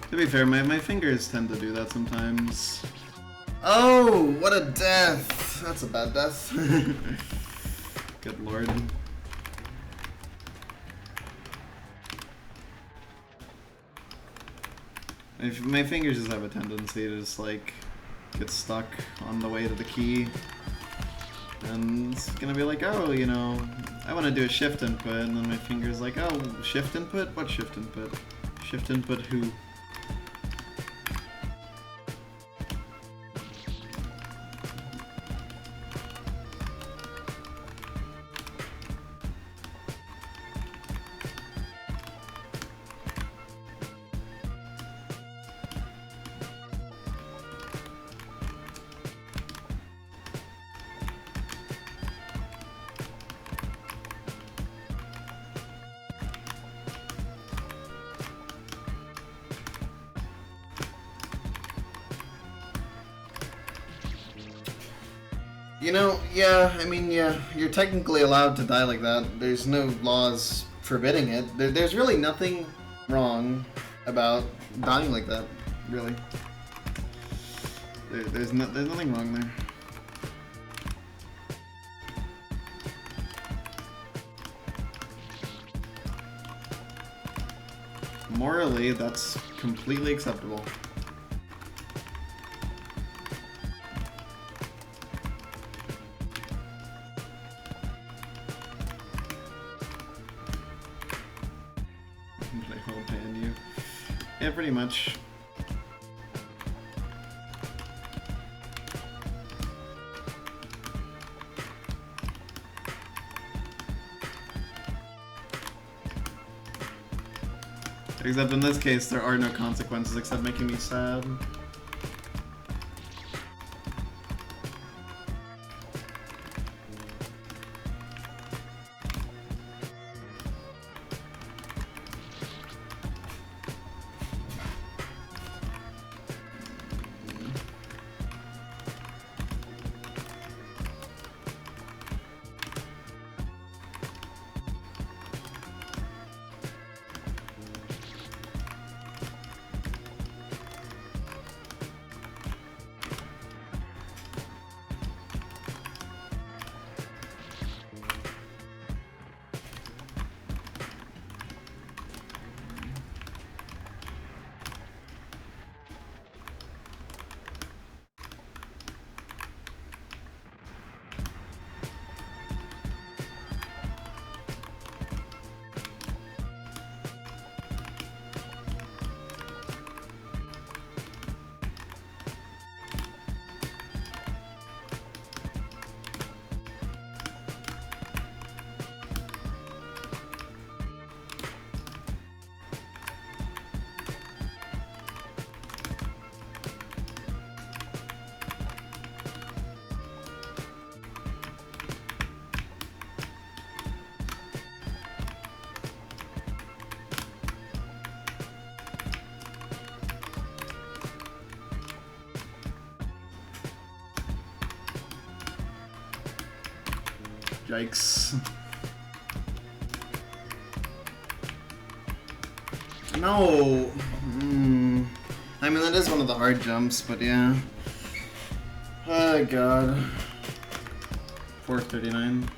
To be fair, my fingers tend to do that sometimes. Oh, what a death! That's a bad death. Good lord. My fingers just have a tendency to just like get stuck on the way to the key. And it's gonna be like, oh, you know, I want to do a shift input, and then my finger's like, oh, shift input? What shift input? Shift input who? You know, yeah, I mean, yeah, you're technically allowed to die like that. There's no laws forbidding it. There's really nothing wrong about dying like that, really. There's nothing wrong there. Morally, that's completely acceptable. They will ban you. Yeah, pretty much. Except in this case, there are no consequences except making me sad. Yikes. No. I mean, that is one of the hard jumps, but yeah. Oh, God. 439.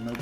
Nope.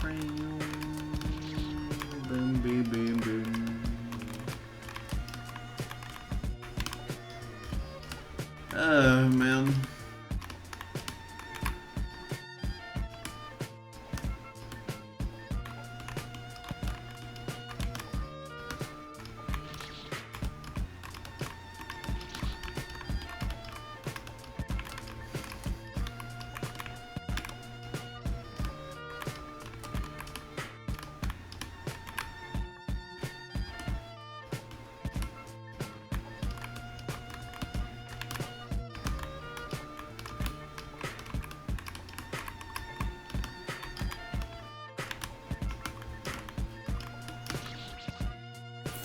frame. Boom, boom, boom, boom. Oh, man.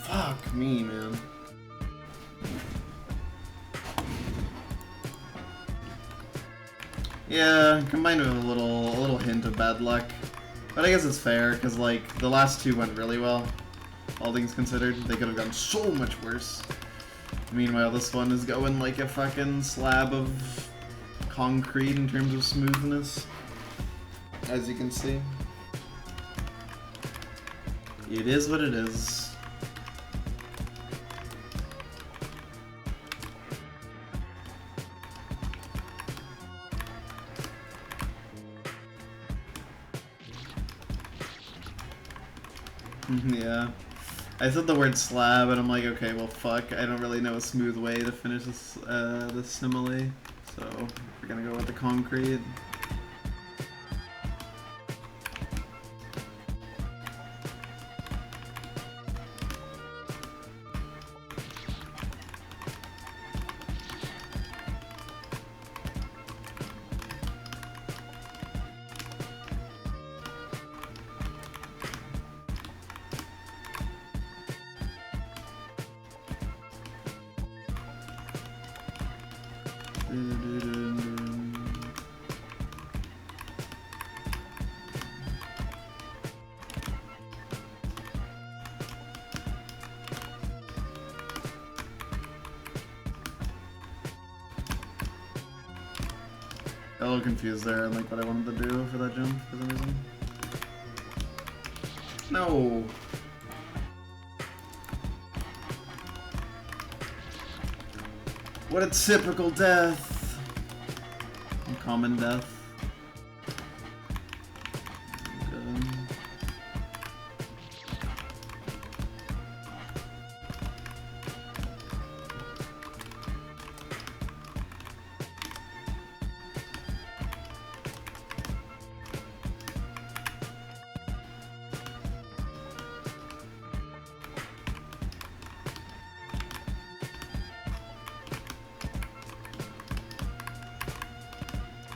Fuck me, man. Yeah, combined with a little hint of bad luck. But I guess it's fair, because, like, the last two went really well. All things considered, they could have gone so much worse. Meanwhile, this one is going like a fucking slab of concrete in terms of smoothness. As you can see. It is what it is. Yeah. I said the word slab and I'm like, okay, well fuck, I don't really know a smooth way to finish this simile. So we're gonna go with the concrete. A little confused there on like what I wanted to do for that jump for some reason. No. What a typical death. Common death. Good.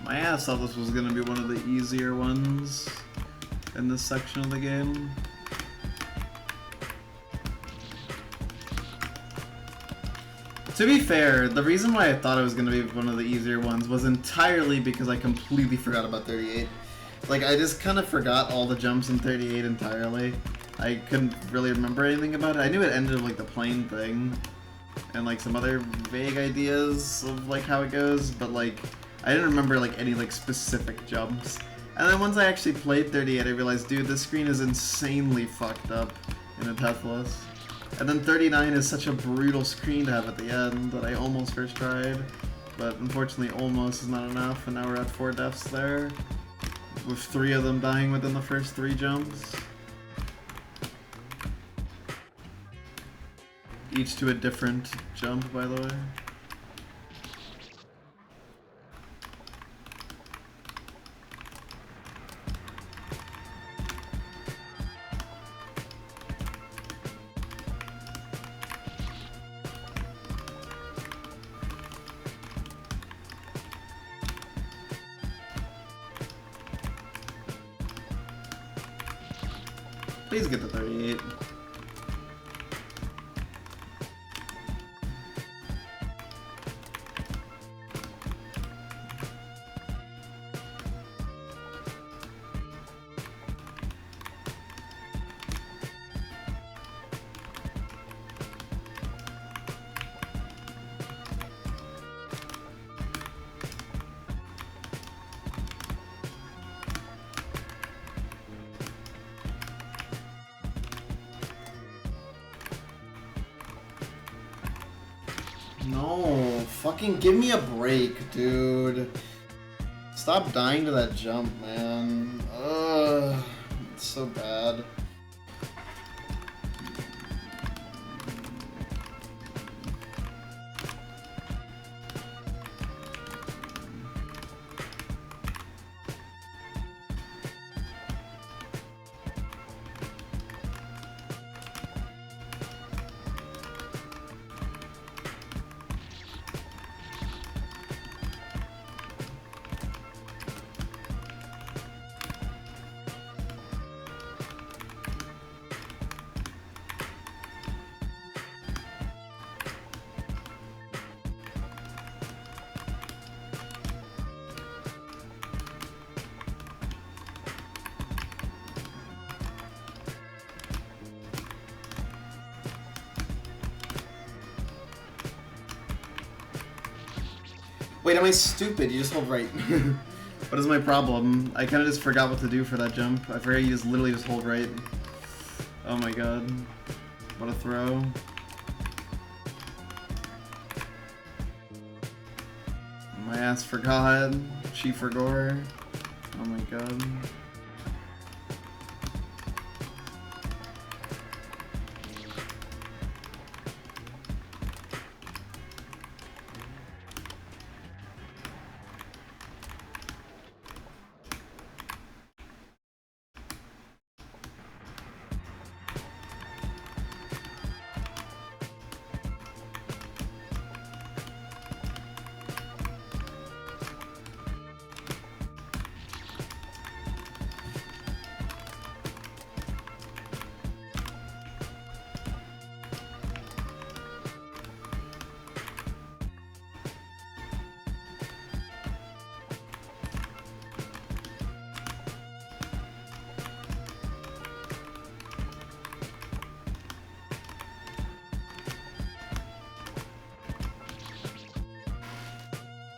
My ass thought this was going to be one of the easier ones in this section of the game. To be fair, the reason why I thought it was going to be one of the easier ones was entirely because I completely forgot about 38. Like, I just kind of forgot all the jumps in 38 entirely. I couldn't really remember anything about it. I knew it ended with, like, the plane thing and, like, some other vague ideas of, like, how it goes, but, like, I didn't remember like any like specific jumps. And then once I actually played 38, I realized, dude, this screen is insanely fucked up in a Deathless. And then 39 is such a brutal screen to have at the end that I almost first tried. But unfortunately, almost is not enough, and now we're at 4 deaths there, with 3 of them dying within the first 3 jumps. Each to a different jump, by the way. Please get the 38. Fucking give me a break, dude. Stop dying to that jump, man. Ugh, it's so bad. Wait, am I stupid? You just hold right. What is my problem? I kind of just forgot what to do for that jump. I forgot you just literally just hold right. Oh my god. What a throw. My ass forgot. She forgot. Oh my god.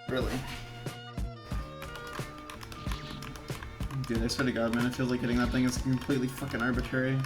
Really? Dude, I swear to god, man, it feels like hitting that thing is completely fucking arbitrary.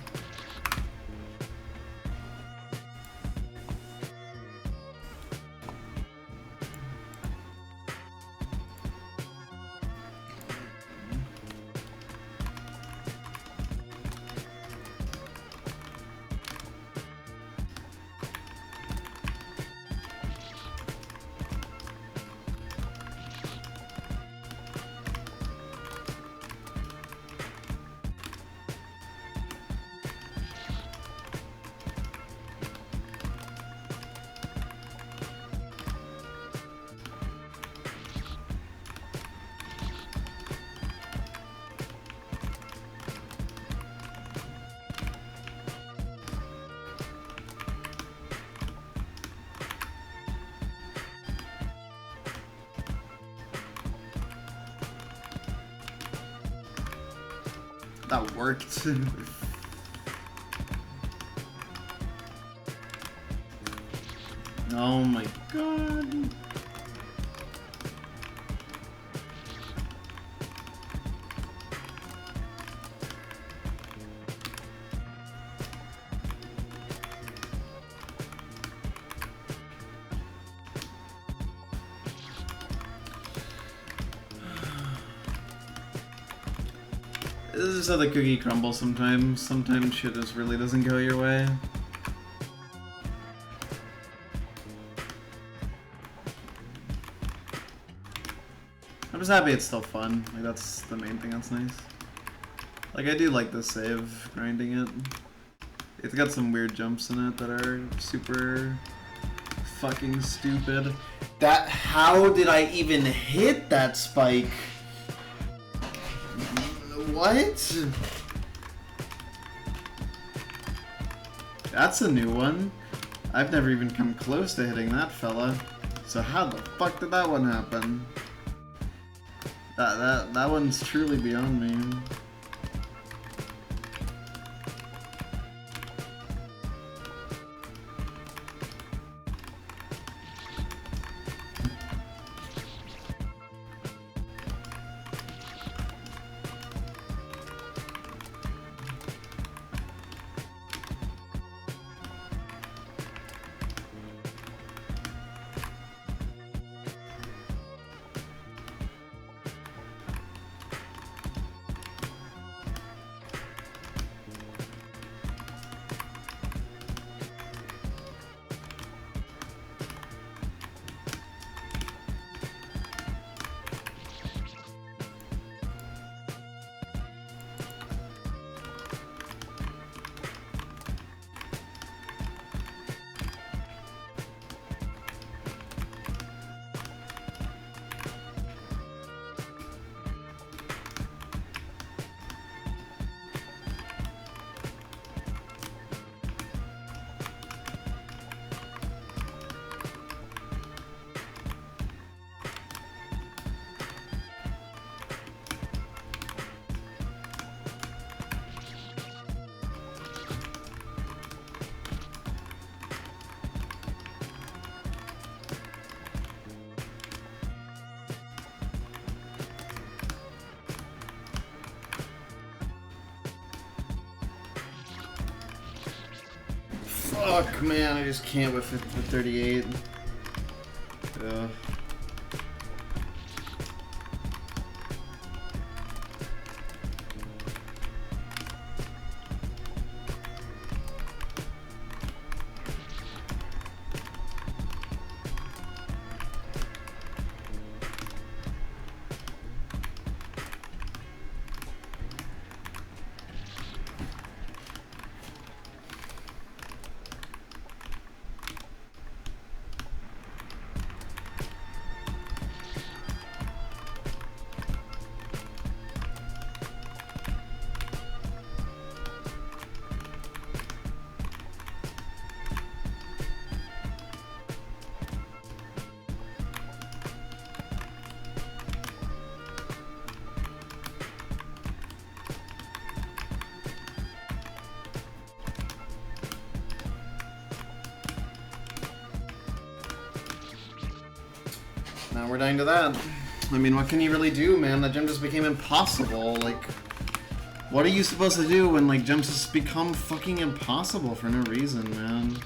That worked. Oh my god. This is just how the cookie crumbles sometimes. Sometimes shit just really doesn't go your way. I'm just happy it's still fun. Like, that's the main thing that's nice. Like, I do like this save, grinding it. It's got some weird jumps in it that are super fucking stupid. How did I even hit that spike? What? That's a new one. I've never even come close to hitting that fella. So how the fuck did that one happen? That one's truly beyond me. Fuck, man, I just can't with 38. Yeah. Now we're dying to that. I mean, what can you really do, man? That jump just became impossible. Like, what are you supposed to do when, like, jumps just become fucking impossible for no reason, man?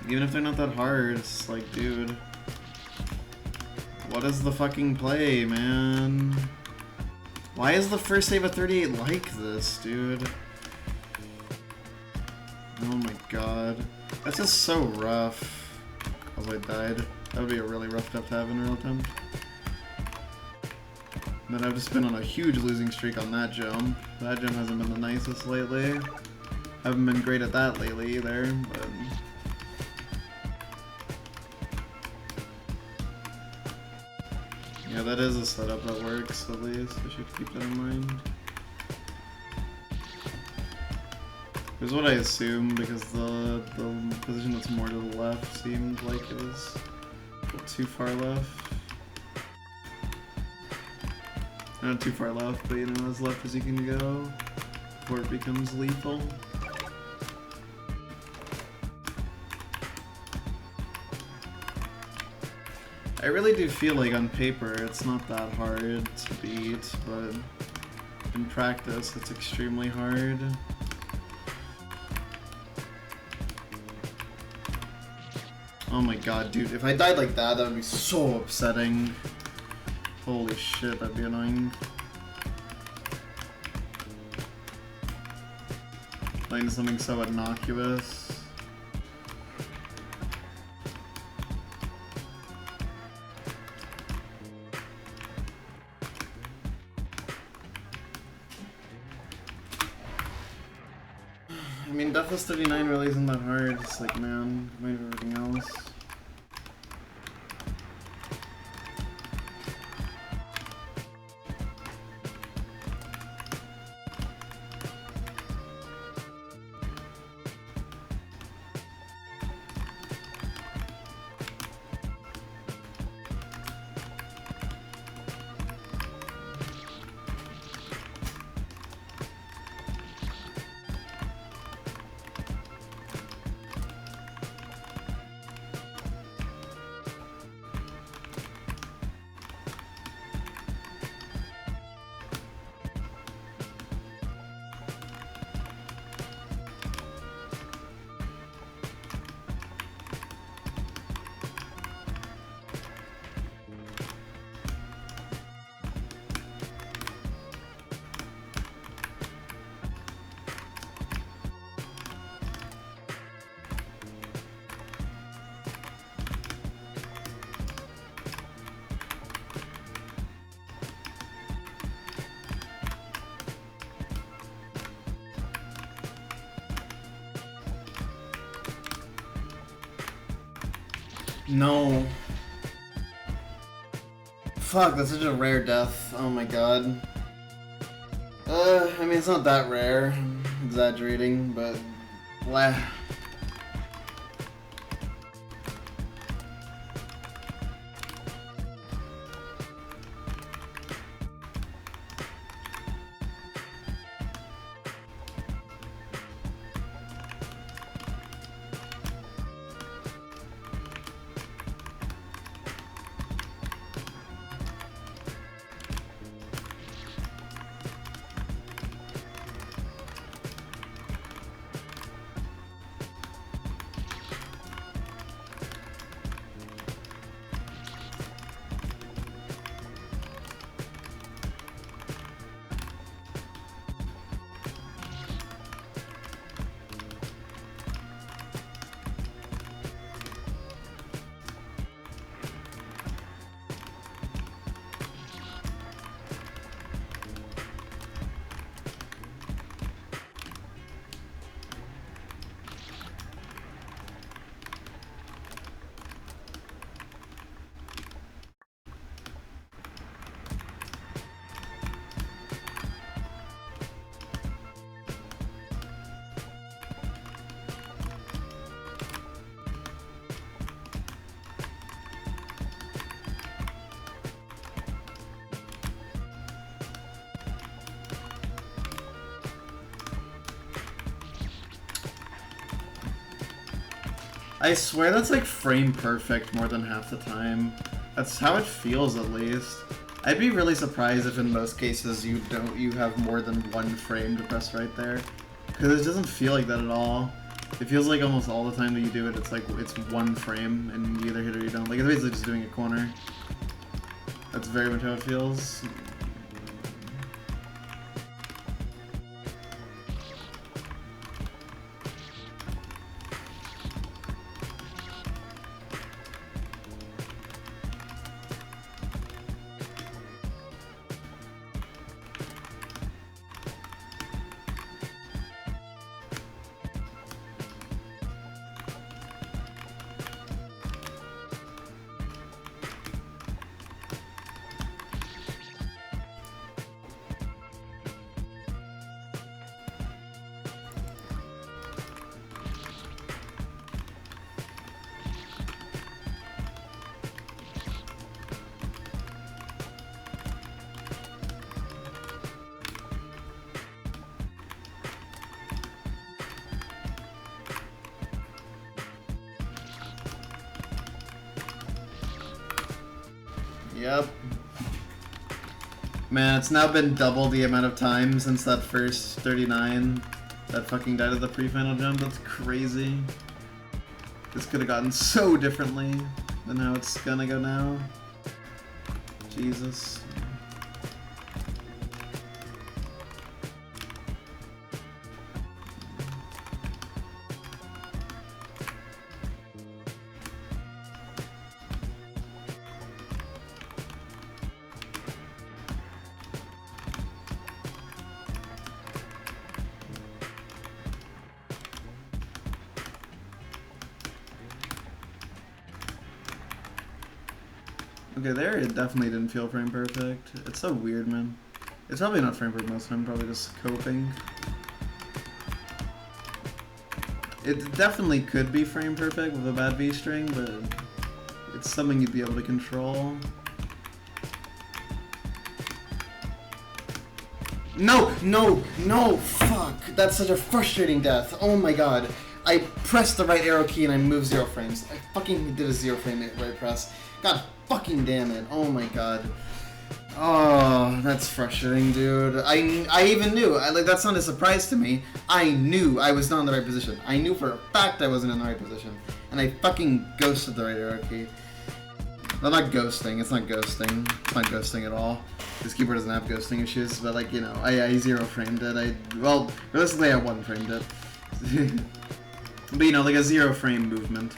Even if they're not that hard, it's like, dude. What is the fucking play, man? Why is the first save of 38 like this, dude? Oh my god. That's just so rough. As I died. That would be a really rough death to have in real attempt. Then I've just been on a huge losing streak on that jump. That jump hasn't been the nicest lately. Haven't been great at that lately either, but... yeah, that is a setup that works, at least. I should keep that in mind. Here's what I assume, because the position that's more to the left seemed like it was too far left. Not too far left, but you know, as left as you can go before it becomes lethal. I really do feel like on paper it's not that hard to beat, but in practice it's extremely hard. Oh my god, dude, if I died like that, that would be so upsetting. Holy shit, that'd be annoying. Like something so innocuous. I mean, Deathless 39 really isn't that hard. It's like, man, compared to everything else. No. Fuck, that's such a rare death. Oh my god. I mean, it's not that rare. I'm exaggerating, but... blah. I swear that's like frame perfect more than half the time. That's how it feels at least. I'd be really surprised if in most cases you have more than one frame to press right there. Because it doesn't feel like that at all. It feels like almost all the time that you do it, it's like it's one frame and you either hit or you don't. Like it's basically just doing a corner. That's very much how it feels. Yep. Man, it's now been double the amount of time since that first 39 that fucking died of the pre-final jump. That's crazy. This could have gotten so differently than how it's gonna go now. Jesus. Okay, there it definitely didn't feel frame perfect. It's so weird, man. It's probably not frame perfect most of the time, probably just coping. It definitely could be frame perfect with a bad V-string, but it's something you'd be able to control. No, no, no, fuck. That's such a frustrating death. Oh my god. I pressed the right arrow key and I moved 0 frames. I fucking did a 0 frame right press. God fucking damn it. Oh my god. Oh, that's frustrating, dude. I even knew. Like, that's not a surprise to me. I knew I was not in the right position. I knew for a fact I wasn't in the right position. And I fucking ghosted the right arrow key. Well, not ghosting. It's not ghosting. It's not ghosting at all. This keyboard doesn't have ghosting issues, but, like, you know, I 0 framed it. Well, realistically, I 1 framed it. But, you know, like a 0 frame movement.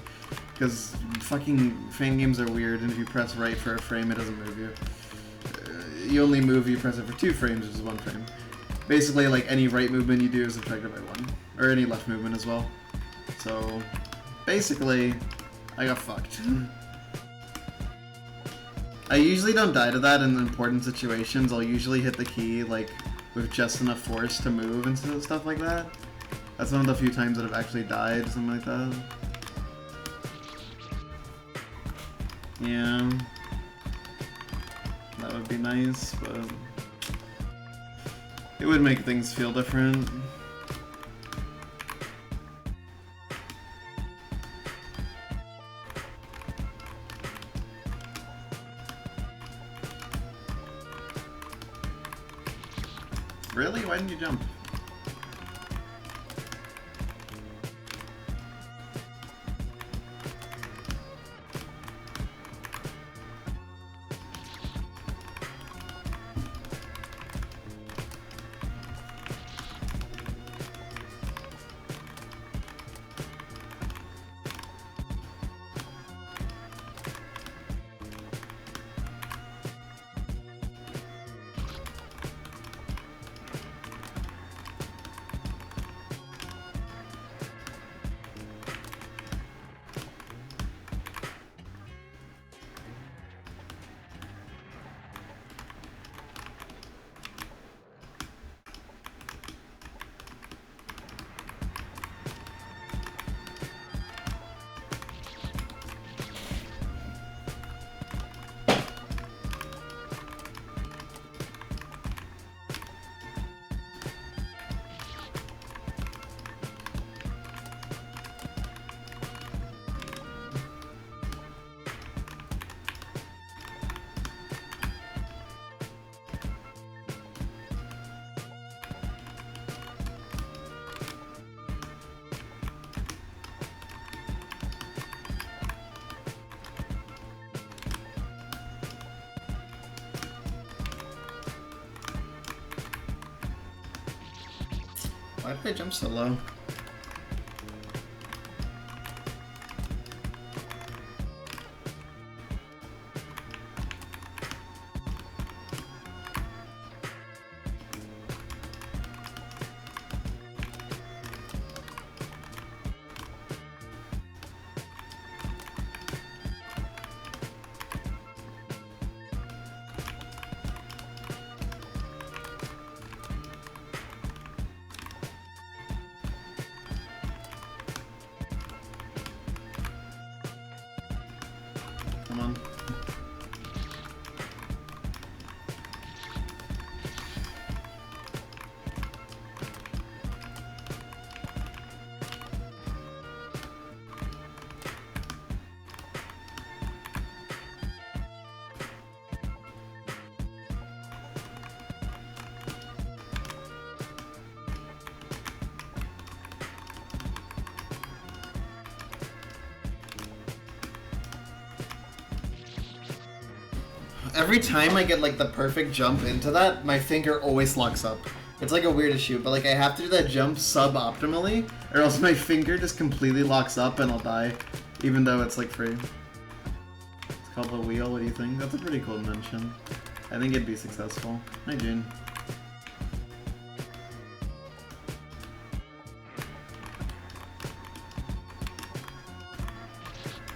Because fucking fan games are weird, and if you press right for a frame, it doesn't move you. You only move if you press it for 2 frames, which is 1 frame. Basically, like, any right movement you do is subtracted by 1. Or any left movement as well. So, basically, I got fucked. I usually don't die to that in important situations. I'll usually hit the key, like, with just enough force to move and stuff like that. That's one of the few times that I've actually died, something like that. Yeah. That would be nice, but it would make things feel different. Really? Why didn't you jump? Why did I jump so low? Come on. Every time I get like the perfect jump into that, my finger always locks up. It's like a weird issue, but like I have to do that jump sub-optimally, or else my finger just completely locks up and I'll die, even though it's like free. It's called the wheel, what do you think? That's a pretty cool invention. I think it'd be successful. Hi, June.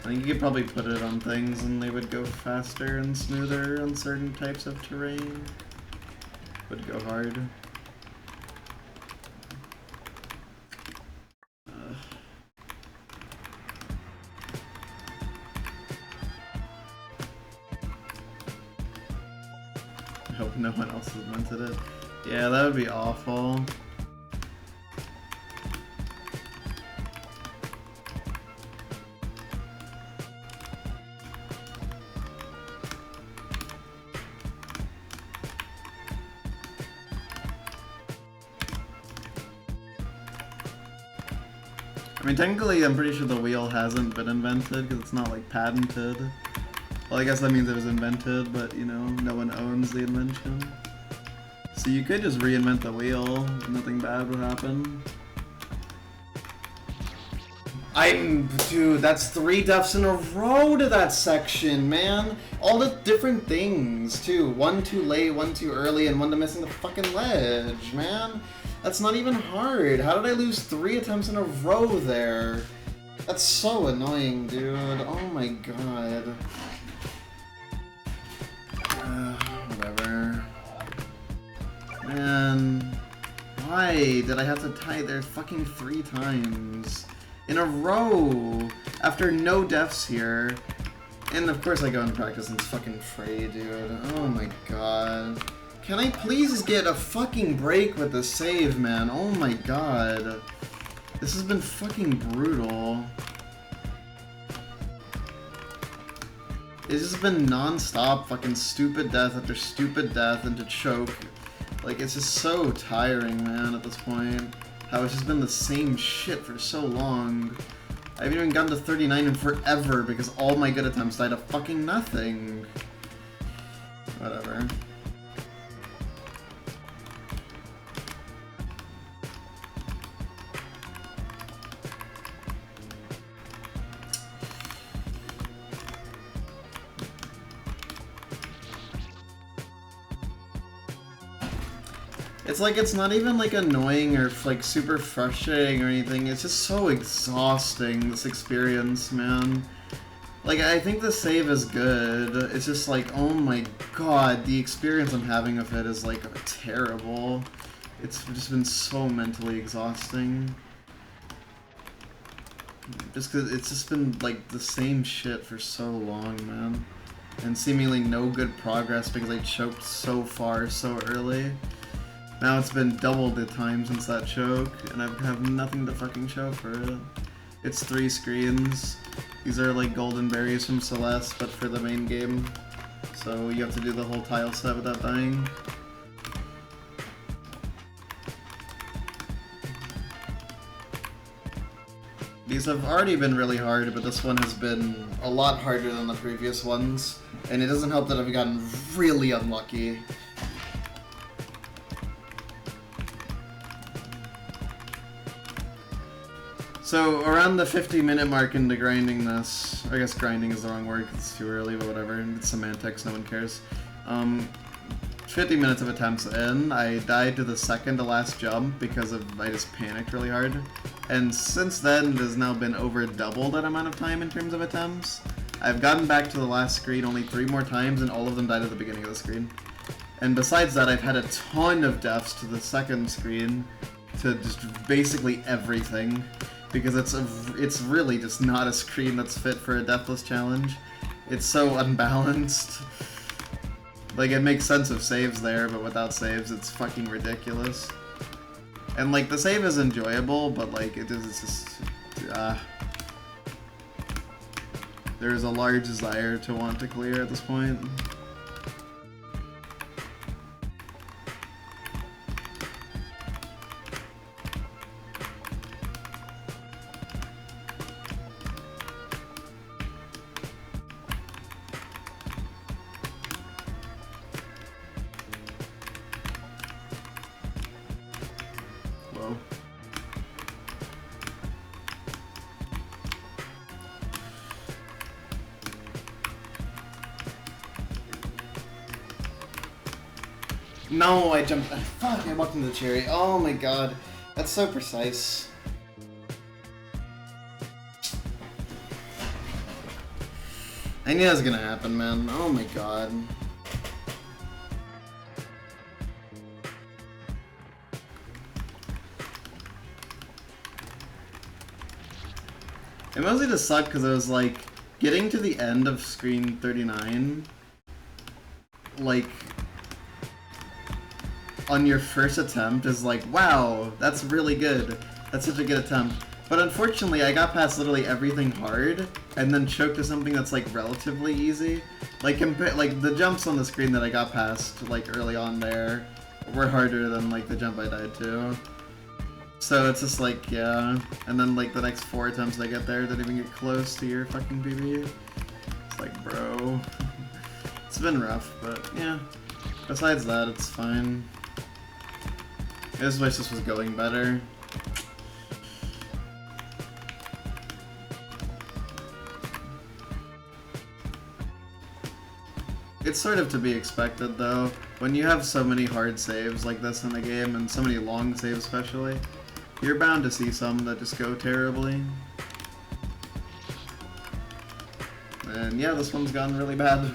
I think you could probably put it on things and they would go faster and smoother on certain types of terrain. Would go hard. I hope no one else has invented it. Yeah, that would be awful. I mean, technically, I'm pretty sure the wheel hasn't been invented because it's not like patented. Well, I guess that means it was invented, but you know, no one owns the invention. So you could just reinvent the wheel, nothing bad would happen. Dude, that's 3 deaths in a row to that section, man. All the different things, too. 1 too late, 1 too early, and 1 to missing the fucking ledge, man. That's not even hard. How did I lose 3 attempts in a row there? That's so annoying, dude. Oh my god. Whatever. Man. Why did I have to tie there fucking 3 times? In a row! After no deaths here. And of course I go into practice and it's fucking free, dude. Oh my god. Can I please get a fucking break with the save, man? Oh my god. This has been fucking brutal. It's just been non-stop fucking stupid death after stupid death into choke. Like, it's just so tiring, man, at this point. How it's just been the same shit for so long. I haven't even gotten to 39 in forever because all my good attempts died to fucking nothing. Whatever. It's like, it's not even like annoying or like super frustrating or anything, it's just so exhausting, this experience, man. Like, I think the save is good, it's just like, oh my god, the experience I'm having of it is like terrible. It's just been so mentally exhausting. Just cause it's just been like the same shit for so long, man. And seemingly no good progress because I choked so far so early. Now it's been double the time since that choke, and I have nothing to fucking show for it. It's 3 screens. These are like golden berries from Celeste, but for the main game. So you have to do the whole tile set without dying. These have already been really hard, but this one has been a lot harder than the previous ones. And it doesn't help that I've gotten really unlucky. So around the 50-minute mark into grinding this, I guess grinding is the wrong word because it's too early, but whatever, it's semantics, no one cares. 50 minutes of attempts in, I died to the second to last jump because I just panicked really hard. And since then, it has now been over double that amount of time in terms of attempts. I've gotten back to the last screen only 3 more times, and all of them died at the beginning of the screen. And besides that, I've had a ton of deaths to the second screen, to just basically everything, because it's really just not a screen that's fit for a deathless challenge. It's so unbalanced. Like, it makes sense if saves there, but without saves, it's fucking ridiculous. And, like, the save is enjoyable, but, like, it's just... there's a large desire to want to clear at this point. Whoa. No, I jumped. Fuck, I walked into the cherry. Oh my god. That's so precise. I knew that was gonna happen, man. Oh my god. It mostly just sucked because it was like getting to the end of screen 39, like on your first attempt is like, wow, that's really good. That's such a good attempt. But unfortunately, I got past literally everything hard and then choked to something that's like relatively easy. Like the jumps on the screen that I got past like early on there were harder than like the jump I died to. So it's just like, yeah, and then like the next 4 attempts I get there don't even get close to your fucking PB. It's like, bro. It's been rough, but yeah. Besides that, it's fine. I just wish this was going better. It's sort of to be expected though. When you have so many hard saves like this in a game, and so many long saves especially, you're bound to see some that just go terribly. And yeah, this one's gone really bad.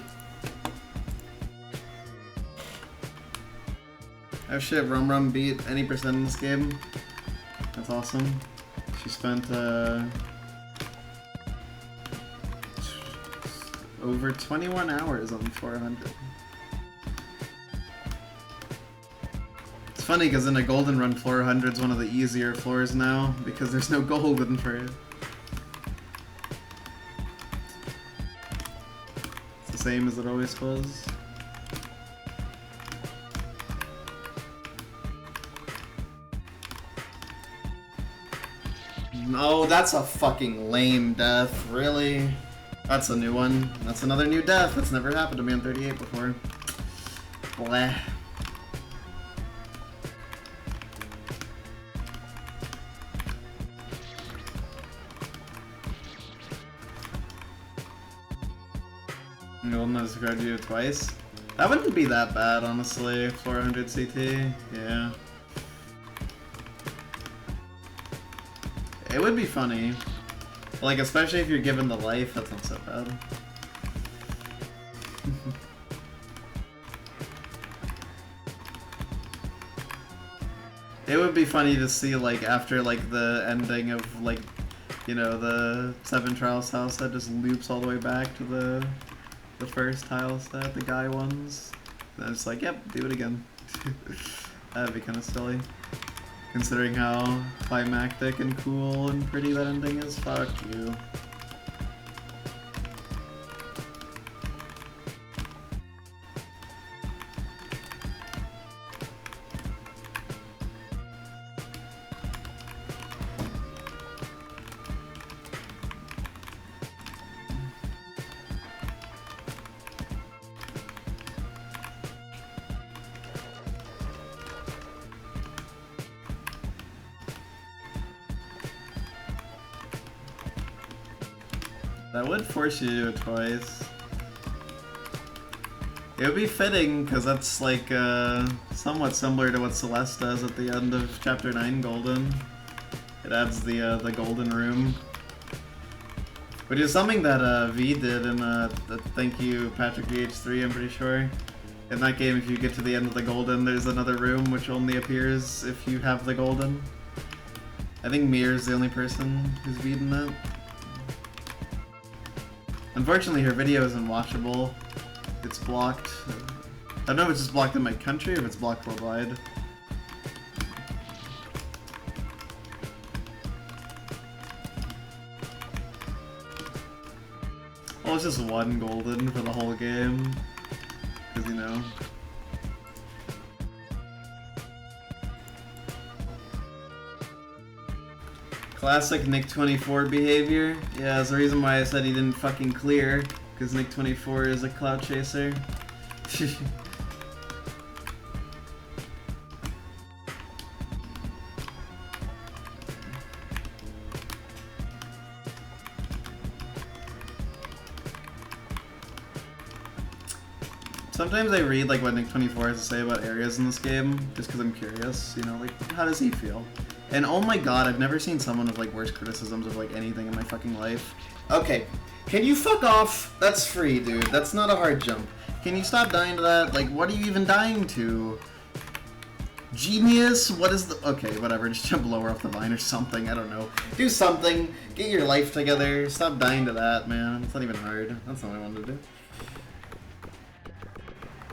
Oh shit, Rum Rum beat any percent in this game. That's awesome. She spent over 21 hours on 400. It's funny because in a Golden Run, 400 is one of the easier floors now because there's no golden for it. It's the same as it always was. No, that's a fucking lame death, really? That's a new one. That's another new death. That's never happened to me on 38 before. Bleh. Golden has described you twice. That wouldn't be that bad, honestly. 400 CT, yeah. It would be funny. Like, especially if you're given the life, that's not so bad. It would be funny to see, like, after, like, the ending of, like, you know, the 7 Trials tile set just loops all the way back to the first tile set, the guy ones. And it's like, yep, do it again. That'd be kind of silly. Considering how climactic and cool and pretty that ending is, fuck you. That would force you to do it twice. It would be fitting, because that's like somewhat similar to what Celeste does at the end of Chapter 9 Golden. It adds the Golden Room. Which is something that V did in thank you Patrick VH3, I'm pretty sure. In that game, if you get to the end of the Golden, there's another room which only appears if you have the Golden. I think Mir's the only person who's beaten it. Unfortunately, her video isn't watchable. It's blocked. I don't know if it's just blocked in my country or if it's blocked worldwide. Well, it's just one golden for the whole game. Because, you know. Classic Nick24 behavior. Yeah, that's the reason why I said he didn't fucking clear. Because Nick24 is a clout chaser. Sometimes I read like what Nick24 has to say about areas in this game, just because I'm curious, you know, like, how does he feel? And oh my god, I've never seen someone with like worse criticisms of like anything in my fucking life. Okay, can you fuck off? That's free, dude. That's not a hard jump. Can you stop dying to that? Like, what are you even dying to? Genius? What is the... Okay, whatever. Just jump lower off the vine or something. I don't know. Do something. Get your life together. Stop dying to that, man. It's not even hard. That's not what I wanted to do.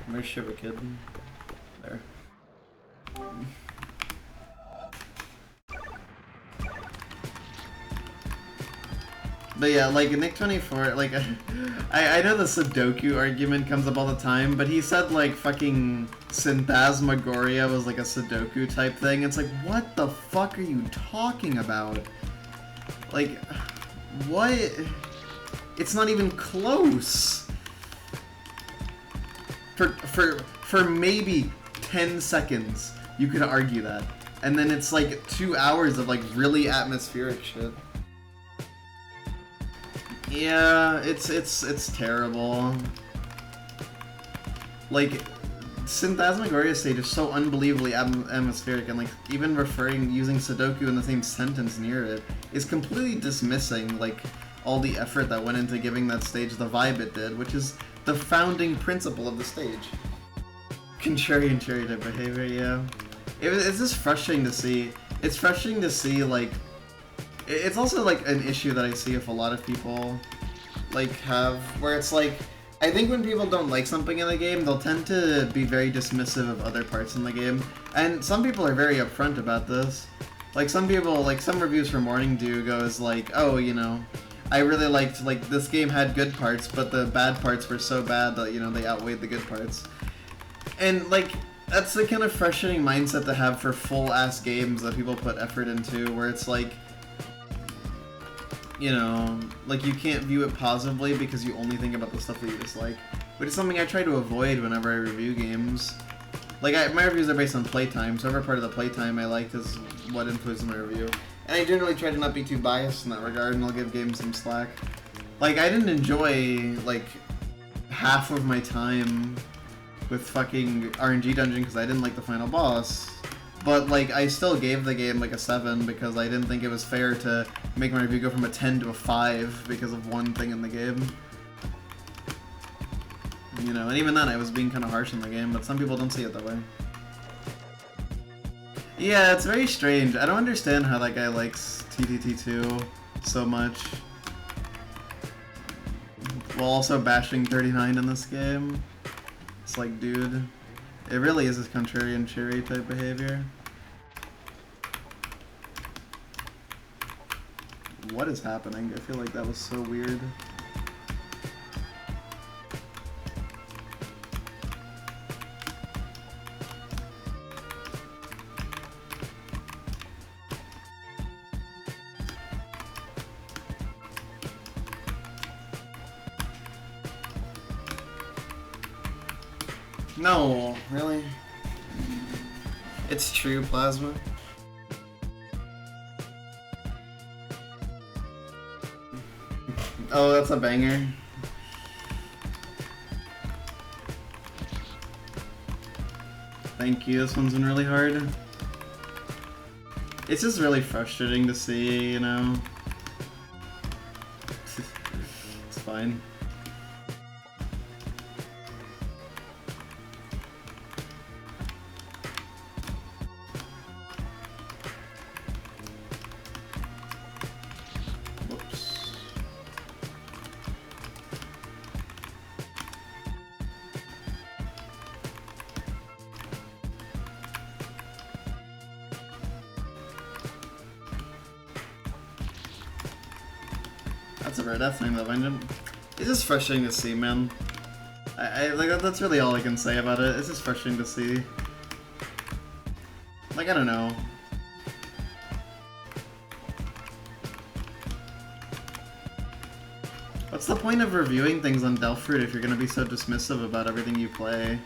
Where's Shiver Kid? There. But yeah, like Nick24, like I know the Sudoku argument comes up all the time, but he said like fucking Synthasmagoria was like a Sudoku type thing. It's like, what the fuck are you talking about? Like, what? It's not even close. For maybe 10 seconds, you could argue that. And then it's like 2 hours of like really atmospheric shit. Yeah, it's terrible. Like, Synthasmagoria stage is so unbelievably atmospheric, and like even using Sudoku in the same sentence near it is completely dismissing like all the effort that went into giving that stage the vibe it did, which is the founding principle of the stage. Contrarian cherry type behavior, yeah. It's just frustrating to see. It's frustrating to see like. It's also like an issue that I see if a lot of people like have, where it's like, I think when people don't like something in the game, they'll tend to be very dismissive of other parts in the game, and some people are very upfront about this. Like some people, like some reviews for Morning Dew goes like, oh, you know, I really liked, like, this game had good parts, but the bad parts were so bad that, you know, they outweighed the good parts. And like, that's the kind of frustrating mindset to have for full-ass games that people put effort into, where it's like, you know, like you can't view it positively because you only think about the stuff that you dislike, which is something I try to avoid whenever I review games. Like, my reviews are based on playtime, so every part of the playtime I liked is what influenced my review. And I generally try to not be too biased in that regard, and I'll give games some slack. Like, I didn't enjoy, like, half of my time with fucking RNG Dungeon because I didn't like the final boss. But, like, I still gave the game, like, a 7 because I didn't think it was fair to make my review go from a 10 to a 5 because of one thing in the game. You know, and even then I was being kind of harsh in the game, but some people don't see it that way. Yeah, it's very strange. I don't understand how that guy likes TTT2 so much, while also bashing 39 in this game. It's like, dude, it really is this contrarian cherry type behavior. What is happening? I feel like that was so weird. No, really? It's true, Plasma. Oh, that's a banger. Thank you, this one's been really hard. It's just really frustrating to see, you know? It's fine. Whoops. That's a rare death thing though, it's just frustrating to see, man. I like that's really all I can say about it. It's just frustrating to see. Like, I don't know. What's the point of reviewing things on Delftruit if you're gonna be so dismissive about everything you play?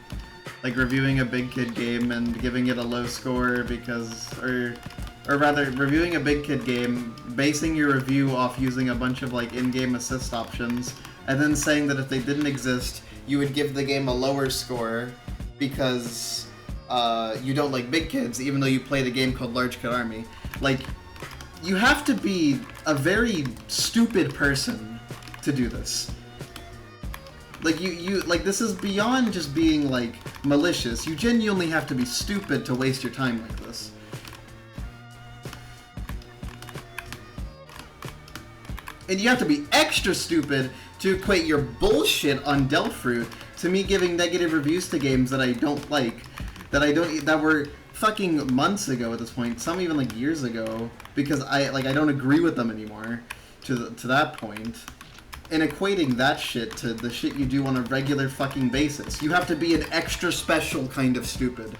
Like reviewing a Big Kid game and giving it a low score because, or rather, reviewing a Big Kid game, basing your review off using a bunch of like in-game assist options, and then saying that if they didn't exist, you would give the game a lower score because you don't like Big Kids, even though you played a game called Large Kid Army. Like, you have to be a very stupid person to do this. Like, you like, this is beyond just being like malicious. You genuinely have to be stupid to waste your time like this. And you have to be extra stupid to equate your bullshit on Delftruit to me giving negative reviews to games that I don't like, that were fucking months ago at this point, some even like years ago, because I don't agree with them anymore to that point. And equating that shit to the shit you do on a regular fucking basis. You have to be an extra special kind of stupid.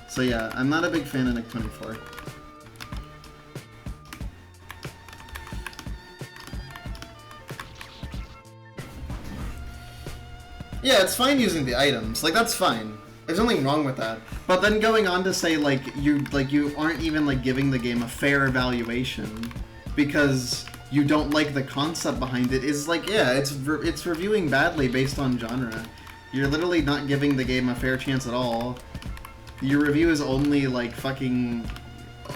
So yeah, I'm not a big fan of Nick24. Yeah, it's fine using the items. Like, that's fine. There's nothing wrong with that. But then going on to say, like, you aren't even, like, giving the game a fair evaluation because you don't like the concept behind it is like, yeah, it's reviewing badly based on genre. You're literally not giving the game a fair chance at all. Your review is only, like, fucking...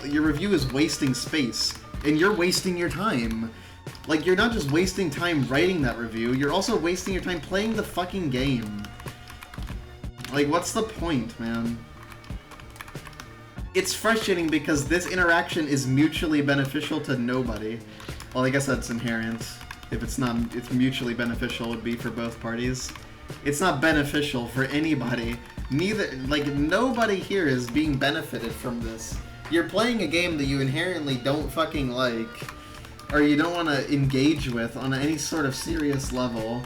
Your review is wasting space. And you're wasting your time. Like, you're not just wasting time writing that review, you're also wasting your time playing the fucking game. Like, what's the point, man? It's frustrating because this interaction is mutually beneficial to nobody. Well, I guess that's inherent. If it's not, it's mutually beneficial, it would be for both parties. It's not beneficial for anybody. Neither, like, nobody here is being benefited from this. You're playing a game that you inherently don't fucking like, or you don't want to engage with on any sort of serious level,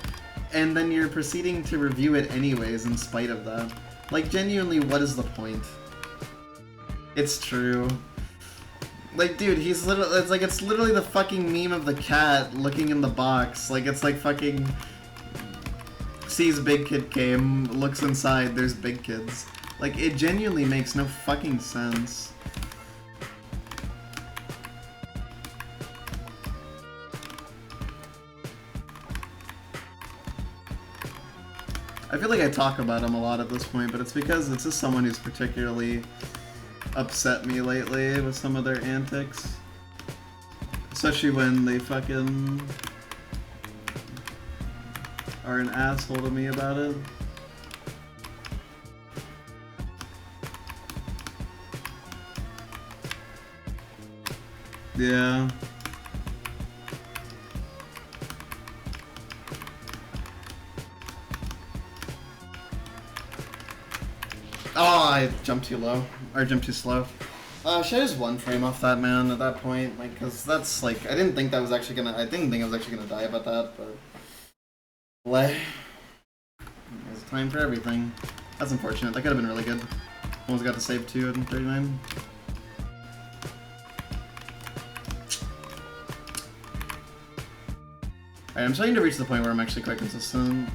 and then you're proceeding to review it anyways in spite of that. Like, genuinely, what is the point? It's true. Like, dude, he's literally, it's literally the fucking meme of the cat looking in the box. Like, it's like fucking sees Big Kid game, looks inside, there's Big Kids. Like, it genuinely makes no fucking sense. I feel like I talk about him a lot at this point, but it's because it's just someone who's particularly upset me lately with some of their antics. Especially when they fucking are an asshole to me about it. Yeah. Oh, I jumped too low. Or jumped too slow. Should I just one frame off that, man, at that point? Like, cause that's, like, I didn't think I was actually gonna die about that, but... There's time for everything. That's unfortunate. That could have been really good. Almost got to save 2 and 39. Alright, I'm starting to reach the point where I'm actually quite consistent.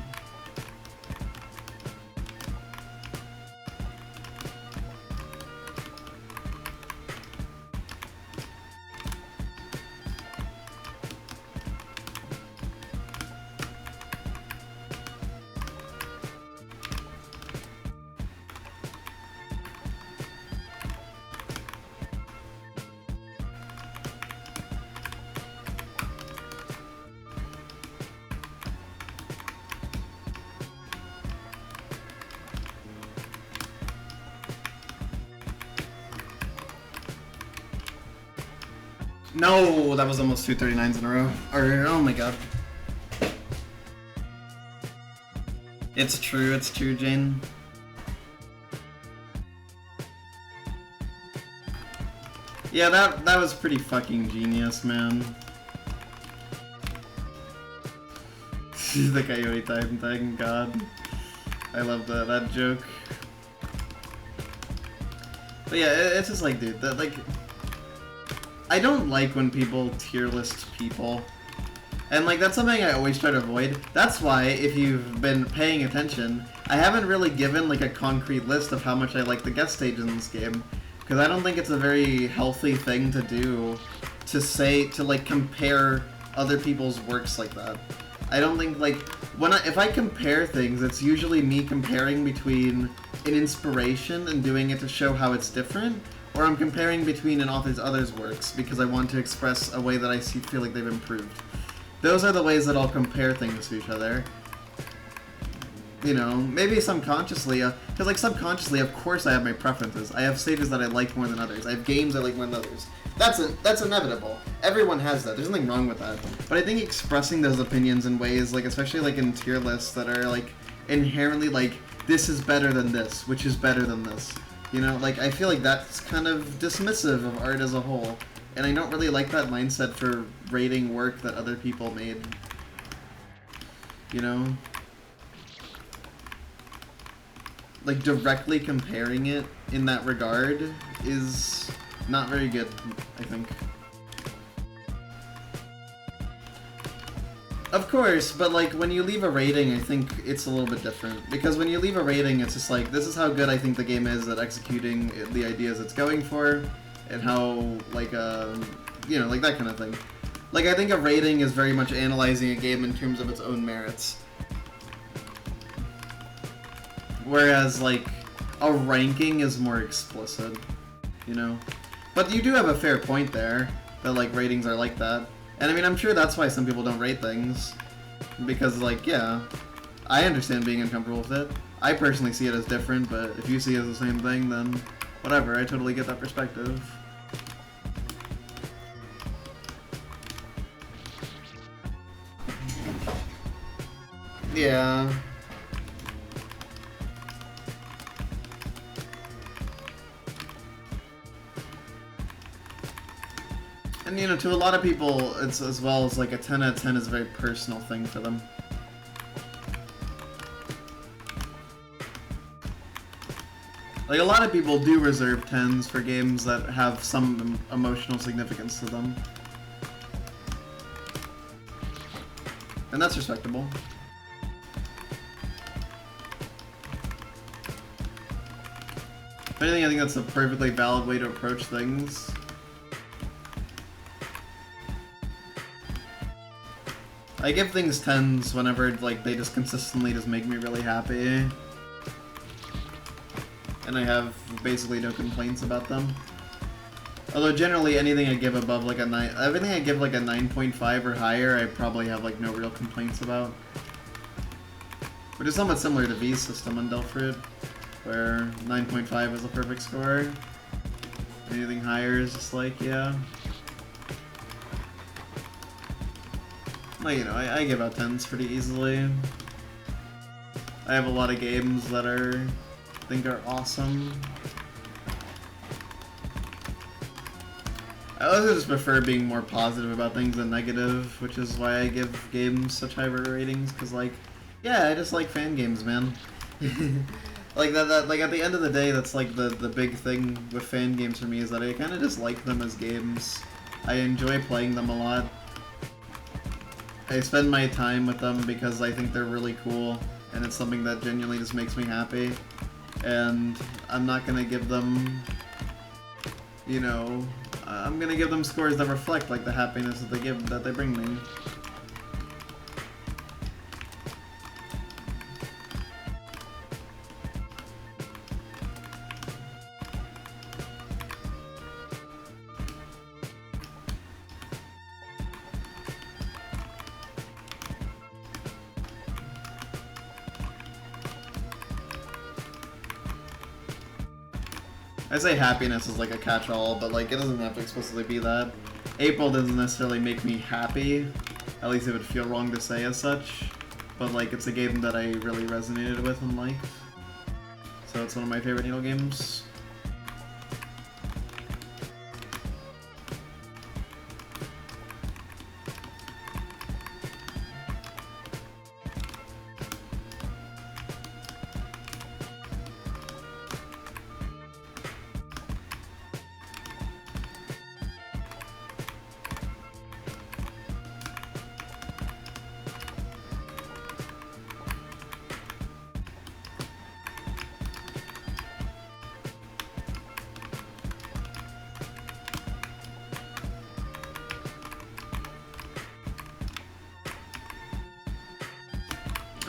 No, that was almost 239s in a row. Or, oh my god. It's true, Jane. Yeah, that was pretty fucking genius, man. The Coyote Time thing, god. I love that joke. But yeah, it's just like, dude, that, like... I don't like when people tier list people. And, like, that's something I always try to avoid. That's why, if you've been paying attention, I haven't really given, like, a concrete list of how much I like the guest stages in this game. Because I don't think it's a very healthy thing to do, to say, to, like, compare other people's works like that. I don't think, like, if I compare things, it's usually me comparing between an inspiration and doing it to show how it's different, or I'm comparing between an author's other's works because I want to express a way that I feel like they've improved. Those are the ways that I'll compare things to each other. You know, maybe subconsciously, because like subconsciously, of course I have my preferences. I have stages that I like more than others. I have games I like more than others. That's inevitable. Everyone has that. There's nothing wrong with that. But I think expressing those opinions in ways, like especially like in tier lists that are like inherently like, this is better than this, which is better than this. You know, like I feel like that's kind of dismissive of art as a whole. And I don't really like that mindset for rating work that other people made. You know? Like, directly comparing it in that regard is not very good, I think. Of course, but like, when you leave a rating, I think it's a little bit different. Because when you leave a rating, it's just like, this is how good I think the game is at executing the ideas it's going for. And how, like, you know, like that kind of thing. Like, I think a rating is very much analyzing a game in terms of its own merits. Whereas, like, a ranking is more explicit, you know? But you do have a fair point there, that, like, ratings are like that. And I mean, I'm sure that's why some people don't rate things. Because, like, yeah, I understand being uncomfortable with it. I personally see it as different, but if you see it as the same thing, then whatever, I totally get that perspective. Yeah. And, you know, to a lot of people, it's as well as like a 10 out of 10 is a very personal thing for them. Like, a lot of people do reserve 10s for games that have some emotional significance to them. And that's respectable. If anything, I think that's a perfectly valid way to approach things. I give things 10s whenever, like, they just consistently just make me really happy. And I have basically no complaints about them. Although generally anything I give above like a 9, everything I give like a 9.5 or higher, I probably have like no real complaints about. Which is somewhat similar to V's system on Delphrid, where 9.5 is a perfect score. Anything higher is just like, yeah. Like, you know, I give out 10s pretty easily. I have a lot of games that I think are awesome. I also just prefer being more positive about things than negative, which is why I give games such high ratings, because, like, yeah, I just like fan games, man. Like, like, at the end of the day, that's, like, the big thing with fan games for me, is that I kind of just like them as games. I enjoy playing them a lot. I spend my time with them because I think they're really cool, and it's something that genuinely just makes me happy. And I'm not gonna give them, you know, I'm gonna give them scores that reflect like the happiness that they bring me. I say happiness is like a catch-all, but like it doesn't have to explicitly be that. April doesn't necessarily make me happy. At least it would feel wrong to say as such. But like, it's a game that I really resonated with and liked. So it's one of my favorite Needle games.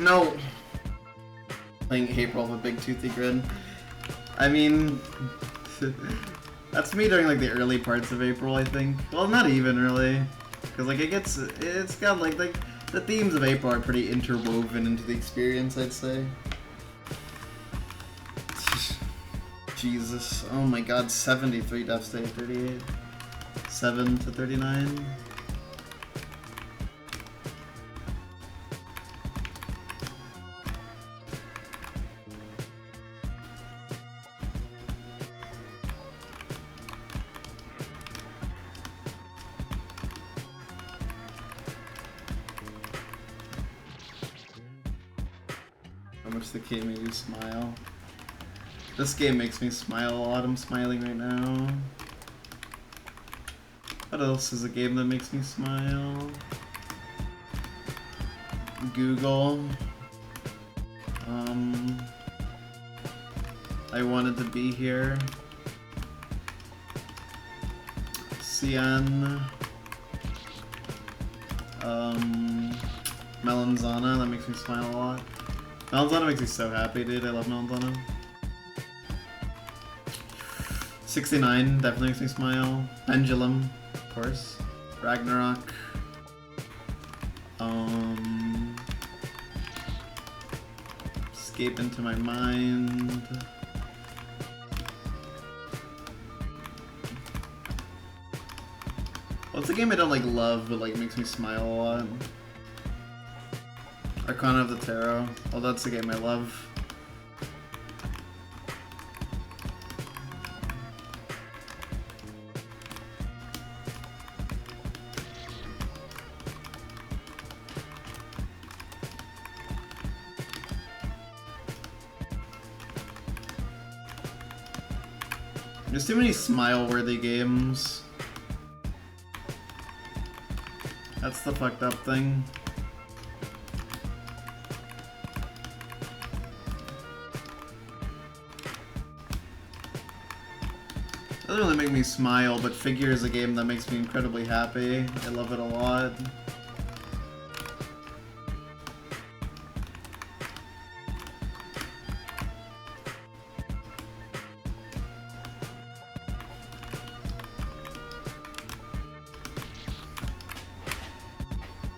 No. Playing April with a big toothy grin. I mean, that's me during like the early parts of April, I think. Well, not even really, because like it's got like the themes of April are pretty interwoven into the experience, I'd say. Jesus, oh my God, 73 deaths to 38, 7 to 39. How much the game made you smile? This game makes me smile a lot. I'm smiling right now. What else is a game that makes me smile? Google. I Wanted to Be Here. Cien. Melanzana, that makes me smile a lot. Melanzana makes me so happy, dude. I love Melanzana. 69 definitely makes me smile. Pendulum, of course. Ragnarok. Escape into My Mind. What's a game I don't like love but like makes me smile a lot? Arcana of the Tarot. Oh, that's a game I love. There's too many smile-worthy games. That's the fucked up thing. Doesn't really make me smile, but Figure is a game that makes me incredibly happy. I love it a lot.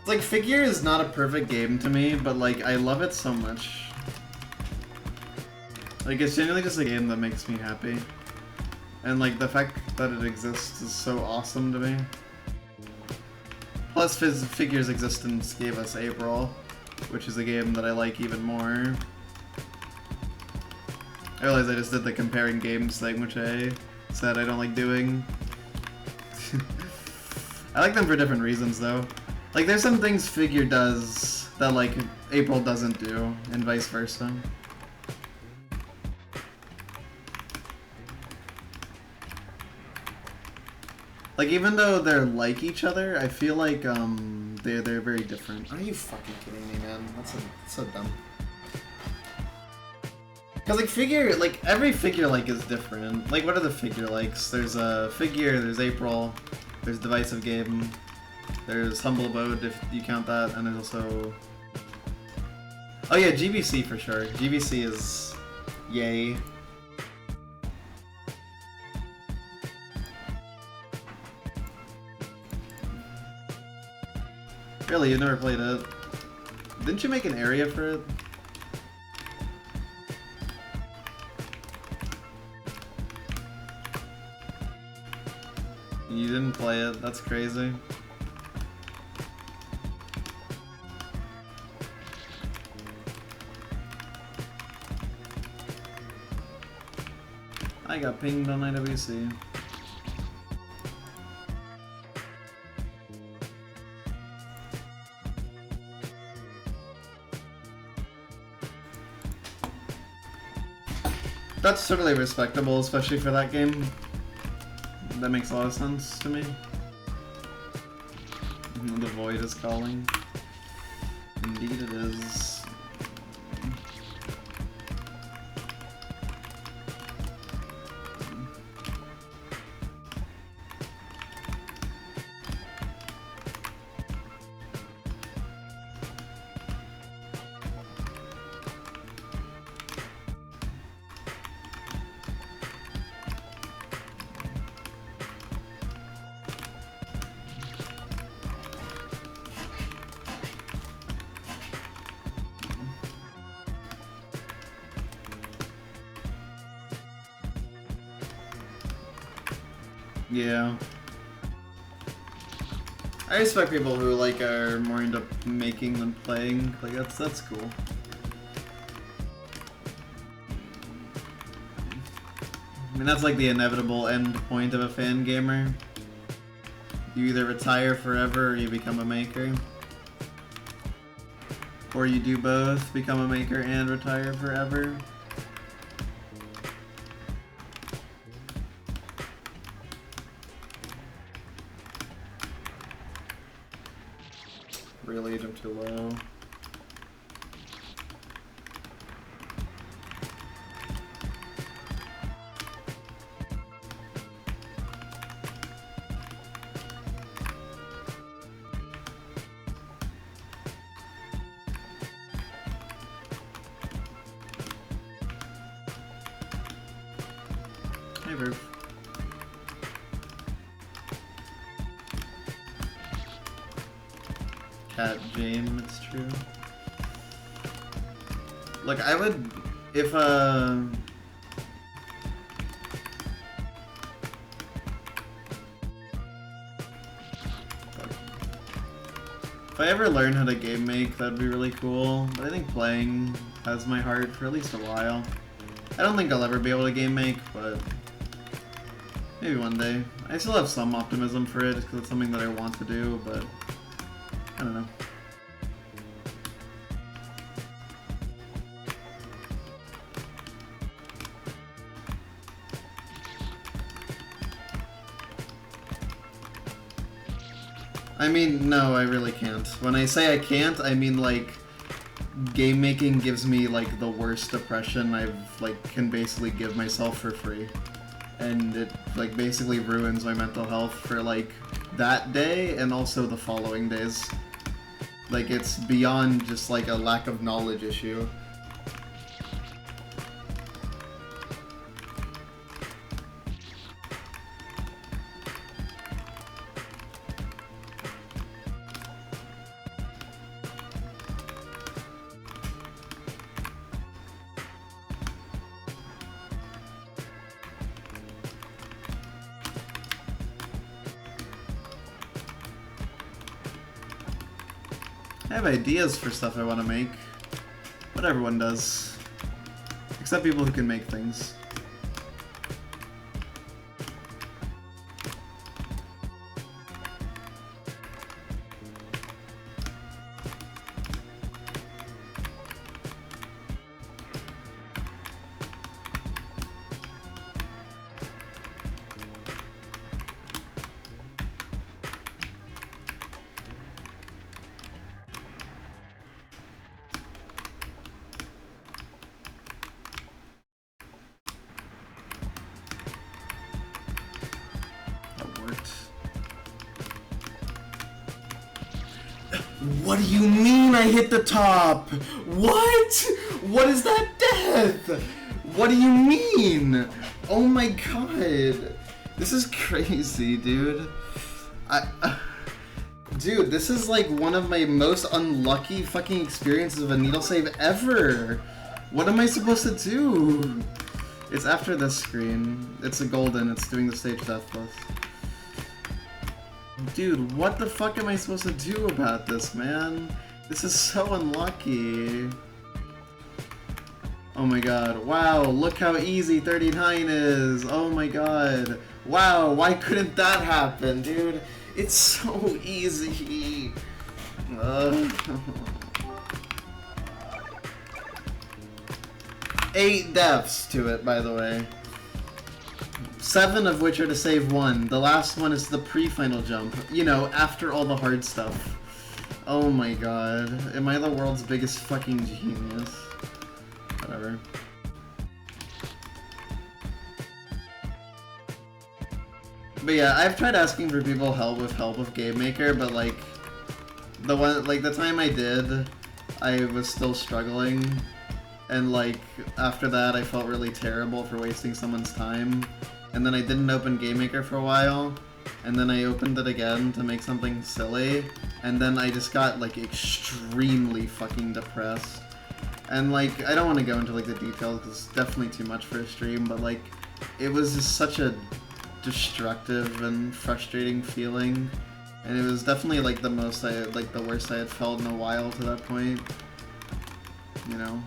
Like, Figure is not a perfect game to me, but like, I love it so much. Like, it's genuinely just a game that makes me happy. And like, the fact that it exists is so awesome to me. Plus, Figure's existence gave us April, which is a game that I like even more. I realized I just did the comparing games thing, which I said I don't like doing. I like them for different reasons, though. Like, there's some things Figure does that, like, April doesn't do, and vice versa. Like, even though they're like each other, I feel like, they're very different. Are you fucking kidding me, man? That's so dumb. Cause, like, Figure, like, every Figure like is different. Like, what are the Figure likes? There's, Figure, there's April, there's Divisive Game, there's Humble Abode, if you count that, and there's also... Oh yeah, GBC for sure. GBC is... yay. Really, you never played it? Didn't you make an area for it? You didn't play it, that's crazy. I got pinged on IWC. That's totally respectable, especially for that game. That makes a lot of sense to me. The void is calling. Indeed it is. Yeah. I respect people who like are more into making than playing. Like that's cool. I mean that's like the inevitable end point of a fan gamer. You either retire forever or you become a maker. Or you do both, become a maker and retire forever. Really, jump too low. Hey, Roof. Cat Jane, it's true. Like, I would, if I ever learn how to game make, that'd be really cool. But I think playing has my heart for at least a while. I don't think I'll ever be able to game make, but maybe one day. I still have some optimism for it, just because it's something that I want to do, but I don't know. I mean, no, I really can't. When I say I can't, I mean like game making gives me like the worst depression I've like can basically give myself for free. And it like basically ruins my mental health for like that day and also the following days. Like it's beyond just like a lack of knowledge issue. I have ideas for stuff I want to make, but everyone does, except people who can make things. What do you mean I hit the top? What? What is that death? What do you mean? Oh my god. This is crazy, dude. Dude, this is like one of my most unlucky fucking experiences of a needle save ever. What am I supposed to do? It's after this screen. It's a golden. It's doing the stage death plus. Dude, what the fuck am I supposed to do about this, man? This is so unlucky. Oh my god. Wow, look how easy 39 is. Oh my god. Wow, why couldn't that happen, dude? It's so easy. 8 deaths to it, by the way. 7 of which are to save 1. The last one is the pre-final jump. You know, after all the hard stuff. Oh my god. Am I the world's biggest fucking genius? Whatever. But yeah, I've tried asking for people help with Game Maker, but like the time I did, I was still struggling. And like after that I felt really terrible for wasting someone's time. And then I didn't open Game Maker for a while, and then I opened it again to make something silly, and then I just got like extremely fucking depressed. And like, I don't want to go into like the details because it's definitely too much for a stream, but like, it was just such a destructive and frustrating feeling, and it was definitely like the worst I had felt in a while to that point. You know?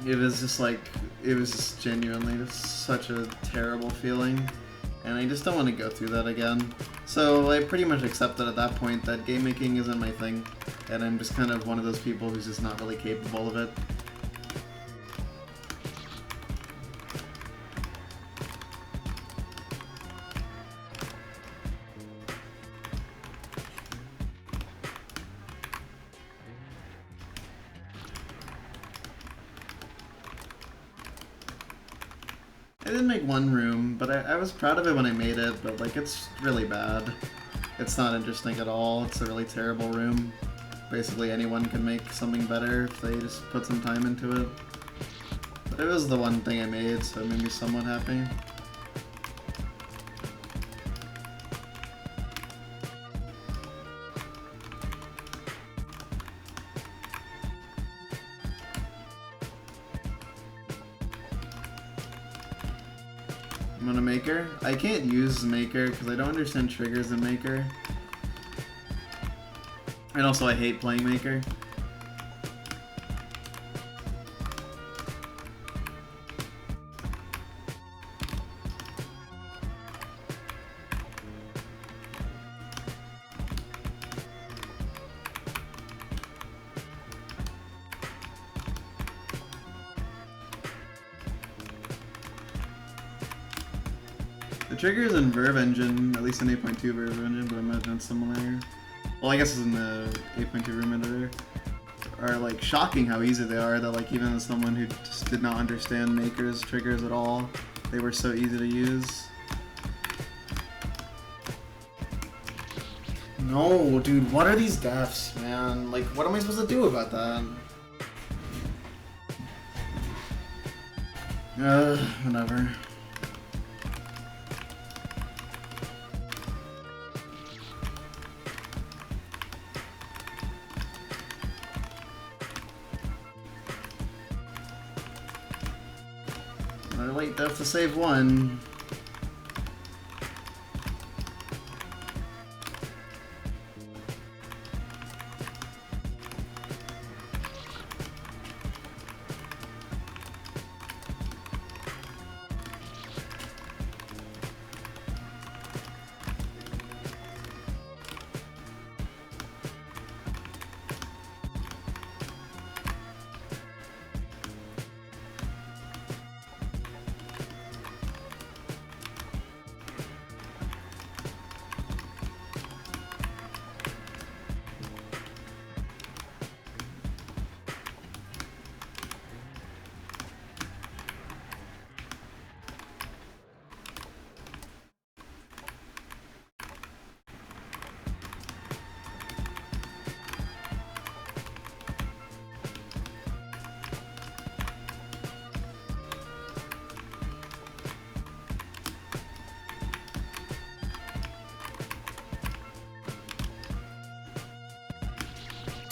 It was just genuinely just such a terrible feeling, and I just don't want to go through that again. So I pretty much accepted at that point that game making isn't my thing, and I'm just kind of one of those people who's just not really capable of it. I did make one room, but I was proud of it when I made it, but like it's really bad. It's not interesting at all. It's a really terrible room. Basically anyone can make something better if they just put some time into it. But it was the one thing I made, so it made me somewhat happy. I'm gonna Maker. I can't use Maker because I don't understand triggers in Maker. And also I hate playing Maker. The triggers in Verve Engine, at least in 8.2 Verve Engine, but I imagine it's similar. Well, I guess it's in the 8.2 room editor. Are like shocking how easy they are. That like even as someone who just did not understand Maker's triggers at all, they were so easy to use. No, dude, what are these deaths, man? Like, what am I supposed to do about that? Whatever. Wait, that's to save one.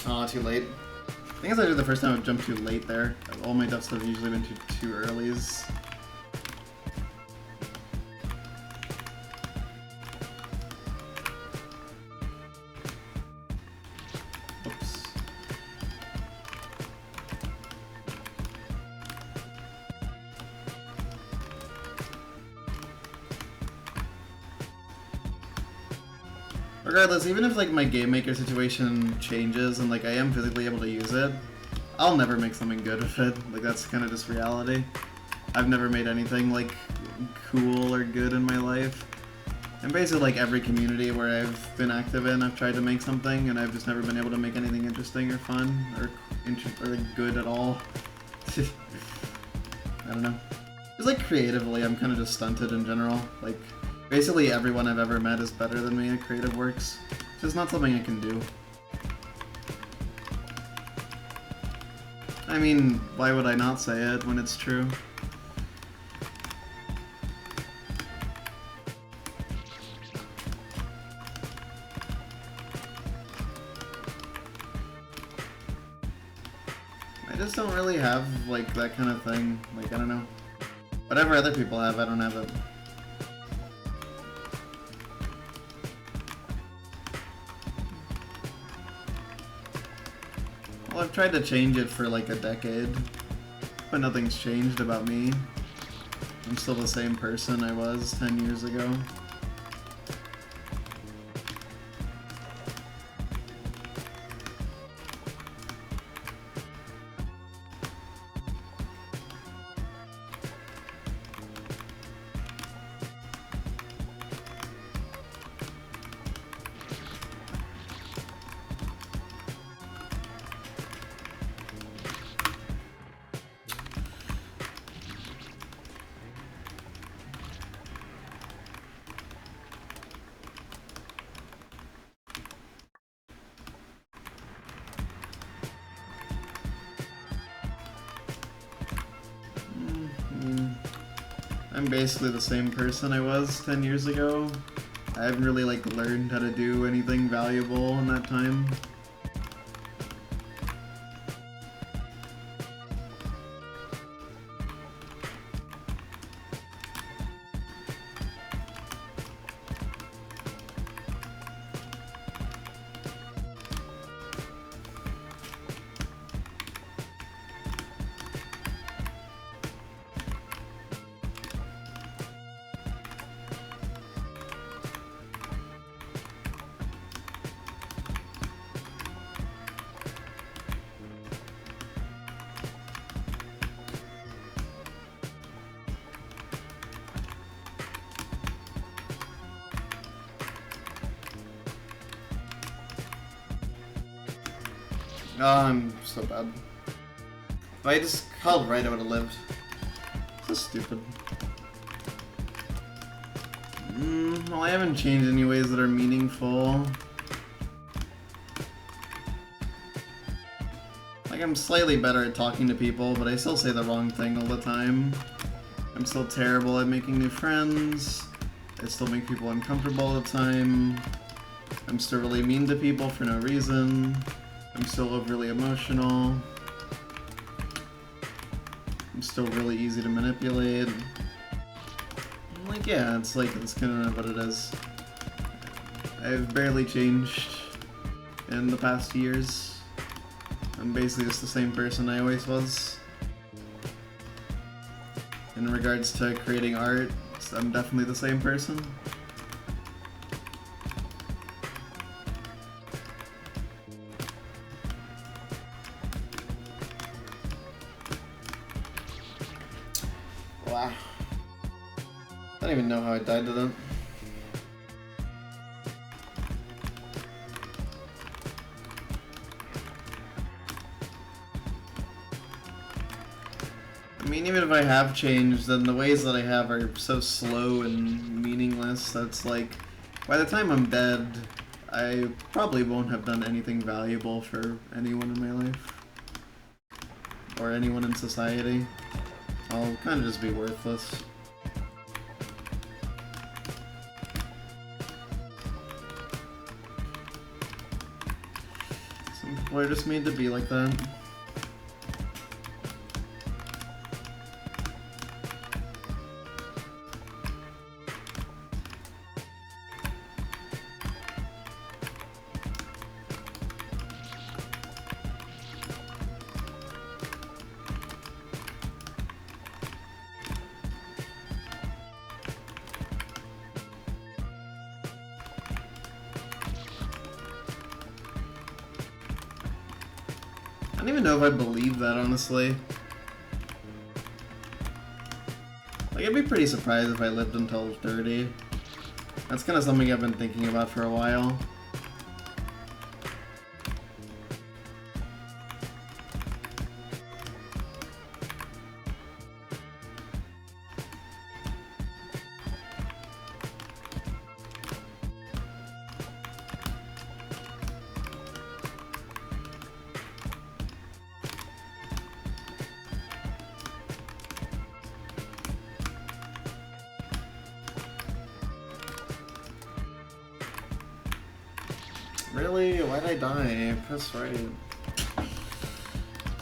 Oh, too late. I think it's actually the first time I've jumped too late there. All my deaths have usually been too earlys. Regardless, even if like my game maker situation changes and like I am physically able to use it, I'll never make something good with it. Like that's kind of just reality. I've never made anything like cool or good in my life. And basically like every community where I've been active in, I've tried to make something and I've just never been able to make anything interesting or fun or like, good at all. I don't know. Just like creatively, I'm kind of just stunted in general. Like basically everyone I've ever met is better than me at creative works. It's just not something I can do. I mean, why would I not say it when it's true? I just don't really have, like, that kind of thing. Like, I don't know. Whatever other people have, I don't have it. Well, I've tried to change it for, like, a decade. But nothing's changed about me. I'm still the same person I was 10 years ago. I'm basically the same person I was 10 years ago. I haven't really like learned how to do anything valuable in that time. Oh, I'm so bad. If I just called right, I would have lived. So stupid. Well, I haven't changed any ways that are meaningful. Like, I'm slightly better at talking to people, but I still say the wrong thing all the time. I'm still terrible at making new friends. I still make people uncomfortable all the time. I'm still really mean to people for no reason. I'm still overly emotional. I'm still really easy to manipulate. Like, yeah, it's kind of what it is. I've barely changed in the past years. I'm basically just the same person I always was. In regards to creating art, I'm definitely the same person. Wow. I don't even know how I died to that. I mean, even if I have changed, then the ways that I have are so slow and meaningless that's like, by the time I'm dead, I probably won't have done anything valuable for anyone in my life. Or anyone in society. I'll kind of just be worthless. Some people are just made to be like that. don't even know if I believe that, honestly. Like, I'd be pretty surprised if I lived until 30. That's kind of something I've been thinking about for a while. Really? Why'd I die? Press right.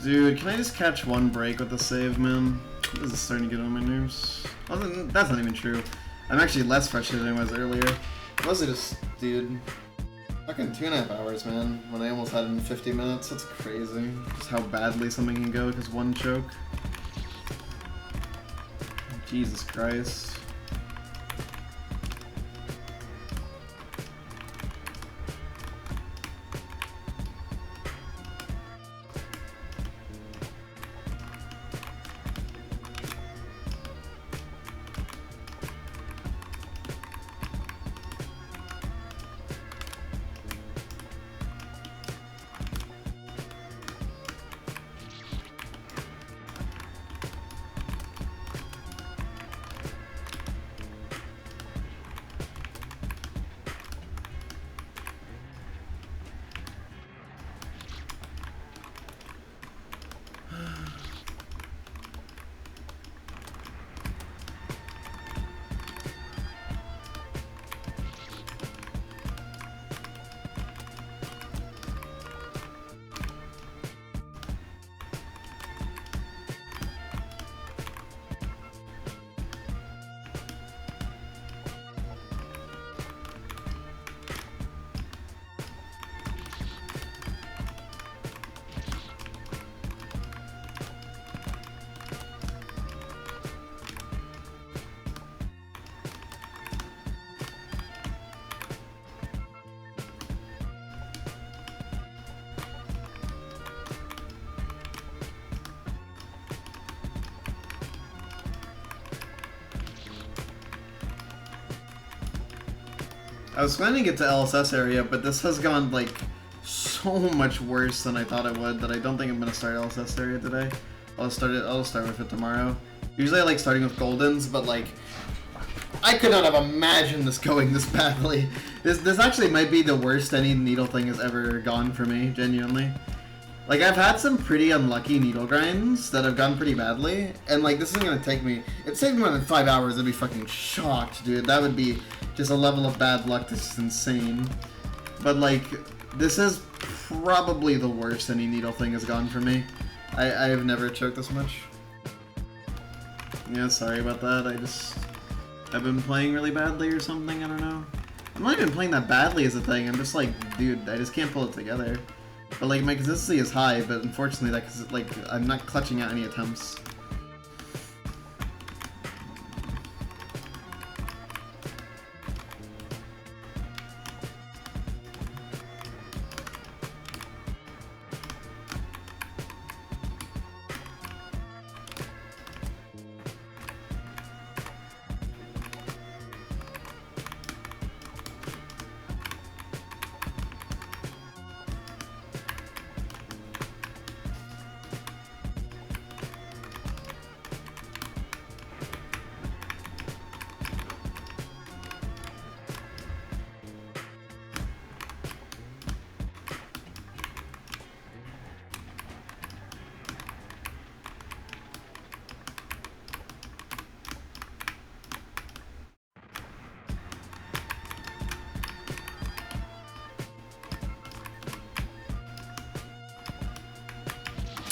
Dude, can I just catch one break with the save, man? This is starting to get on my nerves. Oh, that's not even true. I'm actually less frustrated than I was earlier. Mostly just, dude, fucking 2.5 hours, man, when I almost had it in 50 minutes. That's crazy. Just how badly something can go because one choke. Jesus Christ. I was planning to get to LSS area, but this has gone, like, so much worse than I thought it would that I don't think I'm gonna start LSS area today. I'll start with it tomorrow. Usually I like starting with Goldens, but, like, I could not have imagined this going this badly. This actually might be the worst any needle thing has ever gone for me, genuinely. Like, I've had some pretty unlucky needle grinds that have gone pretty badly, and, like, this isn't gonna take me... It saved me more than 5 hours, I'd be fucking shocked, dude. That would be just a level of bad luck that's insane. But, like, this is probably the worst any needle thing has gone for me. I have never choked this much. Yeah, sorry about that. I've been playing really badly or something, I don't know. I'm not even playing that badly as a thing, I'm just like, dude, I just can't pull it together. But, like, my consistency is high, but unfortunately, like, I'm not clutching out any attempts.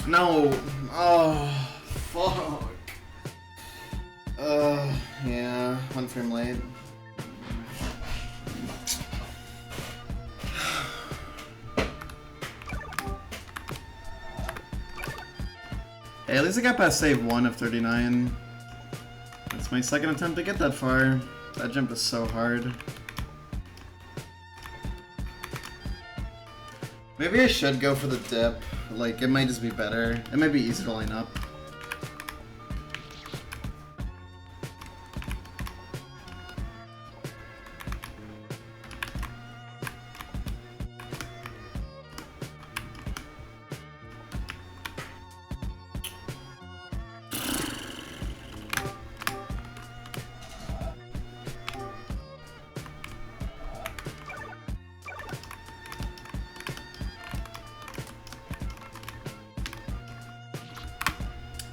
No. Oh, fuck. Yeah, 1 frame late. Hey, at least I got past save 1 of 39. That's my second attempt to get that far. That jump is so hard. Maybe I should go for the dip. Like, it might just be better. It might be easier to line up.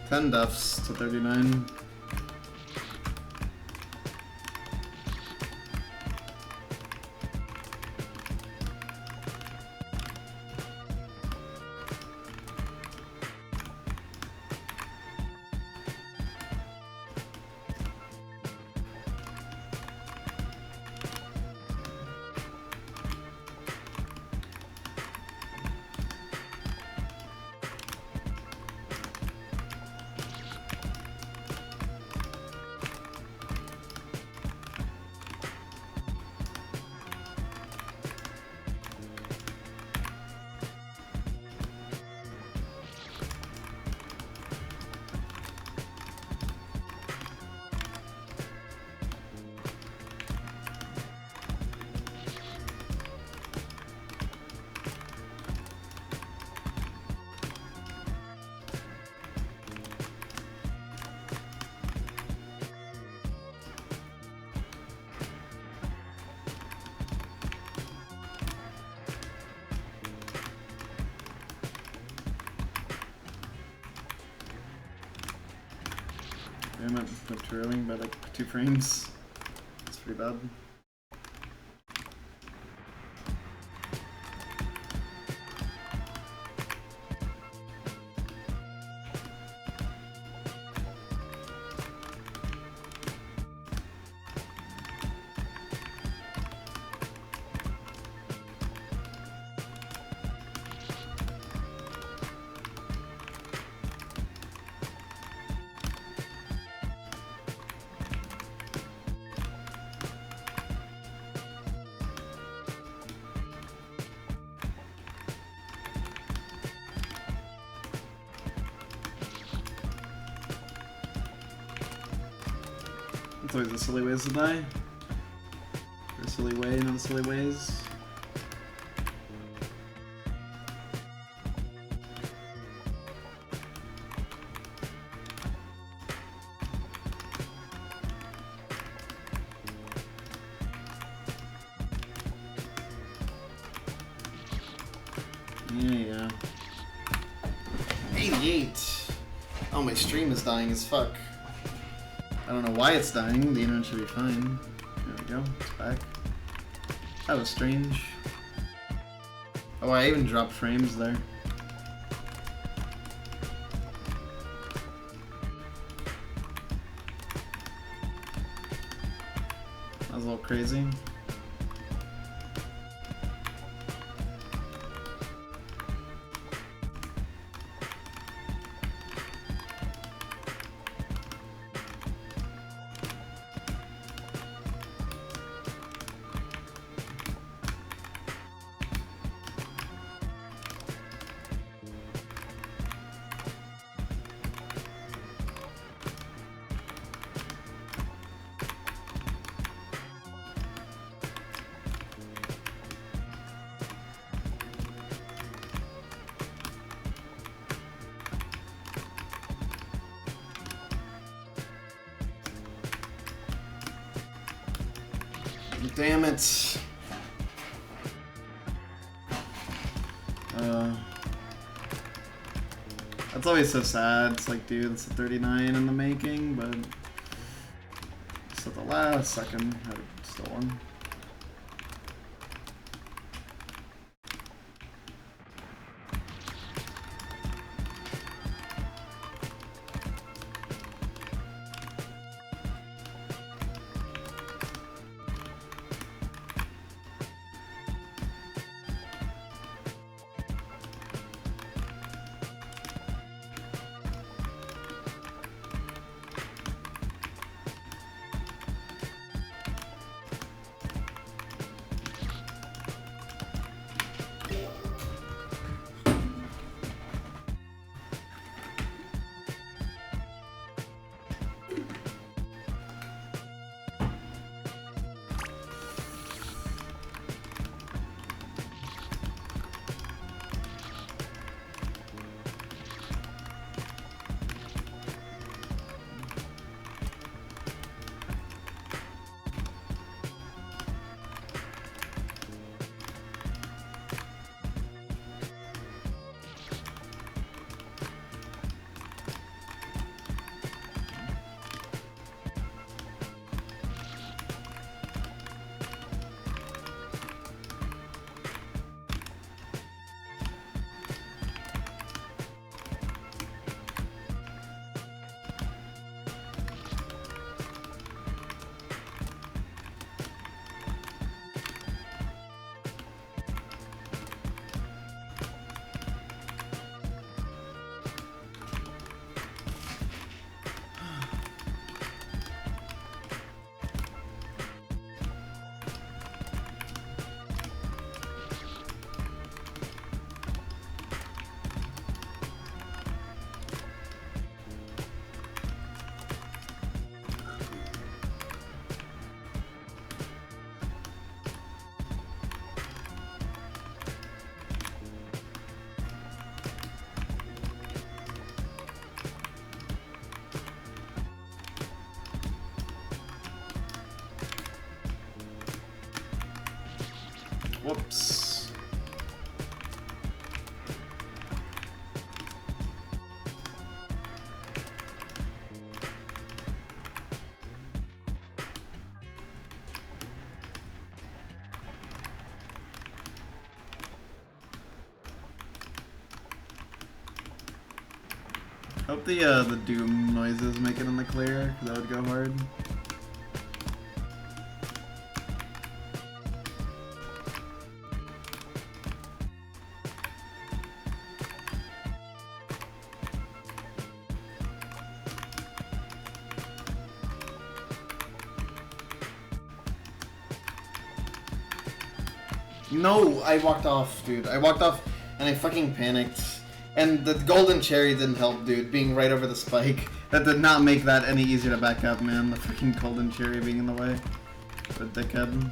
Ten deaths to 39. Damn it, I'm trailing by like 2 frames. That's pretty bad. It's always the silly ways to die. Or silly way, not the silly ways. Yeah. 88! Oh, my stream is dying as fuck. I don't know why it's dying, the internet should be fine. There we go, it's back. That was strange. Oh, I even dropped frames there. That was a little crazy. Damn it. That's always so sad. It's like, dude, it's a 39 in the making, but just at the last second, I still won. Whoops. Hope the doom noises make it in the clear, because that would go hard. No, I walked off, dude. I walked off and I fucking panicked. And the golden cherry didn't help, dude, being right over the spike. That did not make that any easier to back up, man. The freaking golden cherry being in the way. What a dickhead.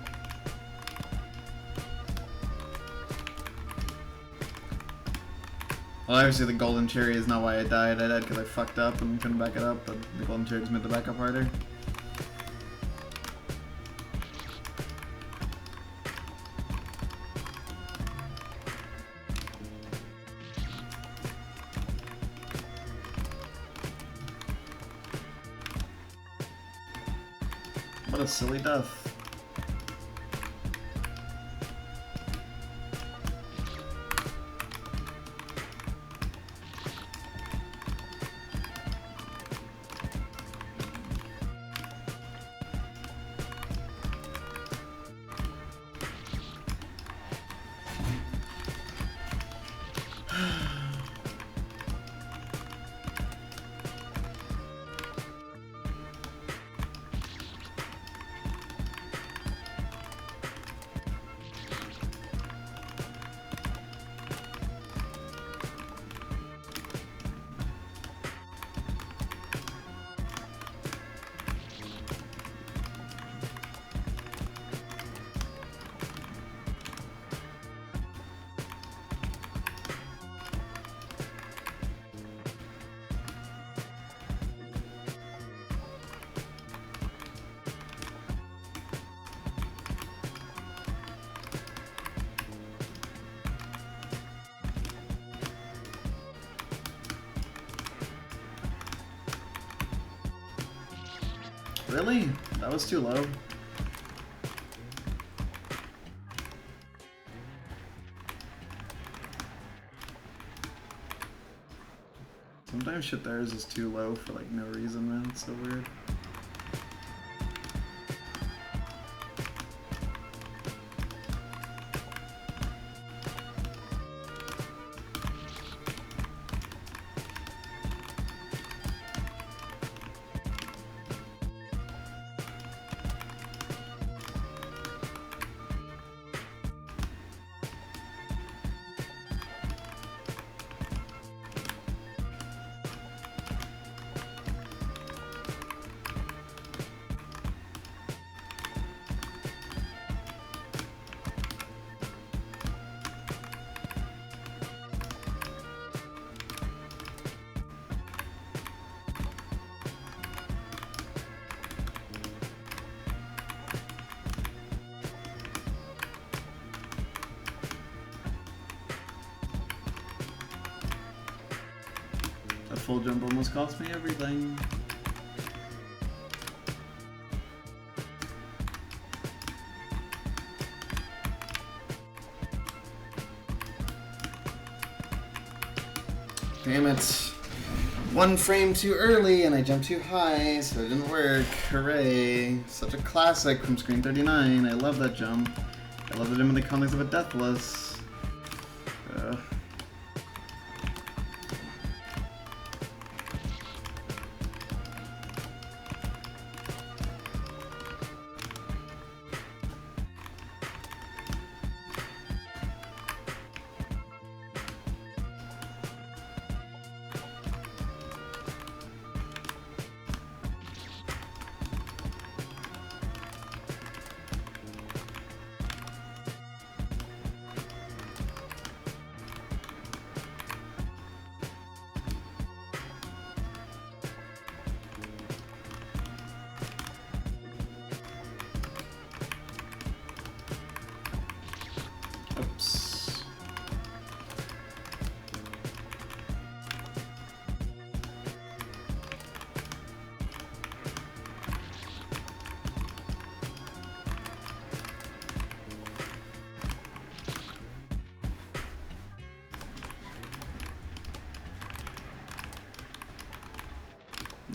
Well, obviously the golden cherry is not why I died. I died because I fucked up and couldn't back it up, but the golden cherry just made the back up harder. What a silly death. Really? That was too low. Sometimes shit there is just too low for like no reason, man. It's so weird. That full jump almost cost me everything. Damn it. One frame too early and I jumped too high, so it didn't work. Hooray. Such a classic from Screen 39. I love that jump. I love it in the context of a Deathless.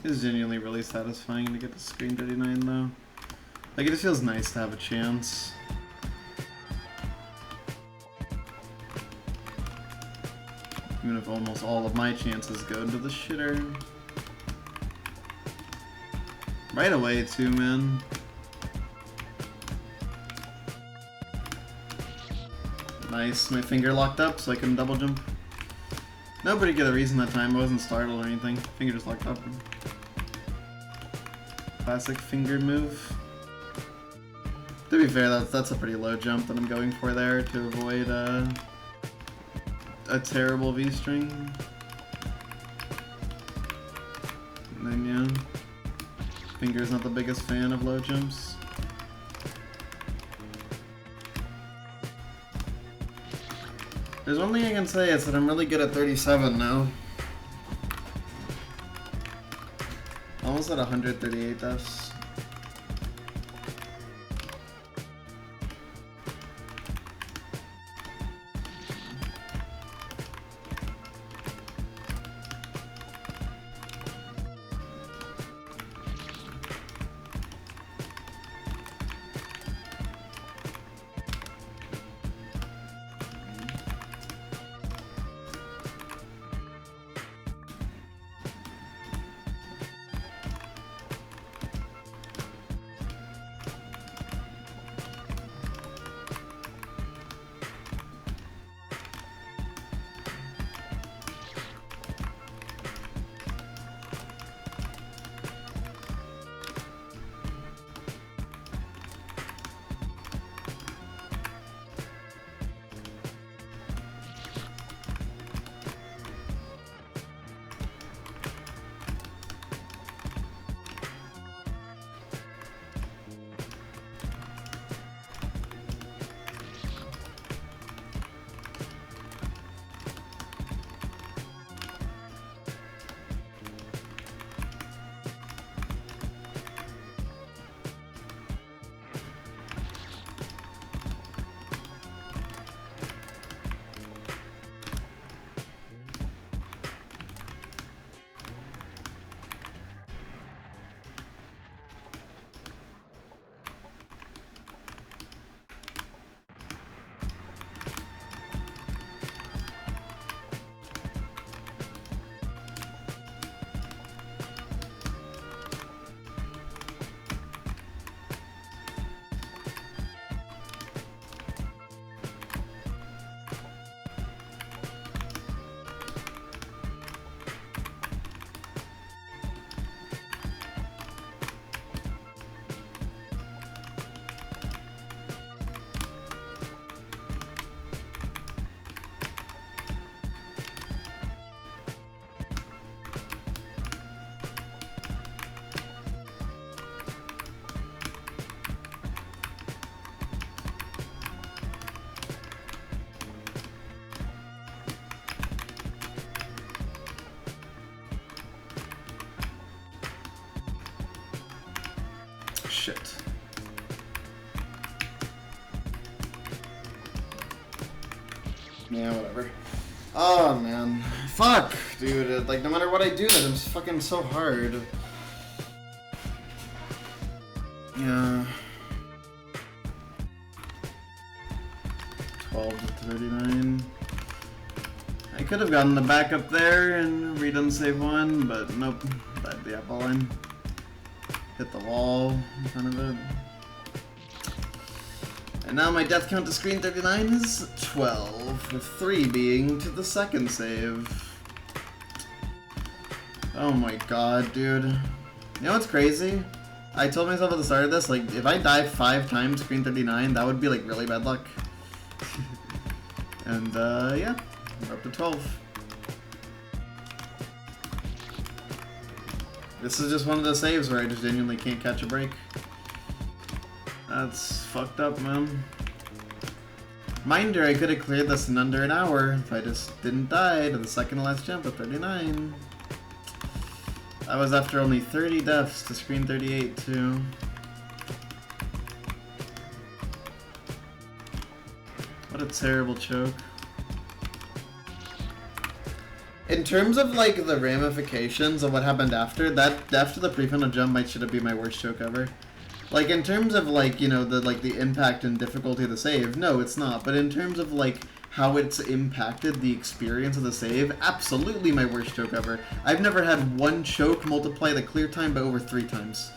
It is genuinely really satisfying to get to screen 39 though. Like, it just feels nice to have a chance. Even if almost all of my chances go into the shitter. Right away too, man. Nice, my finger locked up so I couldn't double jump. No particular reason that time, I wasn't startled or anything. Finger just locked up. Classic finger move. To be fair, that's a pretty low jump that I'm going for there to avoid a terrible V-string. And then yeah, finger's not the biggest fan of low jumps. There's one thing I can say, is that I'm really good at 37 now. Almost at 138 deaths. Shit. Yeah, whatever. Oh, man. Fuck, dude. Like, no matter what I do, it's fucking so hard. Yeah. 12 to 39. I could have gotten the back up there and redone save one, but nope. Died the apple line. Hit the wall in front of it. And now my death count to screen 39 is 12, with 3 being to the second save. Oh my god, dude. You know what's crazy? I told myself at the start of this, like, if I die 5 times screen 39, that would be, like, really bad luck. And, yeah, we're up to 12. This is just one of the saves where I just genuinely can't catch a break. That's fucked up, man. Mind you, I could have cleared this in under an hour if I just didn't die to the second to last jump at 39. I was after only 30 deaths to screen 38 too. What a terrible choke. In terms of like the ramifications of what happened after that, after the prefrontal jump might should have been my worst choke ever. Like in terms of like, you know, the impact and difficulty of the save, no, it's not. But in terms of like how it's impacted the experience of the save, absolutely my worst choke ever. I've never had one choke multiply the clear time by over 3 times.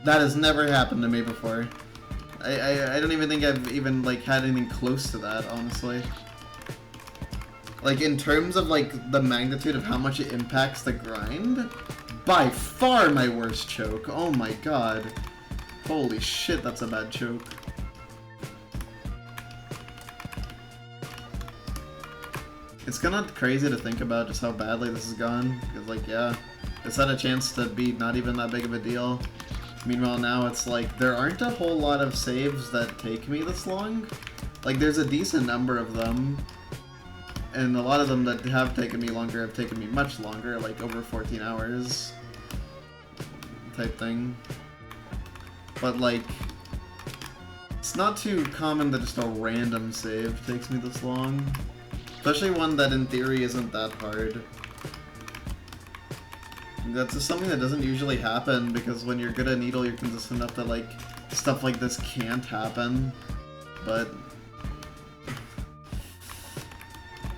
That has never happened to me before. I don't even think I've even like had anything close to that, honestly. Like, in terms of, like, the magnitude of how much it impacts the grind, by far my worst choke. Oh my god. Holy shit, that's a bad choke. It's kinda crazy to think about just how badly this has gone. Because, like, yeah, it's had a chance to be not even that big of a deal. Meanwhile, now it's like, there aren't a whole lot of saves that take me this long. Like, there's a decent number of them. And a lot of them that have taken me longer have taken me much longer, like over 14 hours type thing. But like, it's not too common that just a random save takes me this long. Especially one that in theory isn't that hard. That's just something that doesn't usually happen, because when you're good at Needle, you're consistent enough that like, stuff like this can't happen. But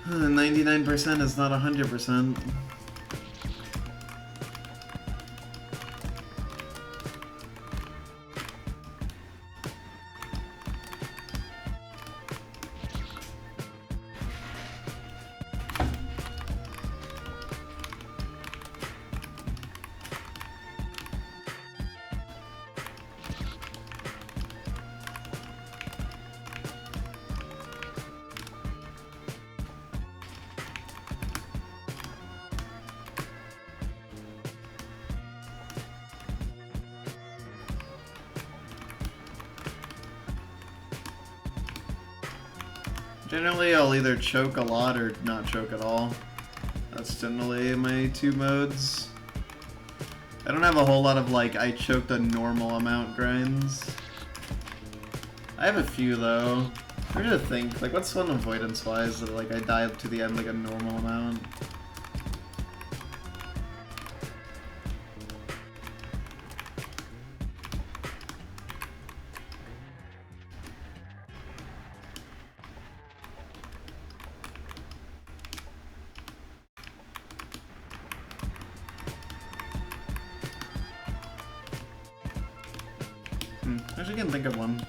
99% is not 100%. Generally, I'll either choke a lot or not choke at all. That's generally my 2 modes. I don't have a whole lot of, like, I choked a normal amount grinds. I have a few, though. I'm trying to think, like, what's one avoidance-wise that, like, I died to the end, like, a normal amount? Actually, I can think of one.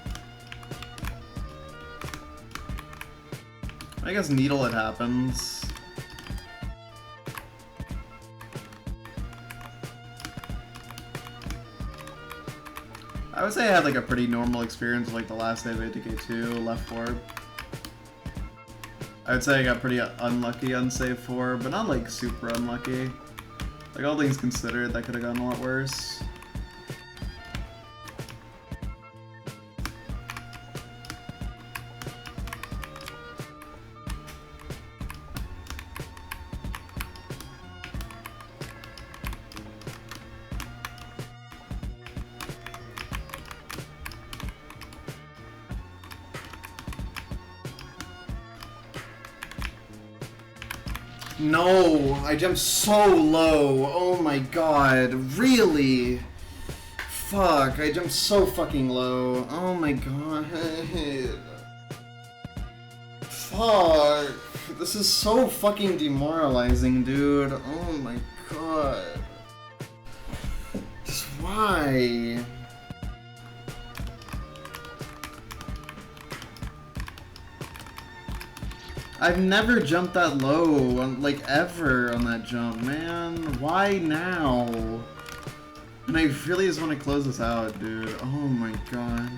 I guess Needle it happens. I would say I had like a pretty normal experience with like the last day of ATK2, left 4. I would say I got pretty unlucky on save 4, but not like super unlucky. Like all things considered, that could have gone a lot worse. No, I jumped so low. Oh my god, really? Fuck, I jumped so fucking low. Oh my god. Fuck. This is so fucking demoralizing, dude. Oh my god. Just why? I've never jumped that low, like, ever on that jump, man. Why now? And I really just want to close this out, dude. Oh my god.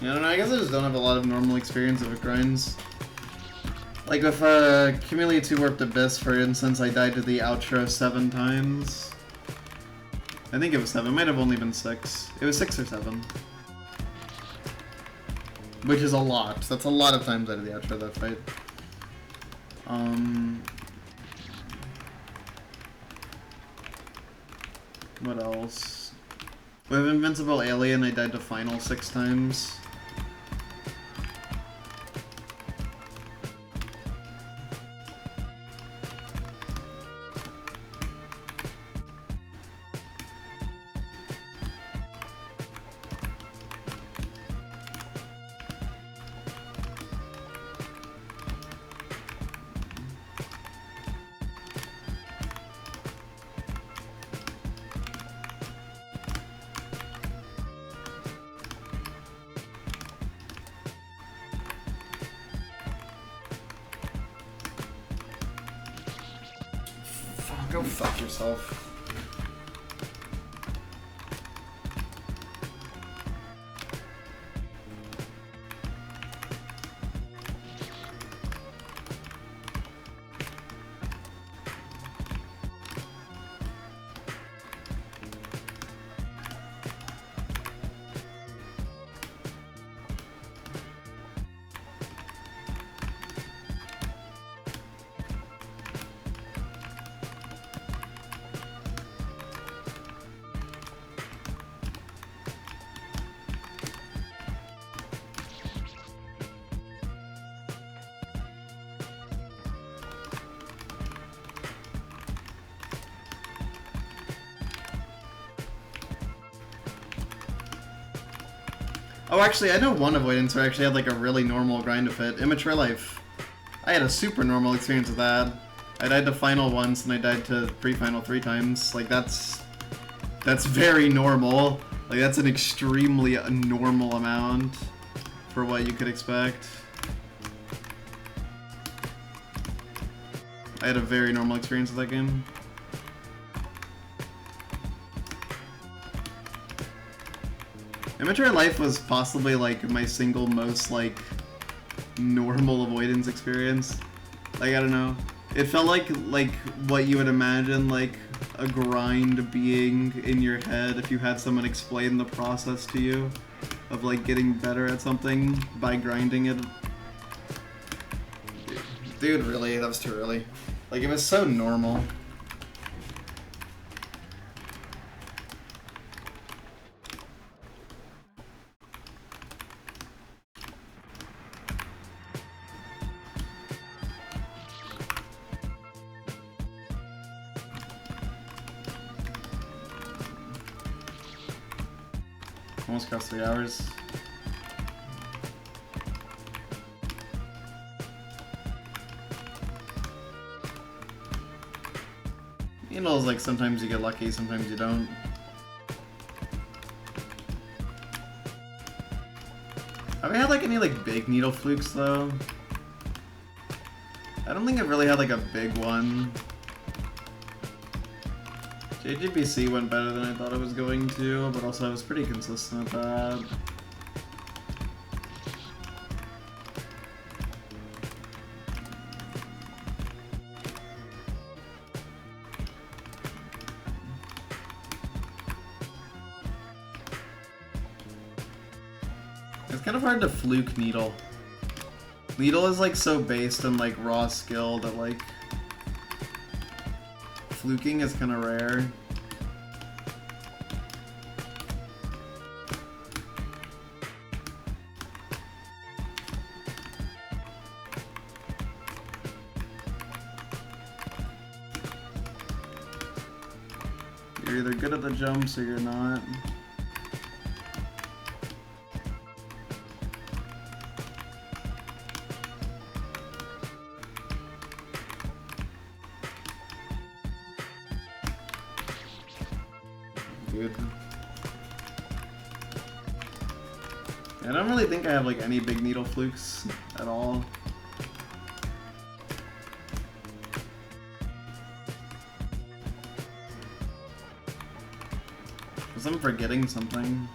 I don't know, I guess I just don't have a lot of normal experience of it grinds. Like with Camellia 2 Warped Abyss, for instance, I died to the outro 7 times. I think it was 7. It might have only been 6. It was 6 or 7. Which is a lot. That's a lot of times out of the outro of that fight. What else? With Invincible Alien, I died to Final 6 times. Go fuck yourself. Oh, actually, I know one avoidance where I actually had like a really normal grind of it. Immature Life. I had a super normal experience with that. I died to Final once and I died to pre-final 3 times. Like that's very normal. Like that's an extremely normal amount for what you could expect. I had a very normal experience with that game. Immature Life was possibly like my single most like normal avoidance experience. Like I don't know. It felt like what you would imagine like a grind being in your head if you had someone explain the process to you of like getting better at something by grinding it. Dude, really? That was too early. Like, it was so normal. Almost crossed 3 hours. You know, it's like sometimes you get lucky, sometimes you don't. Have I had like any like big needle flukes though? I don't think I've really had like a big one. JGBC went better than I thought it was going to, but also I was pretty consistent at that. It's kind of hard to fluke Needle. Needle is like so based on like raw skill that like fluking is kind of rare. You're either good at the jumps or you're not. Good. I don't really think I have like any big needle flukes at all. Because I'm forgetting something.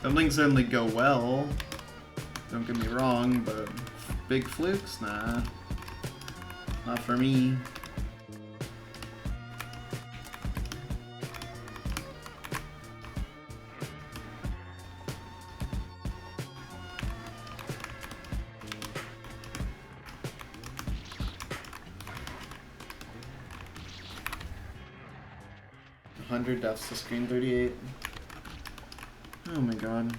Some things certainly go well, don't get me wrong, but big flukes? Nah. Not for me. 100 deaths to screen 38. Oh my god.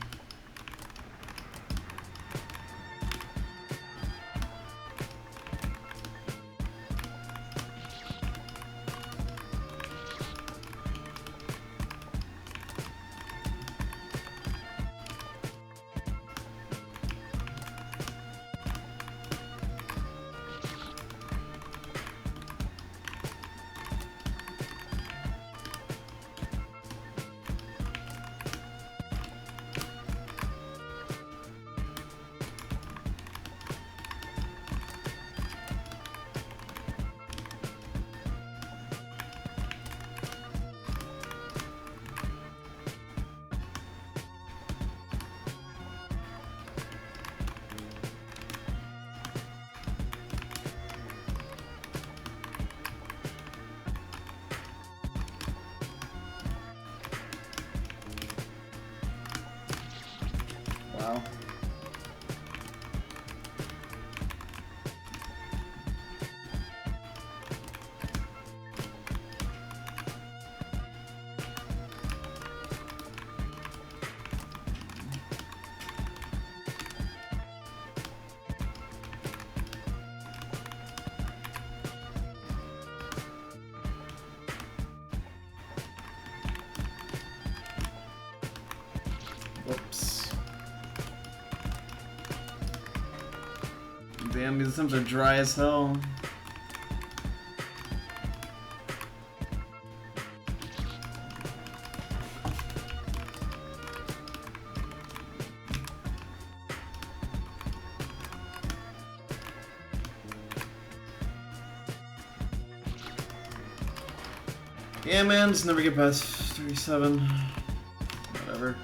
Wow. Whoops. Damn, these sims are dry as hell. Yeah, man, just never get past 37. Whatever.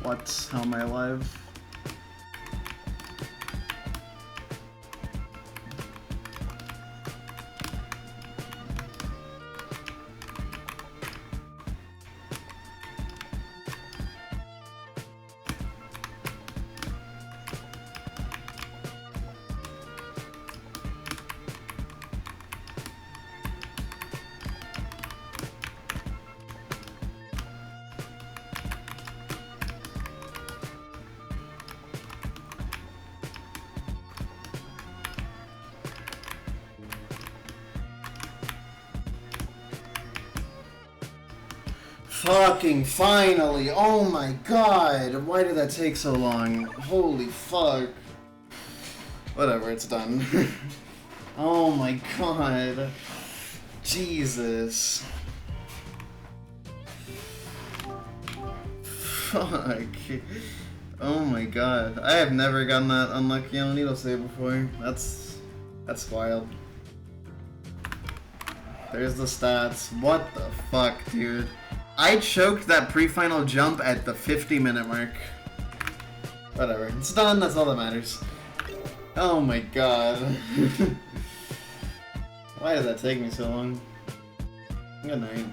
What? How am I alive? Fucking finally! Oh my god! Why did that take so long? Holy fuck. Whatever, it's done. Oh my god. Jesus. Fuck. Oh my god. I have never gotten that unlucky on a needle save before. That's wild. There's the stats. What the fuck, dude? I choked that pre-final jump at the 50-minute mark. Whatever. It's done, that's all that matters. Oh my god. Why did that take me so long? Good night.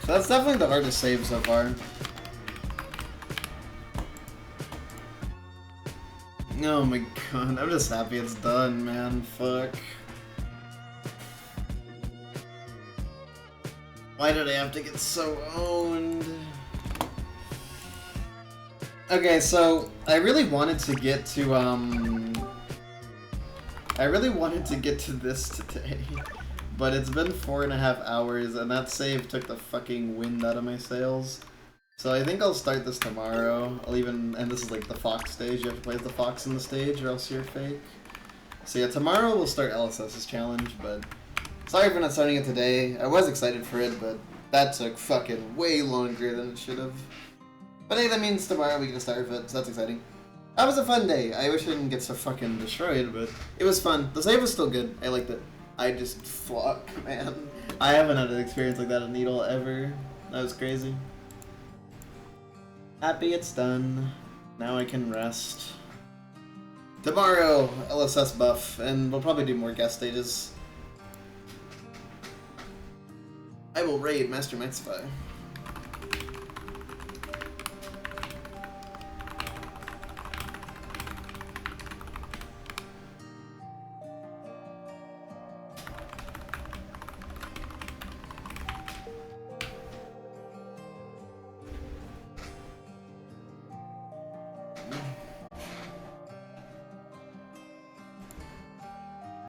So that's definitely the hardest save so far. Oh my god, I'm just happy it's done, man. Fuck. Why did I have to get so owned? Okay, so I really wanted to get to this today, but it's been 4.5 hours, and that save took the fucking wind out of my sails. So I think I'll start this tomorrow. And this is like the Fox stage. You have to play as the Fox in the stage, or else you're fake. So yeah, tomorrow we'll start LSS's challenge, but sorry for not starting it today. I was excited for it, but that took fucking way longer than it should have. But hey, that means tomorrow we can start with it, so that's exciting. That was a fun day. I wish I didn't get so fucking destroyed, but it was fun. The save was still good. I liked it. I just, fuck, man. I haven't had an experience like that at Needle ever. That was crazy. Happy it's done. Now I can rest. Tomorrow, LSS buff, and we'll probably do more guest stages. I will raid Master Maxify.